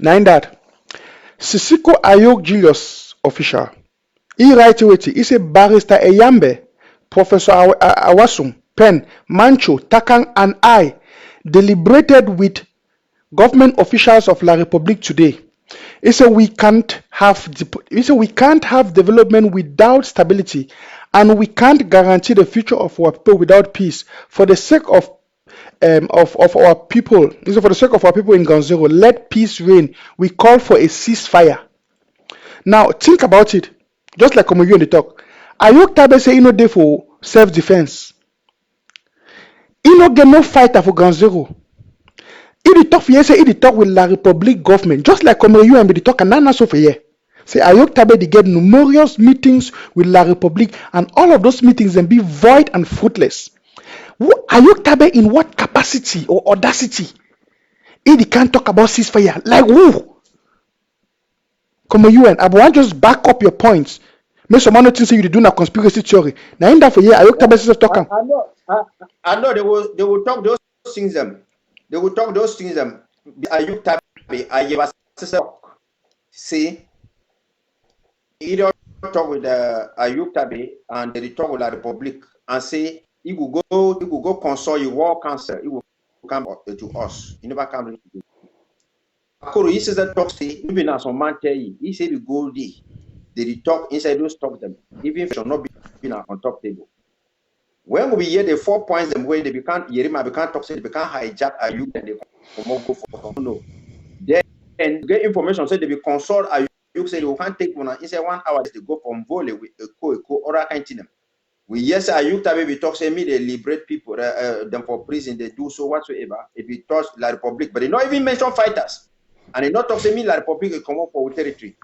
Now in that, Sisiko Ayok Julius official. He write it. He say Barrister Eyambe, Professor Awasum, Pen, Mancho, Takang, and I deliberated with government officials of La Republique today. He said we can't have development without stability, and we can't guarantee the future of our people without peace. For the sake of our people, for the sake of our people in Ground Zero, let peace reign. We call for a ceasefire. Now think about it. Just like you in the talk, Ayok Tabe say he no dey for self-defense. He no get no fighter for Ground Zero. He dey talk for here, say he dey talk with La Republique government, just like you and the talk and Nana so for here. Say Ayok Tabe dey get numerous meetings with La Republique, and all of those meetings then be void and fruitless. Ayok Tabe in what capacity or audacity? He can't talk about ceasefire. Like who? You and I want just back up your points. Make some other things say you do a conspiracy theory. Now in that for here, Ayok Tabe is talking. I know they will talk those things. They will talk those things. Ayok Tabe, see, he don't talk with Ayok Tabe and they talk with La Republique and say he will go consult your war council. He will come to us. He never come to you. He says that talk say even as on man tell you, he said the go there. They talk inside those talk them. Even if should not be on top table. When we hear the 4 points them where they can't talk, say they can't hijack Ayuk and they come go for no. Then get information say they be consult Ayuk say they can't take one inside 1 hour they go from volley with a co or kind of them. We yes Ayuk Tabe we talk say me they liberate people them for prison they do so whatsoever if we touch La Republique but they not even mention fighters and they not talk say me La Republique come up for territory.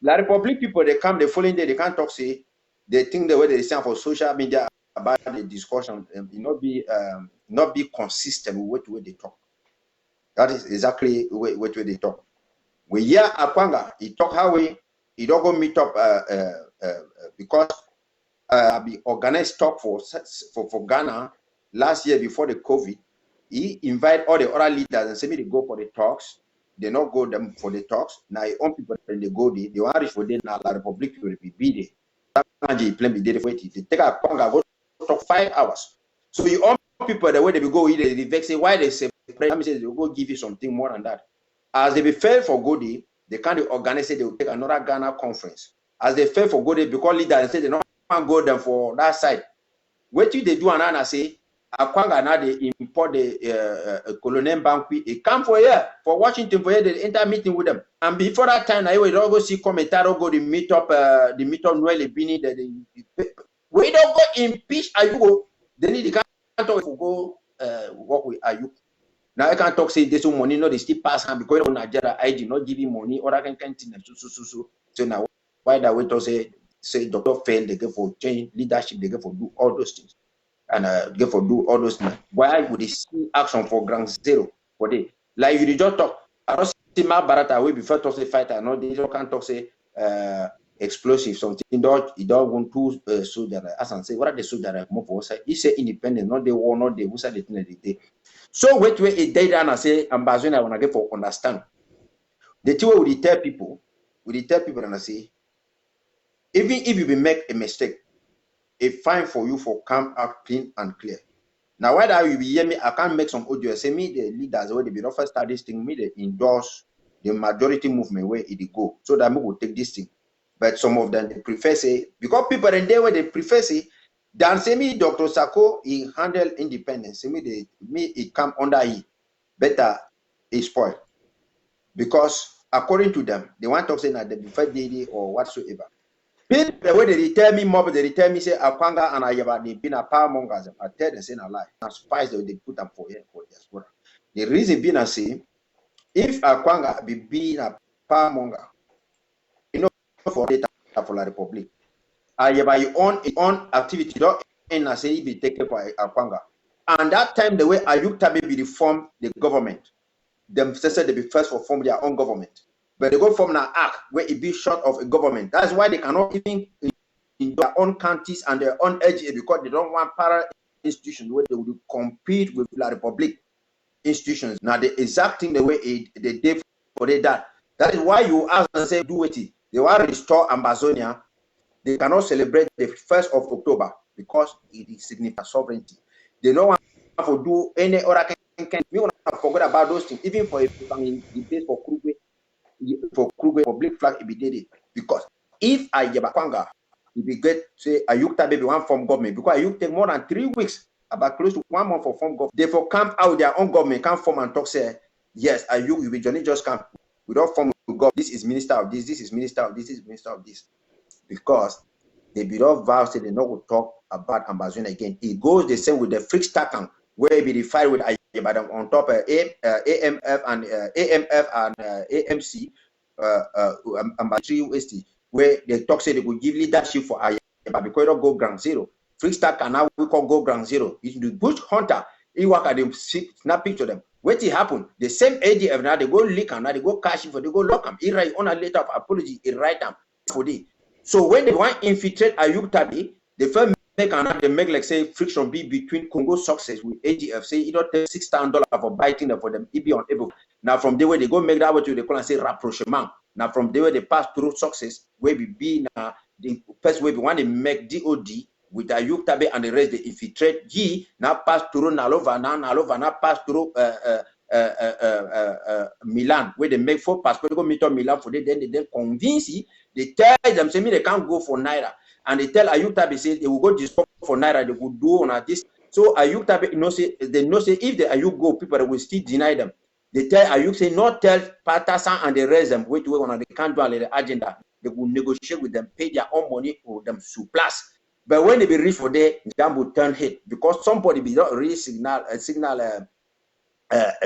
La Republique people they come the following day they can't talk say they think the way they sound for social media about the discussion not be consistent with what they talk. That is exactly what they talk. We hear Akwanga he talk how he don't go meet up because be organized talk for Ghana last year before the COVID. He invite all the other leaders and say me they go for the talks. They not go them for the talks. Now your own people when they go there, they want to reach for them now La Republique will be there. They take a Kwanga go talk 5 hours. So your own people the way they be go they vex say why they say let me say they will go give you something more than that. As they be fair for go there, they can't organize it, they will take another Ghana conference. As they fair for go there because leaders say they don't want to go them for that side. What they do and I say Akwanga now they import the Colonel Banqui. He come for here for Washington for here. They enter meeting with them. And before that time, I will go see Kometaro go the meet up Noel Bini. We don't go impeach Ayuko. Then they can't talk to go work with Ayuk. Now I can't talk say this money. No, they still pass hand because on Nigeria I did not give him money or I can continue. So now why that way to say Dr. Fail they go for change leadership they go for do all those things. And get for do all those things. Why would they see action for Ground Zero for they? Like you just talk. I don't see my barata way before to say fighter. No, they don't can't talk say explosive something. You don't want to soldier. As I say, what are the soldier more for us? He say independent, not the war, not the who said the thing that they. So wait a day and I say Ambazonian I wanna get for understand. The two will tell people, and I say, even if you will make a mistake. It's fine for you for come out clean and clear. Now, why that you be hear me, I can't make some audio. Say me, the leaders where they be first start this thing, me they endorse the majority movement where it go, so that me will take this thing. But some of them they prefer say because people in there where they prefer say, dan say me Dr. Sako he handle independence. Say me it come under he better he spoil because according to them they want to say that they prefer daily or whatsoever. The way they tell me more, they tell me say Akwanga and Ayaba they been a power mongers. I tell them say a lie. And spies they put them for here for diaspora. The reason being I say if Akwanga be being a power monger, you know for data for La Republique. Ayaba your own activity don't end I say he be taken by Akwanga. And that time the way Ayuk Tabe be reform the government, them said they be first for form their own government. But they go from an act where it be short of a government. That's why they cannot even in their own counties and their own LGA because they don't want para institutions where they will compete with La Republique institutions. Now the exact thing the way they did for that That is why you ask and say, do it. They want to restore Ambazonia. They cannot celebrate the 1st of October because it signifies sovereignty. They don't want to do any other can. We want to forget about those things. Even for the base for Krugwe, for Black Flag, if we did it. Because if I Yabakwanga, if we get, say, Ayukta baby one form government, because Ayuk take more than 3 weeks, about close to 1 month for form government. They for camp out their own government, can't form and talk, say, yes, Ayuk, if Johnny just come. We don't form government. This is minister of this is minister of this is minister of this. Because they be not vow say they not will talk about Ambazonia again. It goes the same with the Frick Stakan, where it be defined with Ayabadam on top of AMF and AMC, Ambazonian, where they talk say they could give leadership for Ayabadam because they don't go ground zero. Frick Stakan now we call go ground zero. It's the bush hunter. He work at them, snap picture them. What it happen? The same ADF now they go leak and now they go cash for they go lock them. He write on a letter of apology. He write them for the. So when they want to infiltrate Ayuk Tabi, they first make they make like say friction be between Congo success with ADF. Say it don't take $6,000 for biting them for them. It be unable. Now from there where they go make that what they call and say rapprochement. Now from there where they pass through success, where we be now the first way we want to make DOD with Ayuk Tabi and the rest they infiltrate G now pass through Nalova now pass through Milan where they make 4 passports go meet on Milan for them. Then they convince you. They tell them say me they can't go for Naira, and they tell Ayuk Tabi say they will go discuss for Naira. They will do on this. So Ayuk Tabi they know say if the Ayuk go, people will still deny them. They tell Ayuk say not tell Patasan and the rest them wait on they can't do the agenda. They will negotiate with them, pay their own money for them surplus. But when they be reach for there, them will turn head because somebody be not really signal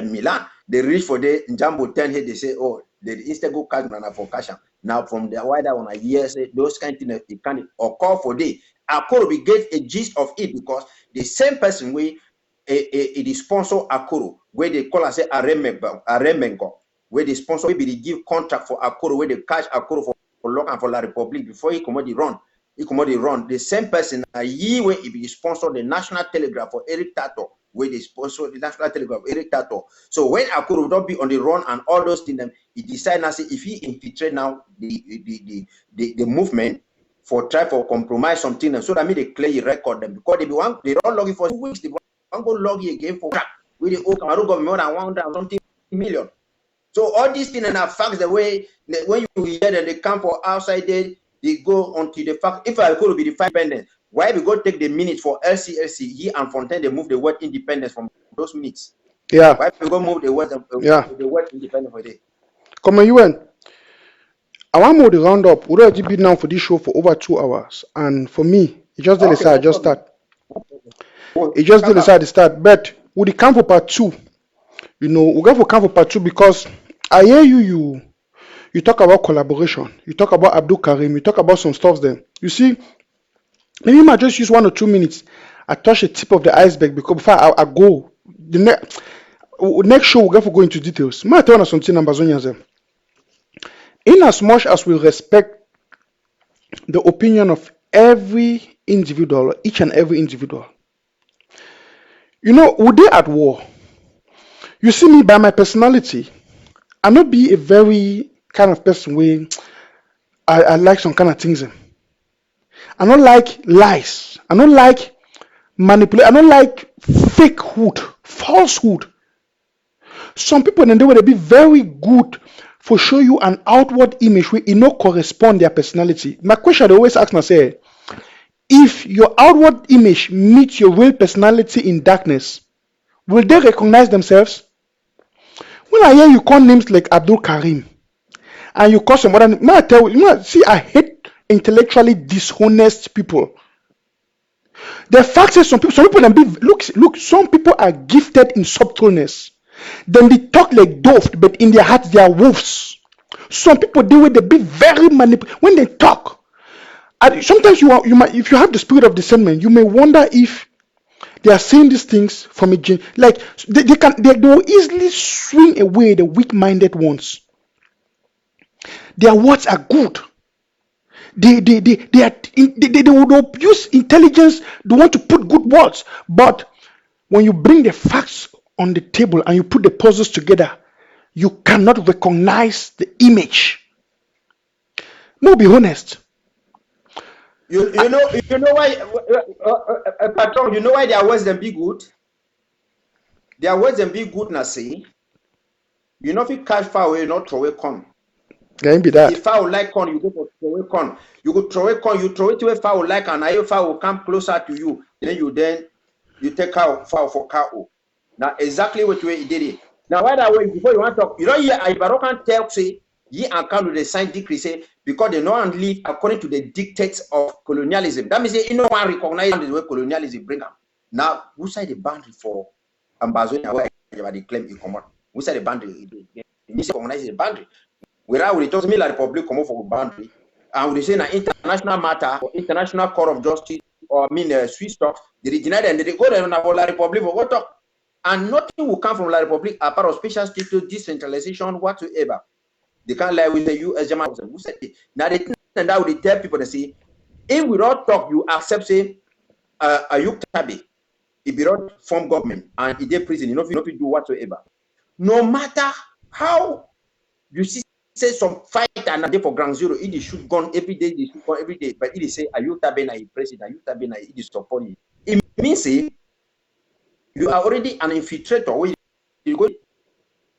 Milan. They reach for the Jambo 10 head. They say, oh, they instead go cash for cash. Now from the wider on a year, say those kind of things it can occur for day. Akoro we get a gist of it because the same person we the sponsor Akoro where they call and say Aremenko where the sponsor will be they give contract for Akoro where they cash Akoro for long and for La Republic before he come out the run. He come out the run. The same person a year where he be sponsor the National Telegraph for Eric Tato. Where they sponsor the National Telegraph, Eric Tato. So when Akoro would not be on the run and all those things, he decided now say if he infiltrate now the movement for try for compromise something, so that mean they clear record them because they don't log in for 2 weeks, they want go log in again for crap with the old Cameroon government more than 100 something million. So all these things and facts the way when you hear that they come for outside there, they go onto the fact if Akoro be the independent. Why we go take the minutes for LCLC, he and Fontaine, they move the word independence from those minutes. Yeah. Why we go move the word the word independence for it? Come on, UN. I want more the roundup. We already been now for this show for over 2 hours. And for me, it just didn't decide, just start. It just didn't decide to start. But we come for part 2. You know, we go for come for part 2 because I hear you talk about collaboration. You talk about Abdul Karim. You talk about some stuff there. You see, maybe I might just use 1 or 2 minutes. I touch the tip of the iceberg because before I go, the next show we'll go into details. May I tell you something, Ambazonians? In as much as we respect the opinion of every individual, each and every individual, you know, would they at war? You see me by my personality, I not be a very kind of person where I like some kind of things. I don't like lies. I don't like manipulate. I don't like fakehood, falsehood. Some people then they will be very good for show you an outward image where it not correspond their personality. My question I always ask myself, if your outward image meets your real personality in darkness, will they recognize themselves? When I hear you call names like Abdul Karim and you call some other name, I tell you, see, I hate intellectually dishonest people. The fact is some people can be look, some people are gifted in subtleness. Then they talk like doves, but in their hearts they are wolves. Some people they be very manipulative when they talk. And sometimes you might, if you have the spirit of discernment, you may wonder if they are saying these things from a gen, like they will easily swing away the weak-minded ones. Their words are good. They would use intelligence. They want to put good words, but when you bring the facts on the table and you put the puzzles together, you cannot recognize the image. No, be honest. You know why, Patron, you know why their words them be good? Their words them be good, na say. You know if you catch far away, not throw away corn. Can be that. If fowl like corn, you go for throw away corn. You go throw away corn, you throw it away fowl like, and now fowl will come closer to you. Then you take fowl for cow. Now exactly what way he did it. Now why that way before you want to talk, you know here Ibaro can tell say ye and can the sign decree say because they know and live according to the dictates of colonialism. That means you know one recognize the way colonialism bring them. Now who side the boundary for Ambazonia where they claim it come on? Who side the boundary? They recognize the boundary. Whereas we talk me la Republic come for boundary, and we say an international matter or international court of justice or Swiss talk, the regional and they go there on la Republic for what talk, and nothing will come from la Republic apart of special status, decentralization, whatsoever. They can't lie with the U.S. German. Who said it? Now they and that would tell people to say, if we don't talk, you accept say a Yuk Tabe, if you don't form government and if they prison, you know if you do whatsoever. No matter how you see. Say some fight and day for ground zero, it is shoot gun every day, they shoot gun every day, but it is say Ayuta Bena president, Ayuta Bena it is support you. It means say you are already an infiltrator. You go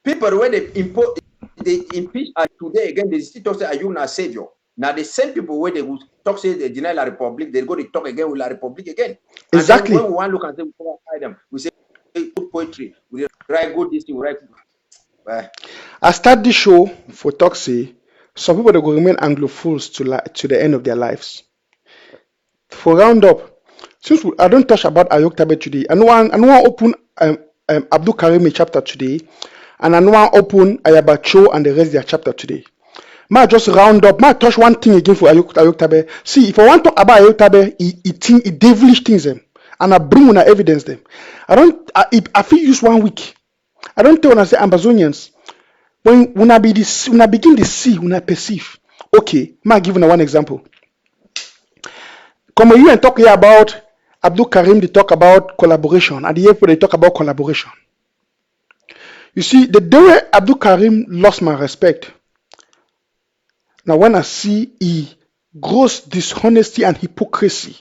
people where they impeach today again, they still talk say Ayuna savior. Now the same people where they will talk say they deny La Republic, they go to talk again with La Republic again. Exactly. And when we want to look and say we fight them, we say poetry, we write good this thing, we write. I start this show for talk say some people that will remain Anglophiles to the end of their lives. For roundup, since I don't touch about Ayok Tabe today, I want open Abdul Karim chapter today, and I want open Ayabacho and the rest of their chapter today. Ma just round up, ma touch one thing again for Ayok Tabe. See, if I want to talk about Ayok Tabe, he devilish things them, and I bring una evidence them. I feel use 1 week. I don't tell when I say Ambazonians. When I begin to see, when I perceive. Okay, I give you one example. Come you and talk here about Abdul Karim, they talk about collaboration. At the airport, they talk about collaboration. You see, the day Abdul Karim lost my respect. Now, when I see gross dishonesty and hypocrisy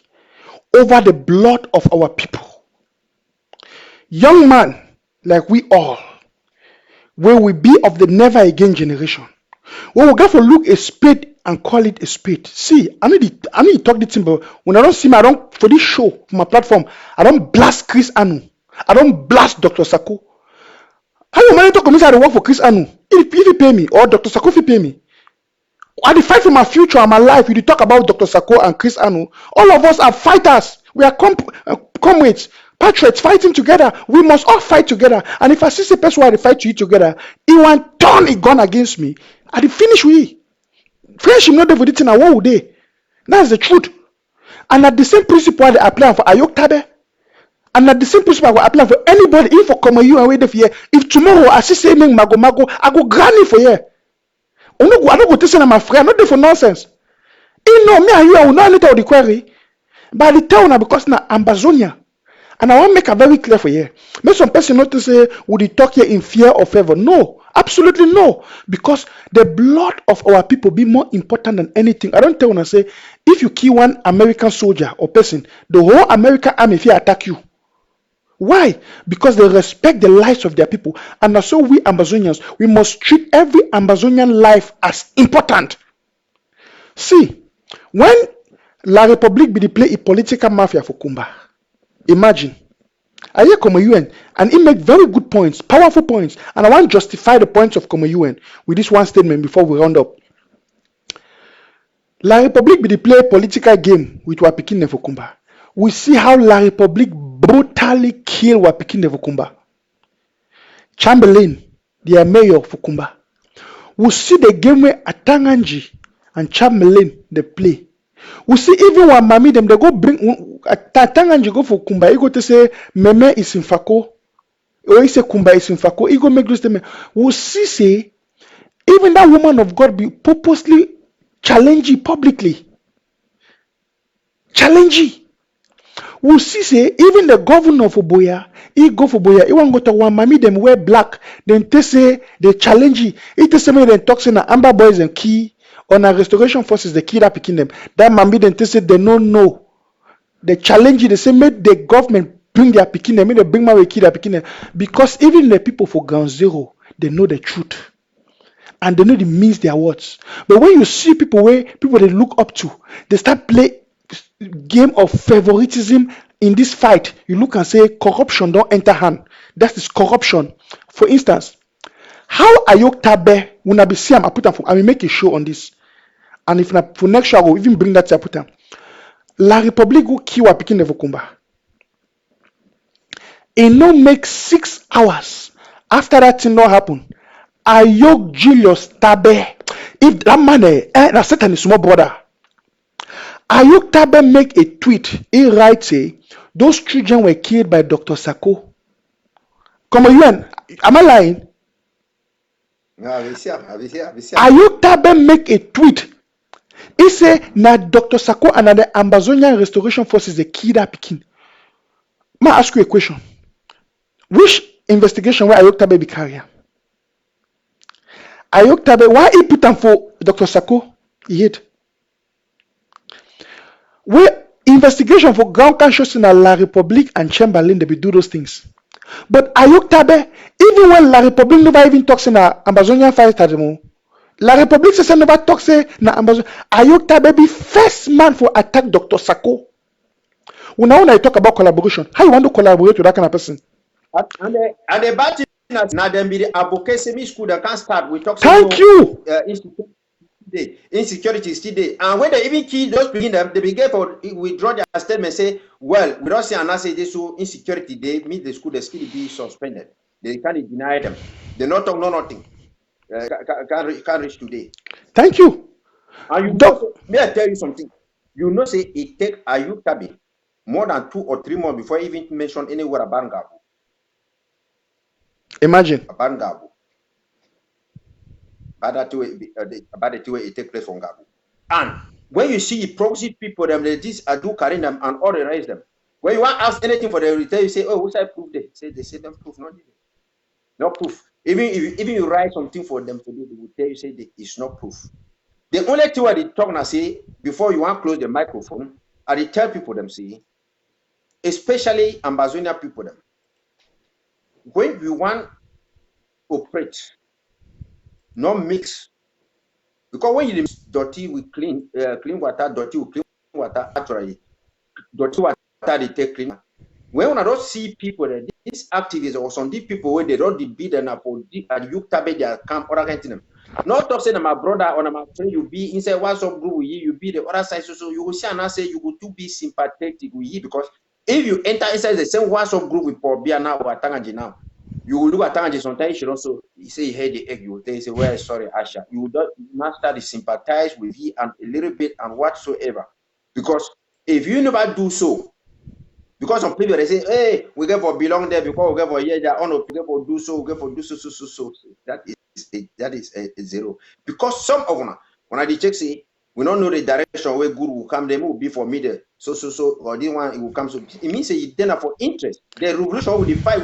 over the blood of our people, young man like we all, will we be of the never again generation? When we got to look a spade and call it a spade. See, I need to talk this thing, but when I don't see me, I don't for this show, for my platform, I don't blast Chris Anu. I don't blast Dr. Sako. How you manage to come inside and work for Chris Anu? If he pay me, or Dr. Sako if he pay me. I dey fight for my future and my life. You talk about Dr. Sako and Chris Anu. All of us are fighters. We are comrades, patriots fighting together. We must all fight together. And if I see a person who I fight to you together, he want turn a gun against me. I dey finish with you. Friendship not there for this thing. What would they? That's the truth. And at the same principle I apply for Ayok Tabe. And at the same principle I will apply for anybody. If for come you and wait for here. If tomorrow I see say mago, I go granny for here. I don't go to say my friend, not there for nonsense. You know me and you, I will not let out the query. But I tell now because now Ambazonia. And I want to make it very clear for you. Make some person not to say, would he talk here in fear or favor? No, absolutely no. Because the blood of our people be more important than anything. I don't tell when I say, if you kill one American soldier or person, the whole American army fear attack you. Why? Because they respect the lives of their people. And so we Ambazonians, we must treat every Ambazonian life as important. See, when La République be play a political mafia for Kumba, imagine. I hear Como UN and he make very good points, powerful points, and I want to justify the points of Como UN with this one statement before we round up. La République be play a political game with Wapikine for Kumba. We see how La République brutally kill Wapikine for Kumba. Chamberlain, their mayor for Kumba. We see the game where Atanganji and Chamberlain they play. We see even when Mami them they go bring Atanganji go for Kumba. He go to say Meme is in Fako. Or he say Kumba is in Fako. He go make this statement. We see say even that woman of God be purposely challenging publicly. Challenging. we'll see say even the governor for Boya, he go for Boya, he want go to one mommy them wear black, then they say they challenge it. It is something they talk say na Amber Boys and key on a restoration forces the key that picking them. That mommy then they say they don't know. They challenge it, they say make the government bring their picking them, make they bring my key that picking them. Because even the people for ground zero, they know the truth. And they know the means their words. But when you see people where people they look up to, they start play game of favoritism in this fight. You look and say corruption don't enter hand. That is corruption. For instance, how Ayok Tabe when I be see I put I will make a show on this. And if not for next show I will even bring that to put them. La République who kiwa picking the Vokumba. It no make 6 hours after that thing not happen. Ayok Julius Tabe. If that man that Satan is small brother. Ayok Tabe make a tweet. He writes say those children were killed by Dr. Sako. Come on, am I lying? No, Ayok Tabe make a tweet. He say na Dr. Sako and the Ambazonian Restoration Forces the killed that Pekin. May I ask you a question? Which investigation where Ayok Tabe be carrier? Ayok Tabe, why he put them for Dr. Sako? He hid. Where investigation for ground conscious in La République and Chamberlain, they be do those things. But Ayok Tabe, even when La République never even talks in a Ambazonian fight at the moment, La République says never talks in Ambazonian. Ayok Tabe be first man for attack Dr. Sako. When I talk about collaboration, how you want to collaborate with that kind of person? And the bad thing is now them be the advocacy school that can start. We talk. Thank you. Insecurity is still there. And when they even kill those begin them, they begin for withdraw their statement say, well, we don't see an answer this so insecurity they meet the school, they still be suspended. They can't deny them. They not talk no nothing. Can't reach today. Thank you. And you know, may I tell you something? You know, say it take Ayok Tabe more than 2 or 3 months before even mention anywhere about Ngabo. Imagine. About Ngabo. About the way it take place from Ngabo. And when you see proxy people, them they just do carry them and organize them. When you want to ask anything for them, you say, oh, who's I proof they? Say they say them proof, no proof. Even you write something for them to do, they will tell you say it's not proof. The only thing where they talk now say before you want to close the microphone, and they tell people them say, especially Ambazonian people them, when we want to operate, not mix, because when you dirty we clean water, dirty we clean water naturally, dirty water they take clean. When I don't see people that these activists or some deep people where they don't beat them up or and you tabe their camp or against them. Not talk say my brother or my friend you be inside WhatsApp group with you be the other side so you will see and I say you will to be sympathetic with you because if you enter inside the same WhatsApp group with Paul Bia now or Tangaji now, you will look at Tangaji sometimes you should also say you had the egg, you will say, well, sorry, Asha. You will not start to sympathize with you and a little bit and whatsoever. Because if you never do so, because some people they say, hey, we get for belong there because we get for yeah, oh no, we get for do so, we get for do so. That is a zero. Because some of them, when I check say, we don't know the direction where good will come, they will be for middle. So, or this one it will come. So it means you then for interest. The revolution will define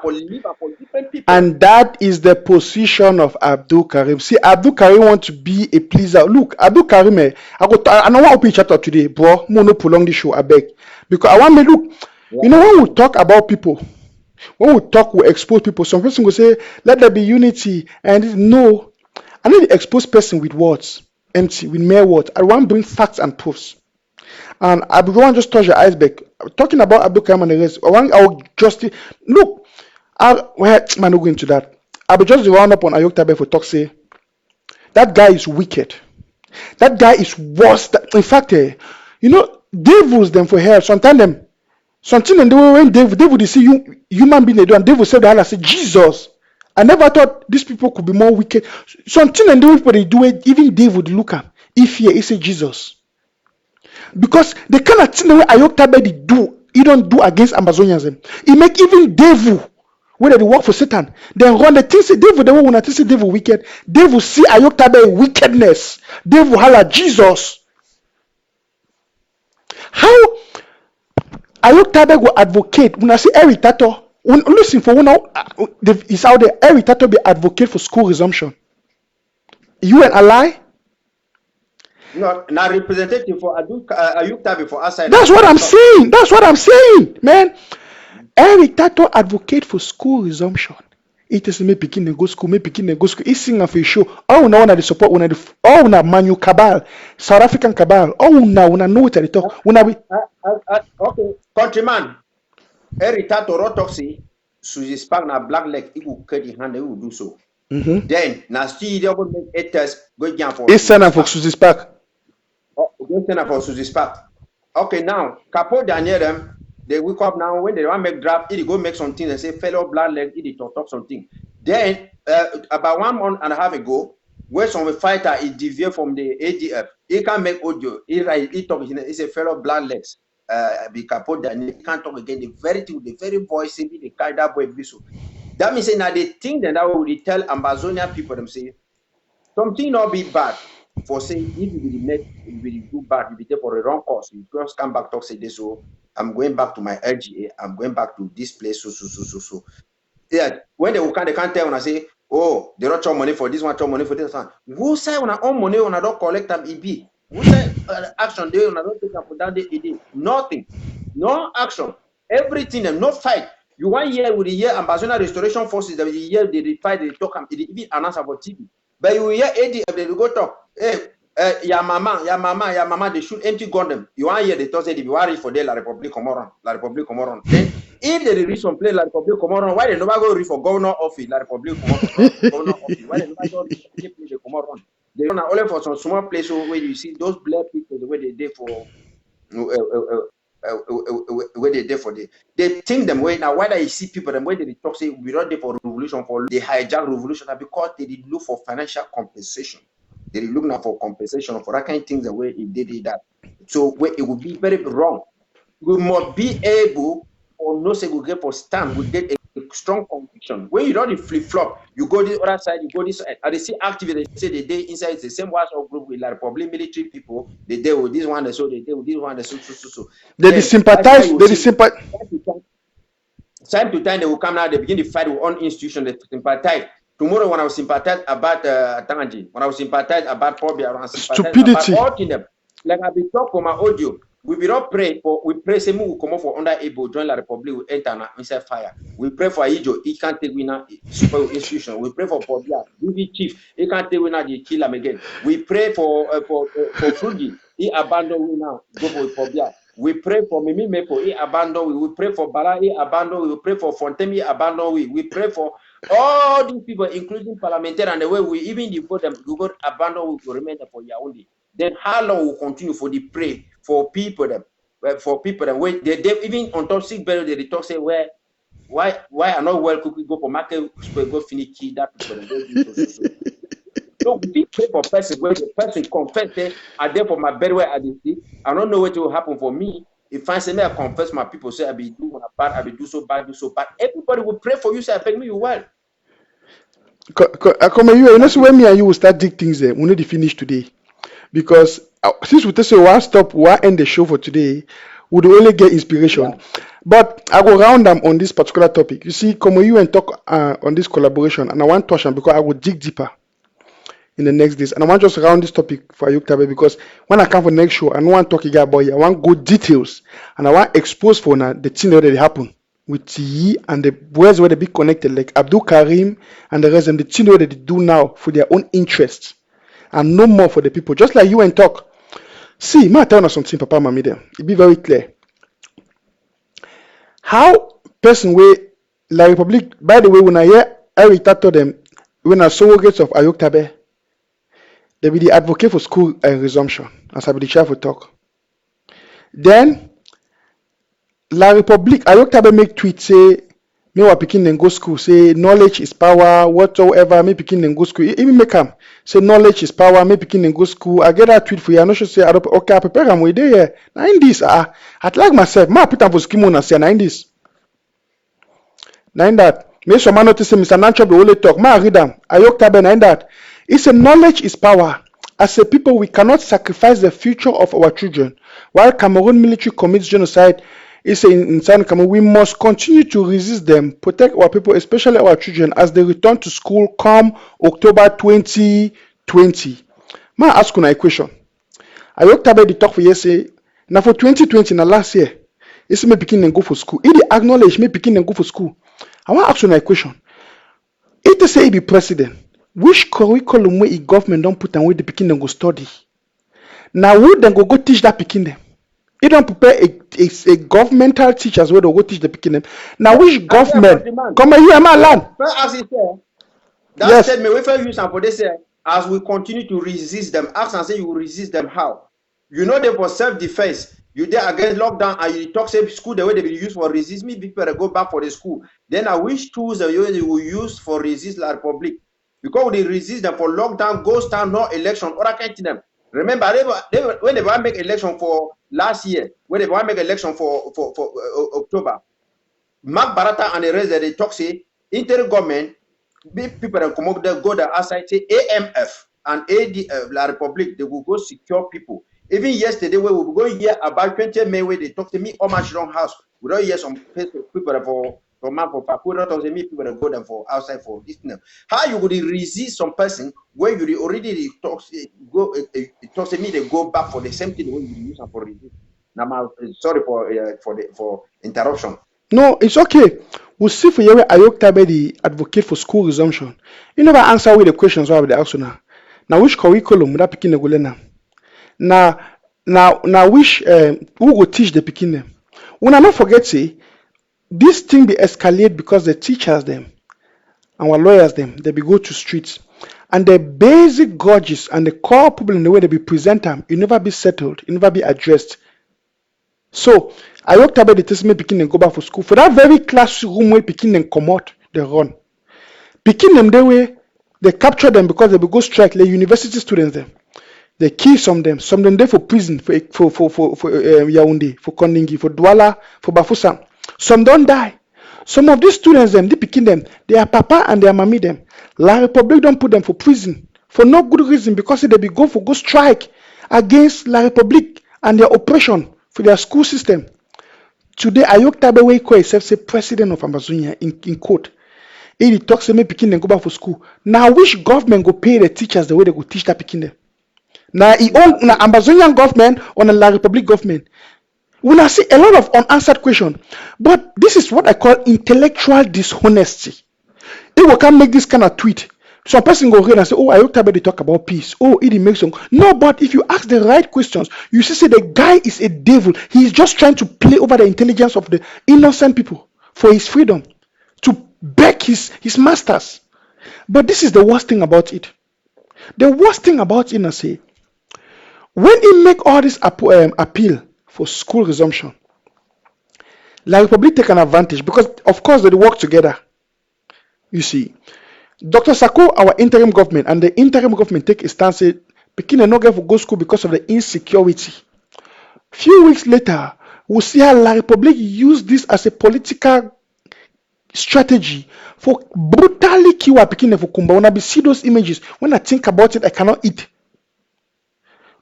for live for different people. And that is the position of Abdul Karim. See, Abdul Karim want to be a pleaser. Look, Abdul Karim, I don't want to open chapter today, bro. No prolong the show, I beg. Because I want me look. Yeah. You know when we talk about people, when we talk, we expose people. Some person will say, "Let there be unity," and no, I need to expose person with words, empty, with mere words. I want to bring facts and proofs. And I want just touch the iceberg. Talking about Abdul Karim and the rest, I'll just look. I'm not going into that. I will just round up on Ayok Tabe for talk say that guy is wicked. That guy is worse. In fact, you know, devils them for hell. Sometimes something and when David see you human being they do and David said that I say Jesus. I never thought these people could be more wicked. Something and people they do it, even David look at if he say Jesus. Because the kind of thing that Ayok Tabe do, he don't do against Ambazonians. He make even devil when they work for Satan. Then run the things say devil, they want to say devil wicked. Devil see Ayok Tabe wickedness. Devil holla Jesus. How Ayok Tabe go advocate. When I say Eric Tato, listen for one now, it's out there. Eric Tato be advocate for school resumption. You and ally? No, now representative for Ayuk Tabe for outside. That's what I'm saying. That's what I'm saying, man. Eric Tato advocate for school resumption. It is me picking and go school, me picking and go school. He's singing for a show. Oh, now when I support, when I oh now Manu cabal, South African cabal. Oh now when I know what I talk. When I be okay, countryman. Eric Tato rotoxy, Suzy Spark na black leg, he will cut the hand, he will do so. Then now still they will make 8 tests go down for. It's send for Suzy Spark. Oh, go send for Suzy Spark. Okay, now Capo Daniel them. They wake up now when they want to make draft, he go make something. They say fellow black leg, he talk something. Then about 1 month and a half ago, where some fighter he deviate from the ADF, he can make audio. He talk. He say fellow black legs. Be Capo Daniel, he can't talk again. The very voice, the kind of boy be so. That means now they think that will tell Ambazonian people them say something not be bad. For saying if you will make you will do bad, you will take for a wrong course. You just come back talk say this. So I'm going back to my LGA. I'm going back to this place. So. Yeah, when they can't tell when I say, oh, they don't charge money for this one, charge money for this one. Who say when I own money when I don't collect them EB? Who say action day when I don't take them for that day ED? Nothing, no action. Everything and no fight. You 1 year with the year Ambazonian Restoration Forces that the year they fight, they talk, they even announce about TV. But you hear ADF, they go talk, hey, ya mama, they shoot empty gun them. You 1 year they talk say they be worried for la Republic Comoron. Then if they reach some place la Republic Comoron, why they never go read for governor office la Republic Comoron? Governor office, why they never go read for the Comoron? They don't only for some small place where you see those black people the way they did for where they there for they think them way now. Why do you see people them way they talk say we not there for revolution for the hijack revolution because they did look for financial compensation. They did look now for compensation for that kind of things the way it did that. So it would be very wrong. We must be able or no say we get for stand. We get a strong conviction. When you don't flip flop, you go this other side, you go this side. And they see active. They say they day inside the same WhatsApp group with like probably military people. They deal with this one, so they deal with this one, so. They sympathize. They sympathize. Time to time they will come now. They begin to fight with one institution. They sympathize. Tomorrow when I was sympathize about Tangi, when I was sympathize about Pobia, when I stupidity. About all in them. Like I be talk for my audio. We will not pray for. We pray. Say we come up for under able join la Republic. We enter inside fire. We pray for Ijo. He can't take winner super institution. We pray for Pobia. DV chief. He can't take winner. They kill him again. We pray for Frugi. He abandon winner. Go for Pobia. We pray for Mimi Mepo. He abandon. We pray for Bala. He abandon. We pray for Fontemi. He abandon. We pray for all these people, including parliamentarians, and the way we even devote them. We go abandon. We will remain there for Yaoundé. Then how long will continue for the pray for people that when they even on top sick burial they talk say why are not well cooking go for market go finish key that people. So we pray for person where the person confess say I there for my burial at the sick. I don't know what will happen for me. If I say me I confess my people say I be do bad, I be do so bad. Everybody will pray for you, say I beg me you well. Come you know so when me and you will start dig things there. We need to finish today. Because since we say one stop, one end the show for today, we will only get inspiration. Yeah. But I will round them on this particular topic. You see, come you and talk on this collaboration, and I want to touch on because I will dig deeper in the next days. And I want just round this topic for Ayok Tabe because when I come for the next show, I don't want to talk about it. I want good details and I want to expose for now the thing that happen with ye and the boys where they be connected, like Abdul Karim and the rest of them, the thing that they do now for their own interests. And no more for the people. Just like you and talk. See, may I tell you something, Papa Mami there. It be very clear. How person way La Republic, by the way, when I hear Eric Tato them, when I surrogates of Ayok Tabe, they be the advocate for school resumption, as I be the chair for talk. Then La Republic, Ayok Tabe make tweet say, me wa pikin and go school, say knowledge is power, whatsoever, me pikin and go school. Even make him say knowledge is power, me pikin and go school. I get that tweet for you. I know she say, okay, I prepare am with there. Now in this, I like myself. Ma put am for scheme and say, now in this. Now in that, me some man notice say Mr. Nancho be only talk. Ma read them. Ayok Tabe now in that. It's a knowledge is power. As a people, we cannot sacrifice the future of our children. While Cameroon military commits genocide, It's in San Cameroon, we must continue to resist them, protect our people, especially our children, as they return to school come October 2020. May I ask you a question? I worked about the talk for yesterday. Now for 2020, na last year, it's me picking and go for school. If they acknowledge me picking and go for school, I want to ask you a question. If they say he be president, which curriculum where the government don't put and where the picking and go study? Now who then go teach that picking them? He don't prepare a governmental teachers where they go teach the picking them. Now which government come here, my land? As he said, that Yes. statement we first use and for they say, as we continue to resist them, ask and say you will resist them how? You know they for self-defense. You there against lockdown and you talk say school the way they be used for resist me, people go back for the school. Then I wish tools that you will use for resist la Republic. Because they resist them for lockdown, ghost town, no election, or I can't tell them. Remember, when they want to make election for last year, when they want to make election for October, Mark Barata and the rest that they talk say inter-government, people that come up there go there outside say AMF and ADF, La Republic, they will go secure people. Even yesterday, we will go here about 20 May where they talk to me, Omashron House. We don't hear some people for man for Papu, not to me people that go there for outside for this. How you would resist some person where you already talk to me, they go back for the same thing when you use them for resist. Now, sorry for interruption. No, it's okay. We'll see for you. Ayok Tabe, the advocate for school resumption. You never answer with the questions why they ask you now. Now which curriculum that picking the golena? Now which who will teach the picking them? When I not forget say this thing be escalate because the teachers them, our lawyers them, they be go to streets. And the basic grudges and the core problem the way they be present them, it never be settled, it never be addressed. So I worked about the test me picking and go back for school. For that very classroom where picking and come out, they run. Picking them the way they capture them because they will go strike the university students them. They kill some them there for prison for Yaoundé, for Kondingi, for Douala, for Bafoussam. Some don't die. Some of these students them, they picking them, their papa and their mommy them. La Republic don't put them for prison for no good reason because they be go strike against La Republic and their oppression for their school system. Today, Ayok Tabe Weiko himself say president of Ambazonian in court. He talks to me picking them go back for school. Now which government go pay the teachers the way they go teach that picking them? Now he own na Ambazonian government or na La Republic government. We now see a lot of unanswered questions. But this is what I call intellectual dishonesty. They will come make this kind of tweet. So a person go read and say, oh, I hope they talk about peace. Oh, it makes some. No, but if you ask the right questions, you see the guy is a devil. He's just trying to play over the intelligence of the innocent people for his freedom, to beg his masters. But this is the worst thing about it. The worst thing about it, I say, when he make all this appeal for school resumption, La Republic take an advantage because, of course, they work together. You see, Dr. Sako, our interim government, and the interim government take a stance, say, Pekin and not get for go school because of the insecurity. Few weeks later, we'll see how La Republic use this as a political strategy for brutally kill Pekin for Kumba. When I see those images, when I think about it, I cannot eat.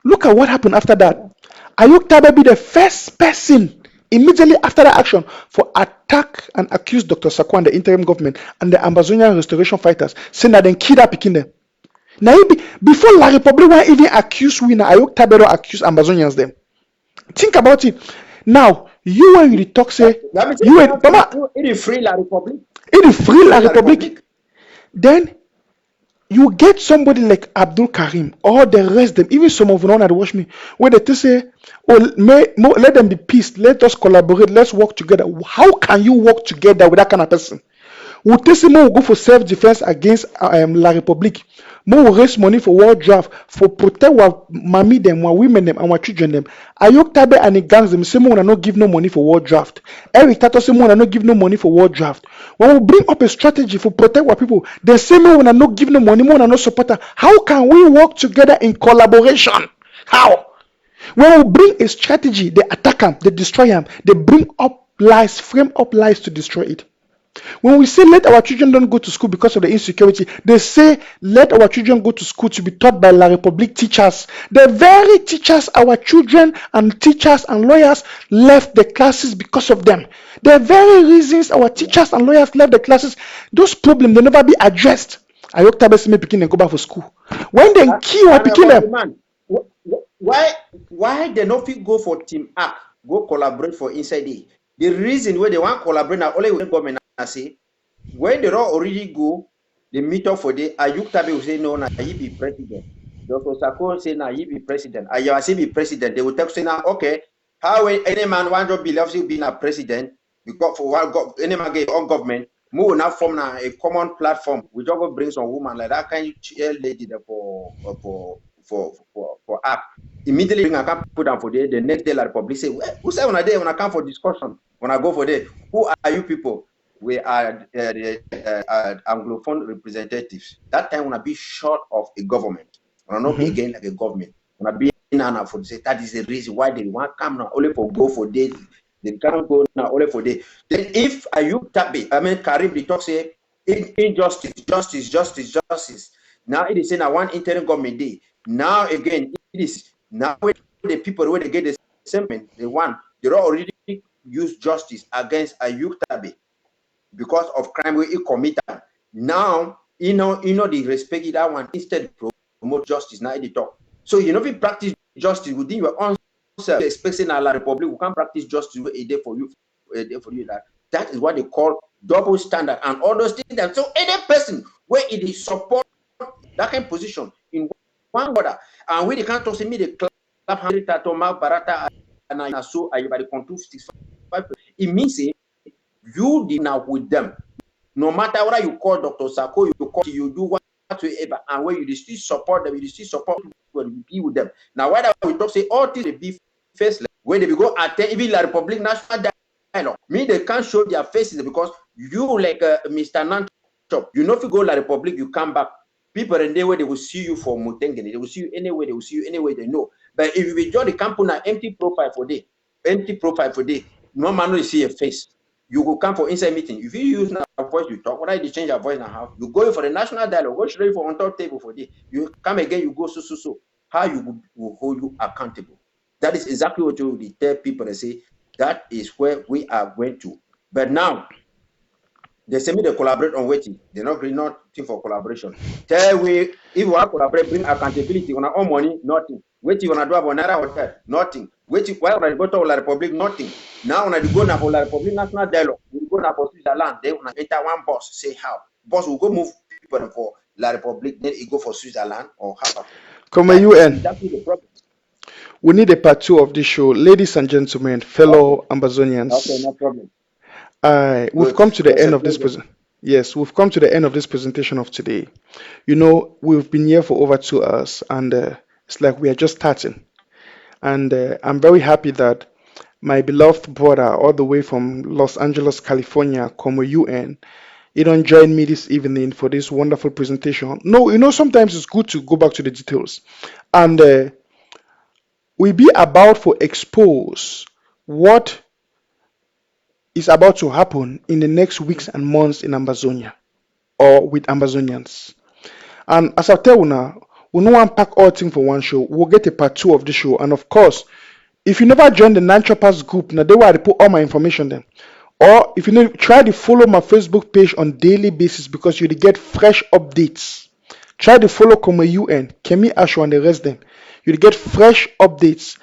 Look at what happened after that. Ayok Tabe be the first person immediately after the action for attack and accuse Dr. Sako and the interim government and the Ambazonian restoration fighters, saying that they kidnapped Pekin. Now, before La Republic were even accused, Ayok Tabe don't accuse Ambazonians them. Think about it. Now, you when you talk say, you were it is free La Republic. It is free La Republic. Then you get somebody like Abdul Karim or the rest of them, even some of them that watch me, where they say, oh, let them be peace, let us collaborate, let's work together. How can you work together with that kind of person? We'll go for self-defense against La Republic. More raise money for war draft, for protect our mommy them, our women them, and our children them. Ayok Tabe and the gangs them say more not give no money for war draft. Eric Tato say more not give no money for war draft. When we bring up a strategy for protect our people, they say more not give no money, more not support her. How can we work together in collaboration? How? When we bring a strategy, they attack them, they destroy them, they bring up lies, frame up lies to destroy it. When we say let our children don't go to school because of the insecurity, they say let our children go to school to be taught by La Republique teachers. The very teachers, our children and teachers and lawyers left the classes because of them. The very reasons our teachers and lawyers left the classes, those problems will never be addressed. I hope Tabesi may begin and go back for school. When they kill or begin them. Man, why they not fit go for team up, go collaborate for inside it? The reason why they want collaborate now only with government say when they don't already go, they meet up for the Ayuk Tabe will say no, now he be president. Dr. Sako say now he be president. Ayawase be president. They will tell say now, okay, how any man want to be left to be a president because for what any man get on government, move now form now a common platform. We just go bring some woman like that kind of lady there for app. Immediately bring a camp put down for the next day like public say, well, who say when I day when I come for discussion, when I go for day, who are you people? We are Anglophone representatives. That time when I be short of a government, when I not be again like a government, when I be in for say that is the reason why they want come now only for go for days. They can't go now only for day. Then if Ayuk Tabi, I mean Carib, they talk say injustice, justice. Now it is saying I want interim government day. Now again it is now the people where they get the same they want they already use justice against Ayuk Tabi because of crime we committed. Now you know they respect that one instead promote justice. Now they talk. So you know if you practice justice within your own self, expecting a la Republic, we can practice justice a day for you, that is what they call double standard and all those things. That so any person where it is support that kind of position in one order and when they can't talk to me, they clap barata and so everybody control 65. It means you did now with them. No matter what you call Dr. Sako, you do whatever, and when you still support them, you still support when you be with them. Now, why we talk say all things they be faceless when they go attend even La Republic National Dialogue. Me, they can't show their faces because you like Mr. Nanchop, you know if you go La Republic, you come back. People in there where they will see you for Mutengene, they will see you anywhere, they will see you anywhere they know. But if you join the company empty profile for day, no man will see a face. You will come for inside meeting. If you use now voice, you talk. Whether you change your voice now, you go for the national dialogue. Go straight for on top table for day. You come again, you go so. How you will hold you accountable. That is exactly what you will tell people and say that is where we are going to. But now they say me they collaborate on waiting. They're not really not think for collaboration. Tell we if you want to collaborate, bring accountability on our own money, nothing. Waiting on a do about another hotel, nothing. Waiting while I go to La Republic, nothing. Now when I go now for La Republic National Dialogue, we go now for Switzerland, then when I enter one boss, say how. Boss will go move people for La Republic, then he go for Switzerland or how. Come on, UN. Exactly the problem. We need a part 2 of this show. Ladies and gentlemen, fellow Ambazonians. Okay, no problem. We've come to the end of this presentation. Yes, we've come to the end of this presentation of today. You know, we've been here for over 2 hours and it's like we are just starting. And I'm very happy that my beloved brother all the way from Los Angeles, California, Como UN, he don't join me this evening for this wonderful presentation. No, you know, sometimes it's good to go back to the details. And we be about to expose what is about to happen in the next weeks and months in Ambazonia or with Ambazonians. And as I tell you now, we no one pack all things for one show. We'll get a part 2 of the show. And of course, if you never join the Nanchoppers group, now they will put all my information there. Or if you know, try to follow my Facebook page on daily basis because you get fresh updates. Try to follow Como UN, Kemi Asho and the rest them. You get fresh updates.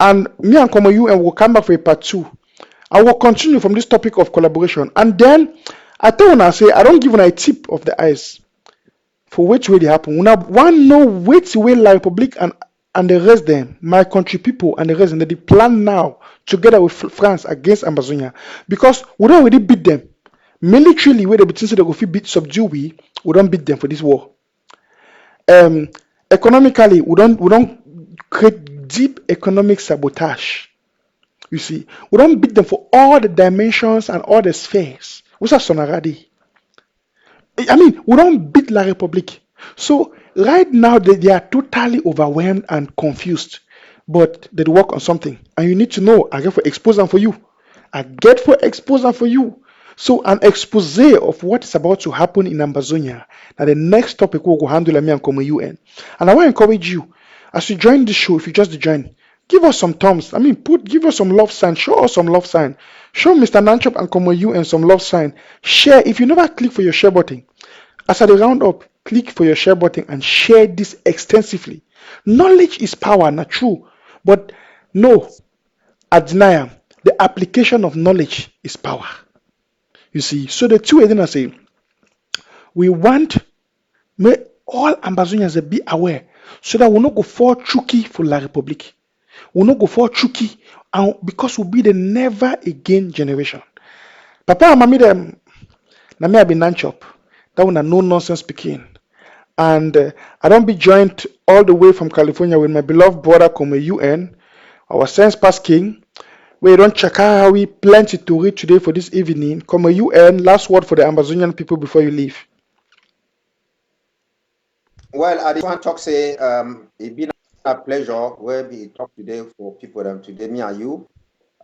And me and Como UN will come back for a part 2. I will continue from this topic of collaboration. And then I tell you now, say I don't give you a tip of the ice for which way they happen. When I want know which way La Republic and the rest them, my country people and the rest, and they plan now together with France against Ambazonia because we don't already beat them militarily. Where they between so they go beat subdue we don't beat them for this war. Economically, we don't create deep economic sabotage. You see, we don't beat them for all the dimensions and all the spheres. What's that sonaradi? I mean, we don't beat La Republic. So right now they are totally overwhelmed and confused. But they work on something. And you need to know, I get for expose them for you. I get for expose them for you. So an expose of what is about to happen in Ambazonia. Now the next topic we'll go handle me and come UN. And I want to encourage you as you join the show, if you just join, give us some thumbs. Give us some love sign, show us some love sign. Show Mr. Nanchop and Como UN some love sign. Share. If you never click for your share button, as I round up, click for your share button and share this extensively. Knowledge is power, not true. But no, I deny the application of knowledge is power. You see, so the two again I say, we want may all Ambazonians be aware so that we'll not go for Chuki for La Republic. We'll not go for Chuki, and because we'll be the never again generation. Papa and mommy them, na me I be Nanchop. That one a no nonsense speaking. And I don't be joined all the way from California with my beloved brother Como UN, our sense past king. We don't check out how we plenty to read today for this evening. Como UN, last word for the Ambazonian people before you leave. Well, I just want to talk say it's been a pleasure where we talk today for people them today, me and you.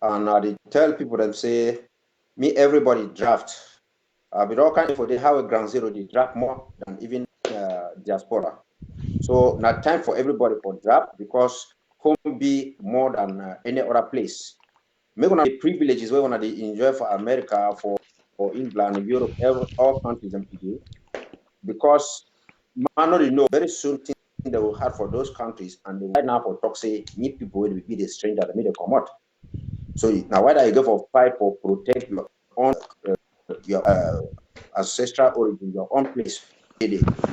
And I tell people them say me everybody draft. But all kind for they have a ground zero, they draft more than even diaspora. So not time for everybody for draft because home be more than any other place. Maybe one of the privileges where one of the enjoy for America, for England, Europe, all countries and people, because man already know very soon things they will have for those countries, and right now for talk say need people will be the stranger that made a come out. So now whether you go for fight for protect your own your ancestral origin, your own place.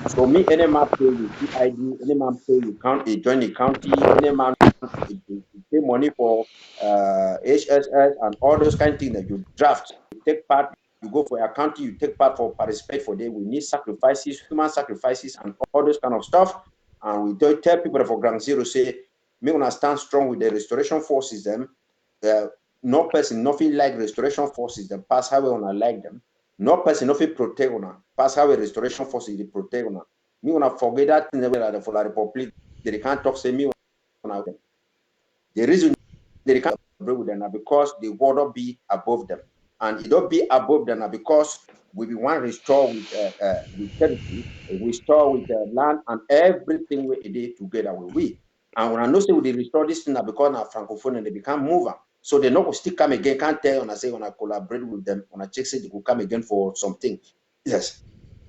So me, any man pay you PID, any man pay you county, join the county, any man pay money for HSS and all those kind of things that you draft, you take part, you go for your county, you take part for participate for them. We need sacrifices, human sacrifices, and all those kind of stuff. And we don't tell people that for Ground Zero say, me wanna stand strong with the restoration forces. Them, no person, nothing like restoration forces. Them pass how we wanna like them. No person, nothing protect una. Pass how a restoration forces they protect una. Me wanna forget that thing that for the Republic they can't talk say me wanna. The reason they can't agree with them because the water be above them, and it don't be above them because we want to restore with territory, restore with land and everything we did together with we. And when I know say we restore this thing because now francophone and they become mover, so they not still come again. Can't tell when I say when I collaborate with them, when I check say they will come again for something. Yes,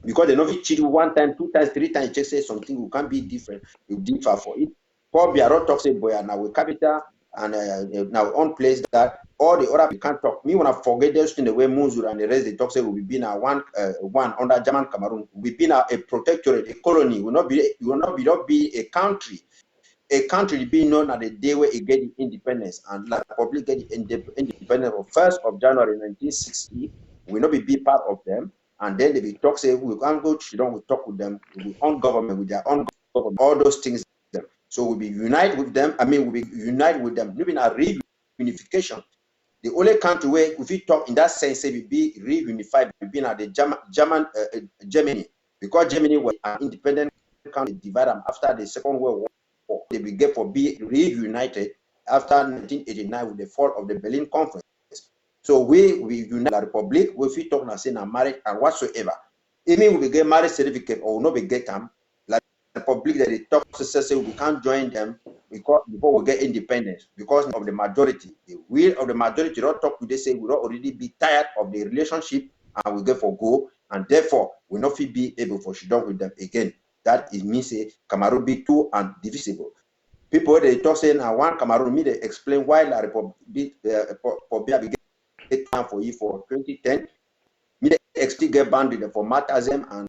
because they know cheat one time, 2 times, 3 times. Check say something will can be different. You differ for it. Paul Biarro talks say boy now we capital and now on place that all the other people can't talk. Me when I forget those in the way Munzur and the rest they talk say we been a one under German Cameroon. We been a protectorate, a colony. Will not be a country. A country being known at the day where it get independence and the Republic get independence on 1st of January 1960. We not be part of them, and then they be talk say we can't go to them. We talk with them. We own government with their own government. All those things. So we'll be unite with them. I mean, we'll be unite with them. Living a reunification. The only country where if we talk in that sense, say we be reunified, we be at the Germany, because Germany was an independent country divided after the Second World War. They began for be reunited after 1989 with the fall of the Berlin Conference. So we unite the Republic. If we talk now, say now marriage and whatsoever, even we get marriage certificate or no be get them. Republic that they talk to say we can't join them because before we get independence because of the majority. The will of the majority don't talk to they say we don't already be tired of the relationship and we get for go and therefore we not be able for shut down with them again. That is means say Cameroon be two and divisible. People they talk saying now one Cameroon me they explain why the Republic get time for you for 2010. Me they still get banded for Matazem and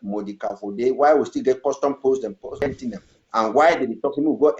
Modica for day, why we still get custom posts and posting them, and why did they talk to me? We go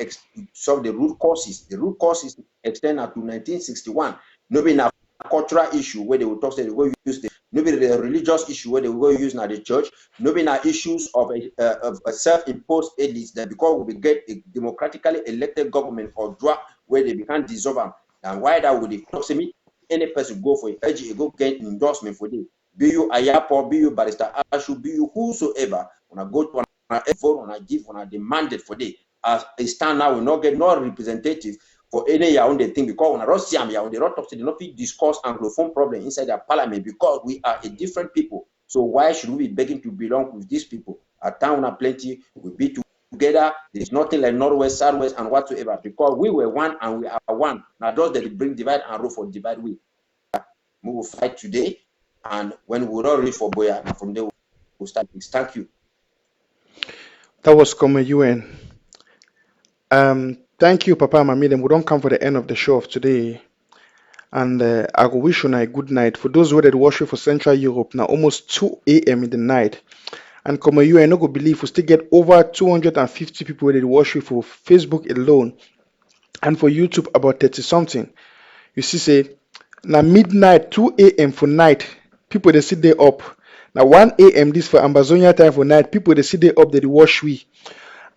solve the root causes. The root causes extend to 1961. Nobody a cultural issue where they will talk say they go use the nobody the religious issue where they will go use now the church. Nobody issues of a self-imposed elites that because we get a democratically elected government or draft where they can't dissolve them. And why that would they talk to me? Any person go for it, go get endorsement for them. Be you Ayapo, be you Barrister Ashu, be you whosoever, when I go to an effort, when I give, when I demanded for day, as a stand now will not get no representative for any Yaoundé thing because when I don't see them Yaoundé, not talk to them, not discuss Anglophone problem inside their parliament because we are a different people. So why should we be begging to belong with these people? Our town are plenty, we be together. There's nothing like Northwest, Southwest, and whatsoever because we were one and we are one. Now those that bring divide and rule for divide we will fight today, and when we all reach for Boya, from there we'll start. Thank you. That was Common UN. Thank you, Papa and Mami. Them we don't come for the end of the show of today. And I go wish you a good night. For those who that watching for Central Europe, now almost 2 a.m. in the night. And come you, I no go believe we still get over 250 people that watch you for Facebook alone. And for YouTube, about 30 something. You see, say, now midnight, 2 a.m. for night, people they sit there up. Now 1 a.m. this for Ambazonian time for night, people they sit there up, they watch we.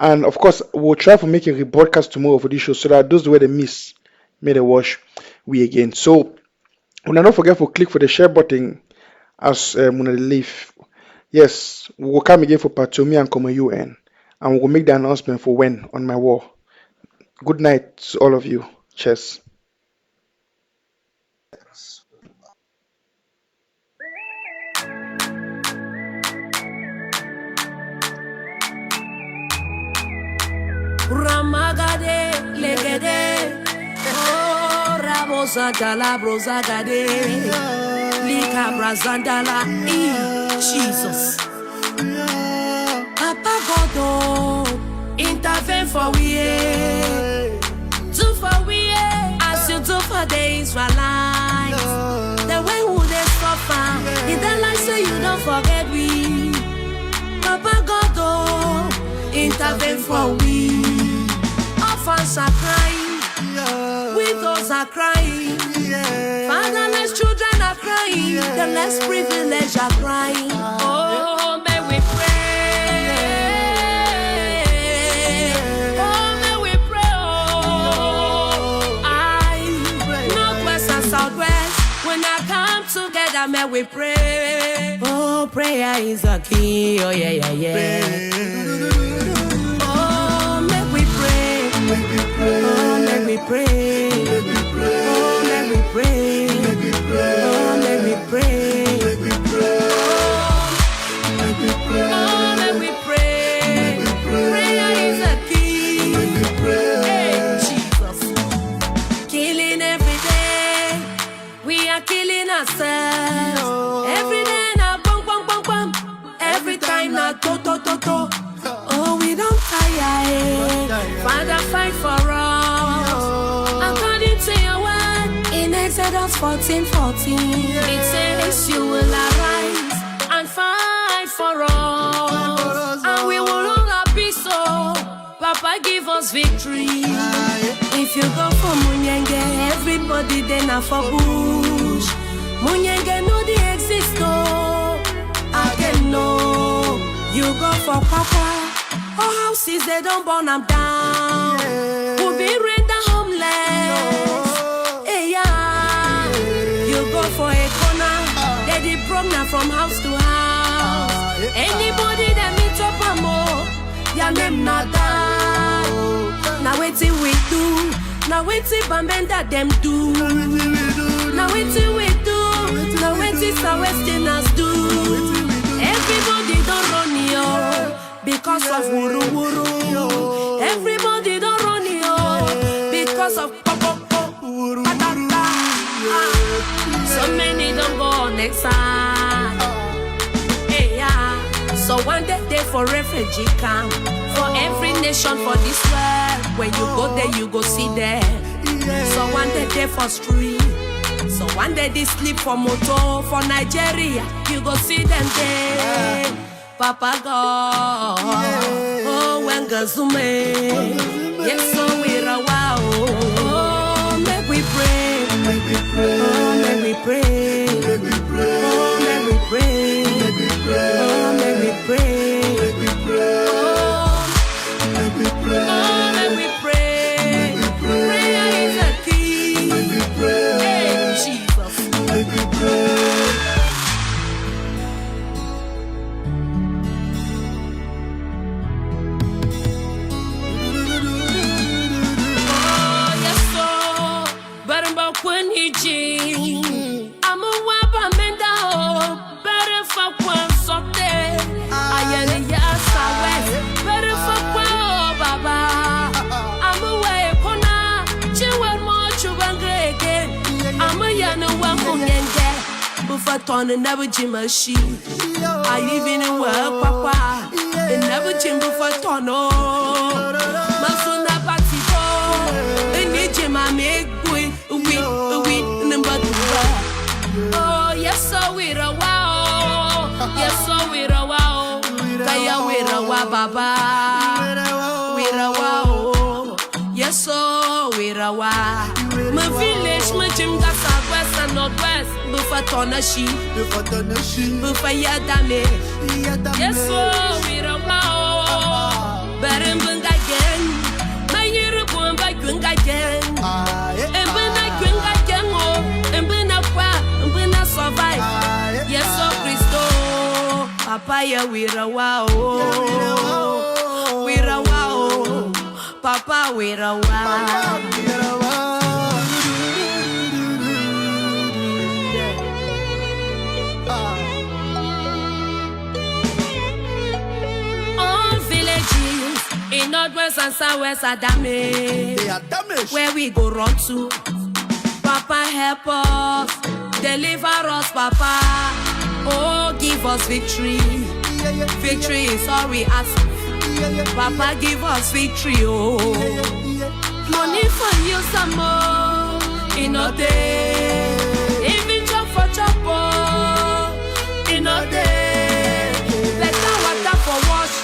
And of course, we'll try for making a rebroadcast tomorrow for this show so that those who they miss may they watch we again. So when I don't forget to click for the share button as when I leave. Yes, we will come again for part 2 me and Como UN, and we will make the announcement for when on my wall. Good night to all of you. Cheers. Ramagade, legede, oh, Rabosagala, brosagade, Lika brazandala, Jesus. Papa God, intervene for we, do for we, as you do for the Israelites. The way who they suffer, in the life say you don't forget we. Papa God, intervene for we. Orphans are crying, widows are crying, fatherless children are crying, the less privileged are crying. Oh, may we pray. Oh, may we pray. Oh, Northwest and Southwest, when I come together, may we pray. Oh, prayer is a key. Oh, yeah, yeah, yeah. Oh, let me pray. Oh, let me pray. Oh, let me pray. Oh, let me pray. Prayer is a key. Hey, Jesus. Killing every day. We are killing ourselves. Every day na bum bum bum bum. Every time na to to to to. Oh, we don't tire. Father, fight for us. According to your word in Exodus 14:14, it says you will arise and fight for us, and we will all be so. Papa, give us victory. If you go for Munyenge, everybody then are for bush. Munyenge no the exist, oh. I can know. You go for Papa. Oh, houses, they don't burn them down. We'll be render homeless. Hey, yeah. You go for a corner, they did program from house to house. Anybody that meet up a more, your name not die. Now wait till we do. Now wait till Bambenda them do. Now wait till we do. Now wait till Southwesterners do. Everybody don't run you. Because of wuru wuru, everybody don't run you. Because of pop patata. So many don't go on next time. Hey, yeah. So one day for refugee camp, for every nation for this world. When you go there, you go see them. So one day for street. So one day they sleep for motor for Nigeria. You go see them there. Papa God, oh, when Gazume, yes, so we're a wow. Oh, make we pray, oh, make we pray, oh, make we pray, oh, make we pray, oh, make we pray, oh, make we pray. Prayer is a key. Hey, Jesus. Oh, yes, so but on a never gym a sheep. I even in work, papa. And never gym before tono. Masuna Patito. And the gym I make we number two. Oh, yes, so we're a wow. Yes, so we're a wow. Kaya we're a wow, baba. We're a wow. Yes, so we're a wow. My village, my gym got southwest and northwest. Before Tonashi, before Yadame. Yes, so we're a wow. Berenbunga again. My European by Gunga again. And when I Gunga again, and when I qua, and when I survive. Yes, so Christo. Papaya, we're a wow. We're a wow. Papa, we're a wow. In northwest and southwest are damaged. They are damaged. Where we go run to? Papa help us, deliver us, Papa. Oh, give us victory. Victory is all we ask. Papa, give us victory. Oh, money for you some more. In a day, even job for chopper. In a day, better water for wash.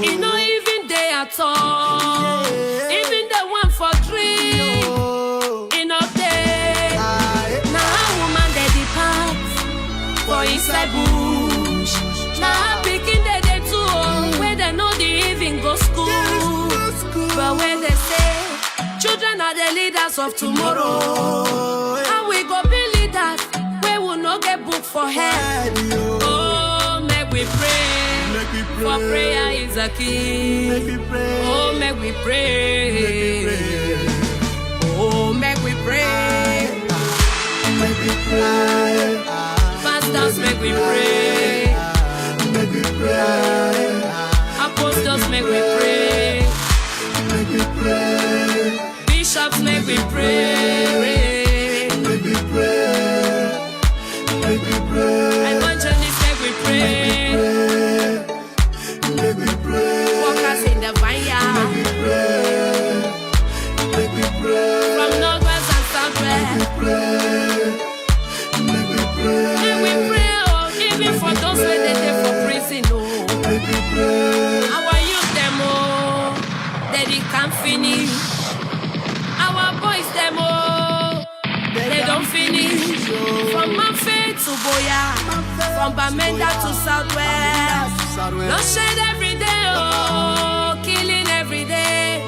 In a at all. Even the one for drink in a day. Now woman they depart for inside bush. Now picking they too where they know they even go school. But when they say children are the leaders of tomorrow, and we go be leaders, we will not get book for head. Oh, make we pray. For prayer is a key. Oh, make we pray. Oh, make we pray. Make we pray. Pastors, make we pray. Make we pray. Apostles, make we pray. Make we pray. Bishops, make we pray. Make we pray. Make we pray. Evangelists, make we pray. Make we pray. Workers in the vineyard. Make we pray. Make we pray. From northwest and southwest. Make we pray. Make we pray. Make we pray, oh, even for those who they there for prison, oh. Make we pray. Our youth them, oh, that they can't finish. Our boys them, oh, they don't finish. From Manfred to Boya, from Bamenda to Southwest. No shade every day, oh, killing every day.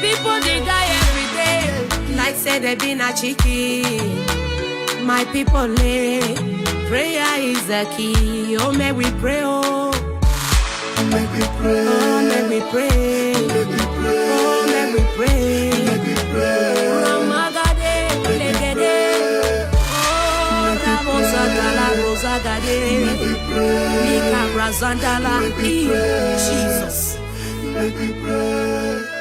People they die every day. Like say they been a chicken. My people live. Prayer is the key. Oh, may we pray, oh. Make we pray. Oh, may we pray. Make we pray. Oh, may we pray. Make we pray. Ramagade, legede. Oh, Ramosagala, Rosagade. Make we pray. Mika Razandala. Make we pray. Jesus. Make we pray.